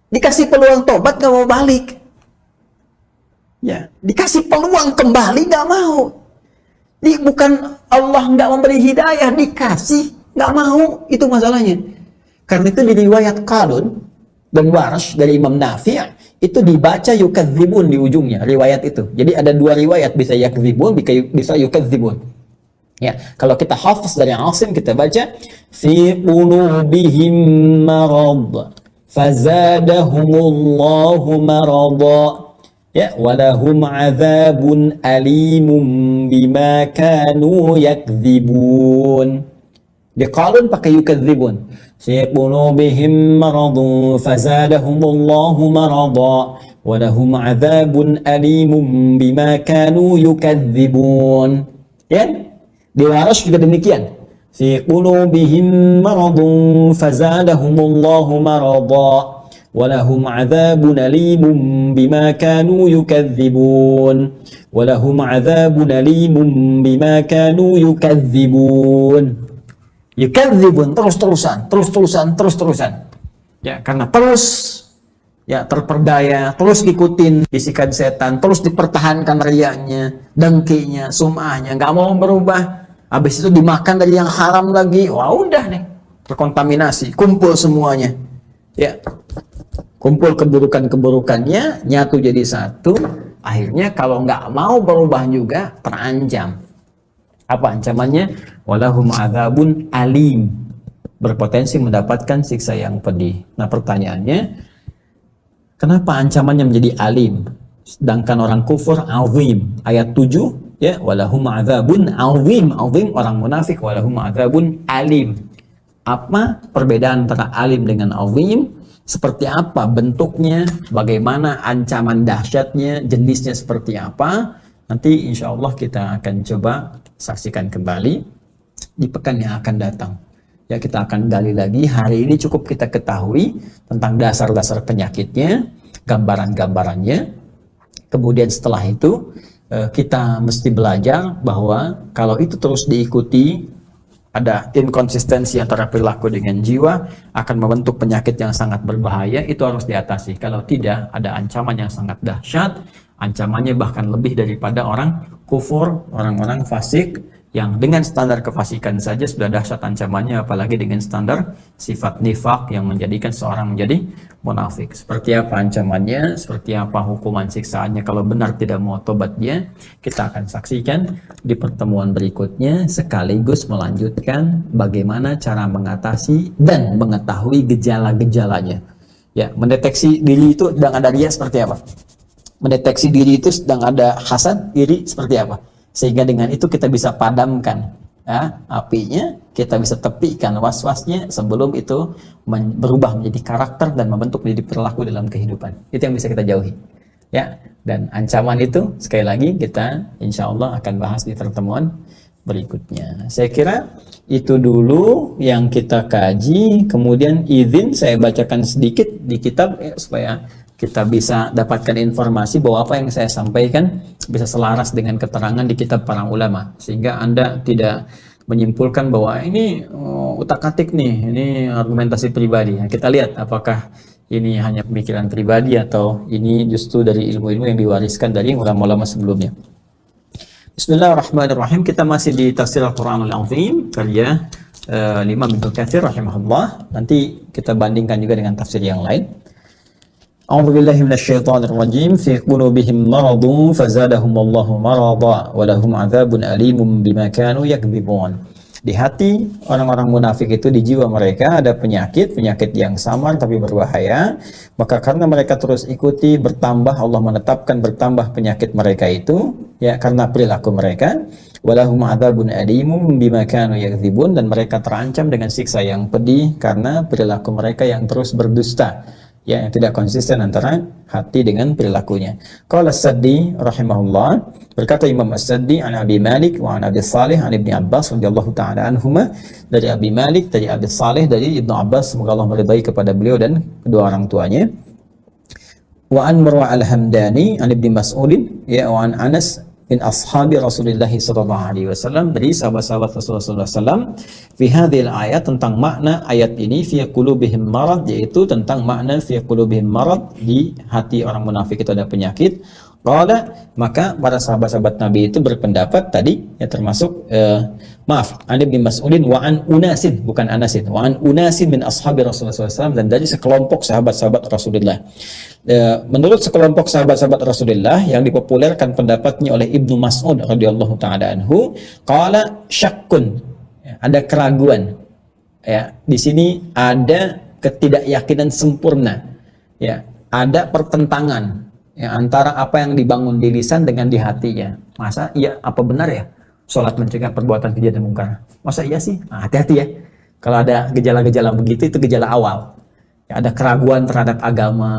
Dikasih peluang tobat gak mau balik. Ya, dikasih peluang kembali nggak mau. Bukan Allah nggak memberi hidayah, dikasih nggak mau, itu masalahnya. Karena itu di riwayat Qalun dan Warsh dari Imam Nafi' itu dibaca yukadzibun di ujungnya riwayat itu. Jadi ada 2 riwayat, bisa yakdzibun, bisa yukadzibun. Ya, kalau kita hafaz dari Asim kita baca fi qulubihim marad fazadahumullahu marada. Ya, walahum adzabun alimum bima kanu yakdzibun. Di Qalun pakai yukadzibun. Fi qulubihim maradun fazadahumullahu marada walahum adzabun alimum bima kanu yukadzibun. Ya? Di Warsh juga demikian. Fi qulubihim maradun fazadahumullahu marada walahum adzabun alimun bima kanu yukadzibun walahum adzabun alimun bima kanu yukadzibun. Yukadzibun terus-terusan. Ya, karena terus ya terperdaya, terus ikutin bisikan setan, terus dipertahankan riyanya, dengkinya, sum'ahnya, nggak mau berubah. Habis itu dimakan dari yang haram lagi. Wah, udah nih, terkontaminasi, kumpul semuanya. Ya, kumpul keburukan-keburukannya, nyatu jadi satu. Akhirnya kalau nggak mau berubah juga, terancam. Apa ancamannya? Walahum adzabun alim, berpotensi mendapatkan siksa yang pedih. Nah, pertanyaannya, kenapa ancamannya menjadi alim? Sedangkan orang kufur azim. Ayat 7, ya, walahum adzabun azim. Azim orang munafik, walahum adzabun alim. Apa perbedaan antara alim dengan azim? Seperti apa bentuknya, bagaimana ancaman dahsyatnya, jenisnya seperti apa? Nanti insya Allah kita akan coba saksikan kembali di pekan yang akan datang. Ya, kita akan gali lagi. Hari ini cukup kita ketahui tentang dasar-dasar penyakitnya, gambaran-gambarannya. Kemudian setelah itu kita mesti belajar bahwa kalau itu terus diikuti, ada inkonsistensi antara perilaku dengan jiwa, akan membentuk penyakit yang sangat berbahaya. Itu harus diatasi. Kalau tidak, ada ancaman yang sangat dahsyat, ancamannya bahkan lebih daripada orang kufur, orang-orang fasik yang dengan standar kefasikan saja sudah dahsyat ancamannya, apalagi dengan standar sifat nifak yang menjadikan seorang menjadi munafik. Seperti apa ancamannya, seperti apa hukuman siksaannya kalau benar tidak mau tobat dia, kita akan saksikan di pertemuan berikutnya, sekaligus melanjutkan bagaimana cara mengatasi dan mengetahui gejala-gejalanya. Ya, mendeteksi diri itu sedang ada riya seperti apa? Mendeteksi diri itu sedang ada hasad, iri seperti apa? Sehingga dengan itu kita bisa padamkan apinya, kita bisa tepikan was-wasnya sebelum itu berubah menjadi karakter dan membentuk menjadi perilaku dalam kehidupan. Itu yang bisa kita jauhi. Ya, dan ancaman itu sekali lagi kita insya Allah akan bahas di pertemuan berikutnya. Saya kira itu dulu yang kita kaji. Kemudian izin saya bacakan sedikit di kitab ya, supaya kita bisa dapatkan informasi bahwa apa yang saya sampaikan bisa selaras dengan keterangan di kitab para ulama, sehingga Anda tidak menyimpulkan bahwa ini utak-atik nih, ini argumentasi pribadi. Nah, kita lihat apakah ini hanya pemikiran pribadi atau ini justru dari ilmu-ilmu yang diwariskan dari ulama-ulama sebelumnya. Bismillahirrahmanirrahim. Kita masih di tafsir Al-Quranul Azim karya Imam Ibnu Katsir rahimahullah. Nanti kita bandingkan juga dengan tafsir yang lain. A'udzu billahi minasyaitonir rajim. Fi qulubihim maradun fazadahumullahu marada wa lahum 'adzabun alimun bima kanu yakdzibun. Di hati orang-orang munafik itu, di jiwa mereka ada penyakit yang samar tapi berbahaya. Maka karena mereka terus ikuti, bertambah, Allah menetapkan bertambah penyakit mereka itu ya karena perilaku mereka. Walahum 'adzabun alimun bima kanu yakdzibun, dan mereka terancam dengan siksa yang pedih karena perilaku mereka yang terus berdusta. Ya, yang tidak konsisten antara hati dengan perilakunya. Qala As-Saddi rahimahullah, berkata Imam As-Saddi an Abi Malik wa an Abi Salih an Ibnu Abbas radhiyallahu taala anhuma, dari Abi Malik, dari Abi Salih, dari Ibnu Abbas, semoga Allah meridai kepada beliau dan kedua orang tuanya. Wa an Marwa al-Hamdani an Ibnu Mas'ud ya wa an Anas bin ashabi Rasulullah sallallahu alaihi wasallam, dari sahabat-sahabat Rasulullah sallallahu fi hadhil ayat, tentang makna ayat ini, fi qulubihim marad, yaitu tentang makna fi qulubihim marad, di hati orang munafik itu ada penyakit. Qala, maka para sahabat-sahabat Nabi itu berpendapat tadi ya, termasuk maaf, an Ibnu Mas'udin wa an unasin, bukan Anasin, wa an unasin min ashabi Rasulullah SAW, dan dari sekelompok sahabat-sahabat Rasulullah. Menurut sekelompok sahabat-sahabat Rasulullah yang dipopulerkan pendapatnya oleh Ibnu Mas'ud radhiyallahu taala anhu, qala syakkun, ada keraguan. Ya, di sini ada ketidakyakinan sempurna. Ya, ada pertentangan ya, antara apa yang dibangun di lisan dengan di hatinya. Masa iya, apa benar ya sholat mencegah perbuatan keji dan mungkar? Masa iya sih? Nah, hati-hati ya. Kalau ada gejala-gejala begitu, itu gejala awal. Ya, ada keraguan terhadap agama.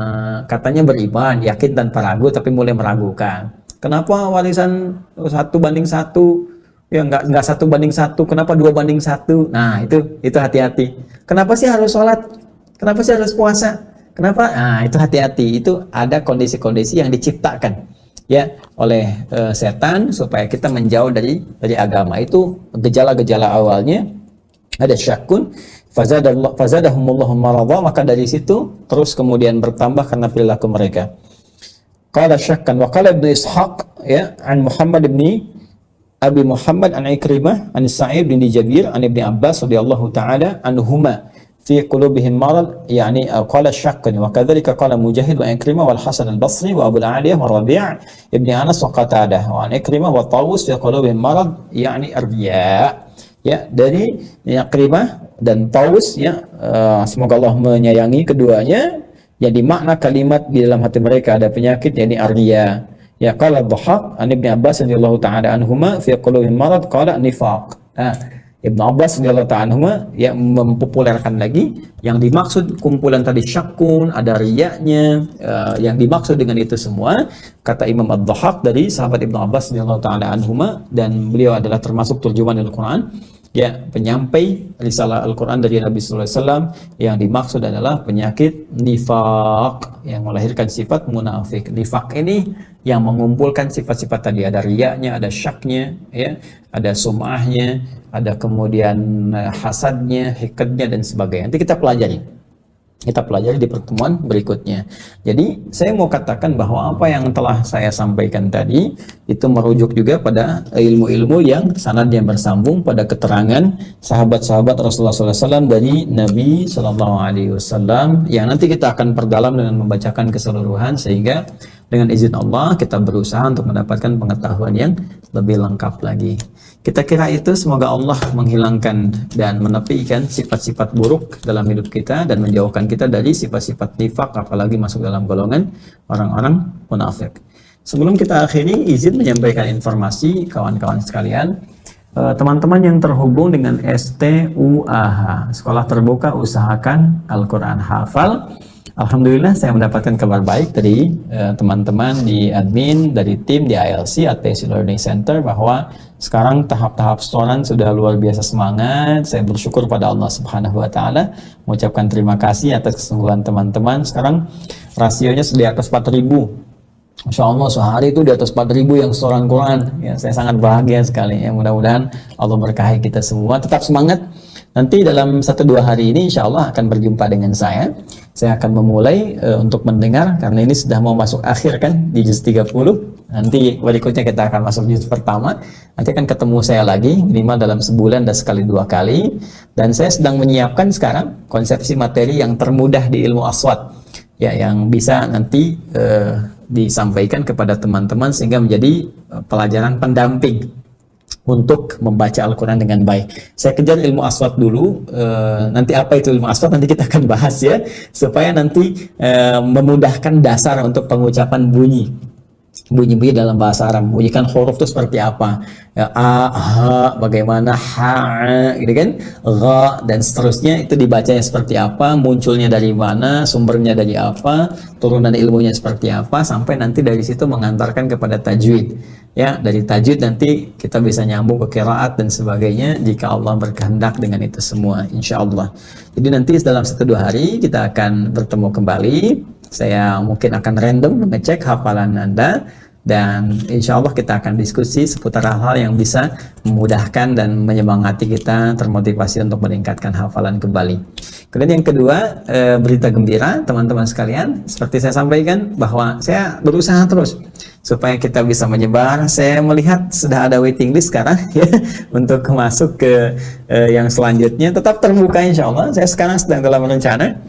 Katanya beriman, yakin tanpa ragu, tapi mulai meragukan. Kenapa warisan 1:1? Ya nggak 1:1. Kenapa 2:1? Nah, itu hati-hati. Kenapa sih harus sholat? Kenapa sih harus puasa? Kenapa? Nah, itu hati-hati. Itu ada kondisi-kondisi yang diciptakan ya oleh setan supaya kita menjauh dari agama. Itu gejala-gejala awalnya. Ada syakun, fazadahumullahu maradha, maka dari situ terus kemudian bertambah karena perilaku mereka. Qala syakkan wa qala Ibnu Ishaq ya an Muhammad ibni Abi Muhammad an Ikrimah an Sa'id bin Jabir an Ibnu Abbas radhiyallahu taala anhuma fi qulubihim marad, yani qala syakkan, wa kadzalika qala Mujahid wa Ikrimah wal Hasan al-Basri wa Abu al-Aliyah wa Rabi' ibn Anas wa Qatadah wa an Ikrimah wa Tawus fi qulubihim marad, yani ar-riya. Ya, dari Ikrimah dan Tawus ya, semoga Allah menyayangi keduanya, yang dimakna kalimat di dalam hati mereka ada penyakit, yakni ar-riya. Ya, qala Dhahhak an Ibnu Abbas radhiyallahu ta'ala anhuma fi qulubihim marad, qala nifaq. Ibnu Abbas radhiyallahu ta'ala anhuma yang mempopulerkan lagi, yang dimaksud kumpulan tadi syakun, ada riyanya, yang dimaksud dengan itu semua, kata Imam Ad-Dhahhak dari sahabat Ibnu Abbas radhiyallahu ta'ala anhuma, dan beliau adalah termasuk terjemahan Al-Quran, ya, penyampai risalah Al-Quran dari Nabi sallallahu alaihi wasallam, yang dimaksud adalah penyakit nifaq yang melahirkan sifat munafik. Nifaq ini yang mengumpulkan sifat-sifat tadi, ada riyanya, ada syaknya, ya, ada sum'ahnya, ada kemudian hasadnya, hikadnya dan sebagainya. Nanti kita pelajari. kita pelajari di pertemuan berikutnya. Jadi saya mau katakan bahwa apa yang telah saya sampaikan tadi itu merujuk juga pada ilmu-ilmu yang sanadnya bersambung pada keterangan sahabat-sahabat Rasulullah SAW dari Nabi SAW, yang nanti kita akan perdalam dengan membacakan keseluruhan, sehingga dengan izin Allah kita berusaha untuk mendapatkan pengetahuan yang lebih lengkap lagi. Kita kira itu, semoga Allah menghilangkan dan menepikan sifat-sifat buruk dalam hidup kita dan menjauhkan kita dari sifat-sifat nifak, apalagi masuk dalam golongan orang-orang munafik. Sebelum kita akhiri, izin menyampaikan informasi kawan-kawan sekalian. Teman-teman yang terhubung dengan STUAH, Sekolah Terbuka Usahakan Al-Quran Hafal, alhamdulillah saya mendapatkan kabar baik dari teman-teman di admin, dari tim di ILC ATC Learning Center, bahwa sekarang tahap-tahap setoran sudah luar biasa semangat. Saya bersyukur pada Allah Subhanahu wa Ta'ala, mengucapkan terima kasih atas kesungguhan teman-teman. Sekarang rasionya sudah di atas 4.000. Masya Allah, sehari itu di atas 4.000 yang setoran Quran. Ya, saya sangat bahagia sekali. Ya, mudah-mudahan Allah berkahi kita semua. Tetap semangat. Nanti dalam 1-2 hari ini insya Allah akan berjumpa dengan saya. Saya akan memulai untuk mendengar, karena ini sudah mau masuk akhir kan, di juz 30. Nanti berikutnya kita akan masuk juz pertama. Nanti akan ketemu saya lagi minimal dalam sebulan dan sekali 2 kali. Dan saya sedang menyiapkan sekarang konsepsi materi yang termudah di ilmu aswad, ya, yang bisa nanti disampaikan kepada teman-teman sehingga menjadi pelajaran pendamping untuk membaca Al-Quran dengan baik. Saya kejar ilmu aswad dulu, nanti apa itu ilmu aswad nanti kita akan bahas ya, supaya nanti memudahkan dasar untuk pengucapan bunyi dalam bahasa Arab. Bunyikan huruf itu seperti apa, ya, a, ha, bagaimana, ha, gitu kan, gha, dan seterusnya itu dibacanya seperti apa, munculnya dari mana, sumbernya dari apa, turunan ilmunya seperti apa, sampai nanti dari situ mengantarkan kepada tajwid. Ya, dari tajwid nanti kita bisa nyambung ke qiraat dan sebagainya jika Allah berkehendak dengan itu semua, insya Allah. Jadi nanti dalam 1-2 hari kita akan bertemu kembali. Saya mungkin akan random mengecek hafalan Anda, dan insya Allah kita akan diskusi seputar hal-hal yang bisa memudahkan dan menyemangati kita, termotivasi untuk meningkatkan hafalan kembali. Kemudian yang kedua, berita gembira teman-teman sekalian, seperti saya sampaikan bahwa saya berusaha terus supaya kita bisa menyebar. Saya melihat sudah ada waiting list sekarang ya, untuk masuk ke yang selanjutnya. Tetap terbuka insya Allah. Saya sekarang sedang dalam rencana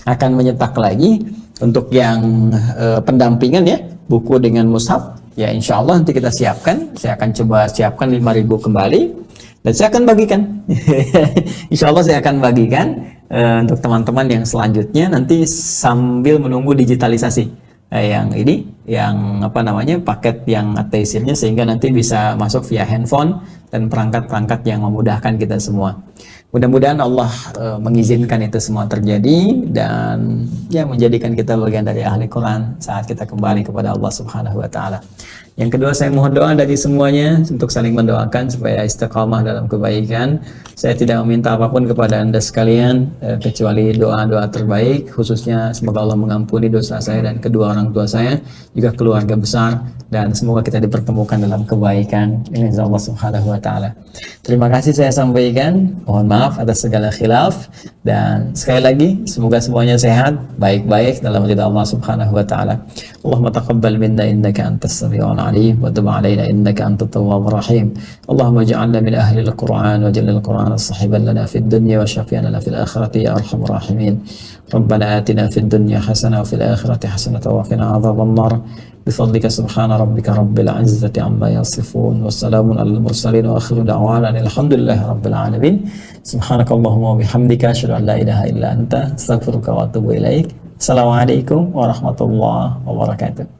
akan menyetak lagi untuk yang pendampingan ya, buku dengan mushaf ya, insya Allah nanti kita siapkan. Saya akan coba siapkan 5.000 kembali dan saya akan bagikan. Insya Allah saya akan bagikan untuk teman-teman yang selanjutnya nanti sambil menunggu digitalisasi yang ini, yang apa namanya, paket yang ateisirnya, sehingga nanti bisa masuk via handphone dan perangkat-perangkat yang memudahkan kita semua. Mudah-mudahan Allah mengizinkan itu semua terjadi dan ya menjadikan kita bagian dari ahli Quran saat kita kembali kepada Allah Subhanahu wa Ta'ala. Yang kedua, saya mohon doa dari semuanya untuk saling mendoakan supaya istiqamah dalam kebaikan. Saya tidak meminta apapun kepada Anda sekalian kecuali doa-doa terbaik, khususnya semoga Allah mengampuni dosa saya dan kedua orang tua saya, juga keluarga besar, dan semoga kita dipertemukan dalam kebaikan. Ini Allah Subhanahu wa Ta'ala. Terima kasih saya sampaikan, mohon maaf atas segala khilaf, dan sekali lagi semoga semuanya sehat, baik-baik dalam ridha Allah Subhanahu wa Ta'ala. Allahumma taqabbal minna innaka antas sami'ul alim wa tub alaina innaka antat tawwabur rahim. Allahumma ij'alna min ahli al-Qur'an waj'al al-Qur'an sahiban lana fid dunya wa syafi'an lana fil akhirati ya arhamar rahimin. Rabbana atina fid dunya hasanah wa fil akhirati hasanah wa qina adzaban nar. بفضلك سبحان ربك رب العزة عما يصفون والسلام على المرسلين وآخر دعوانا الحمد لله رب العالمين. سبحانك اللهم وبحمدك أشهد أن لا إله إلا أنت أستغفرك وأتوب إليك. السلام عليكم ورحمة الله وبركاته.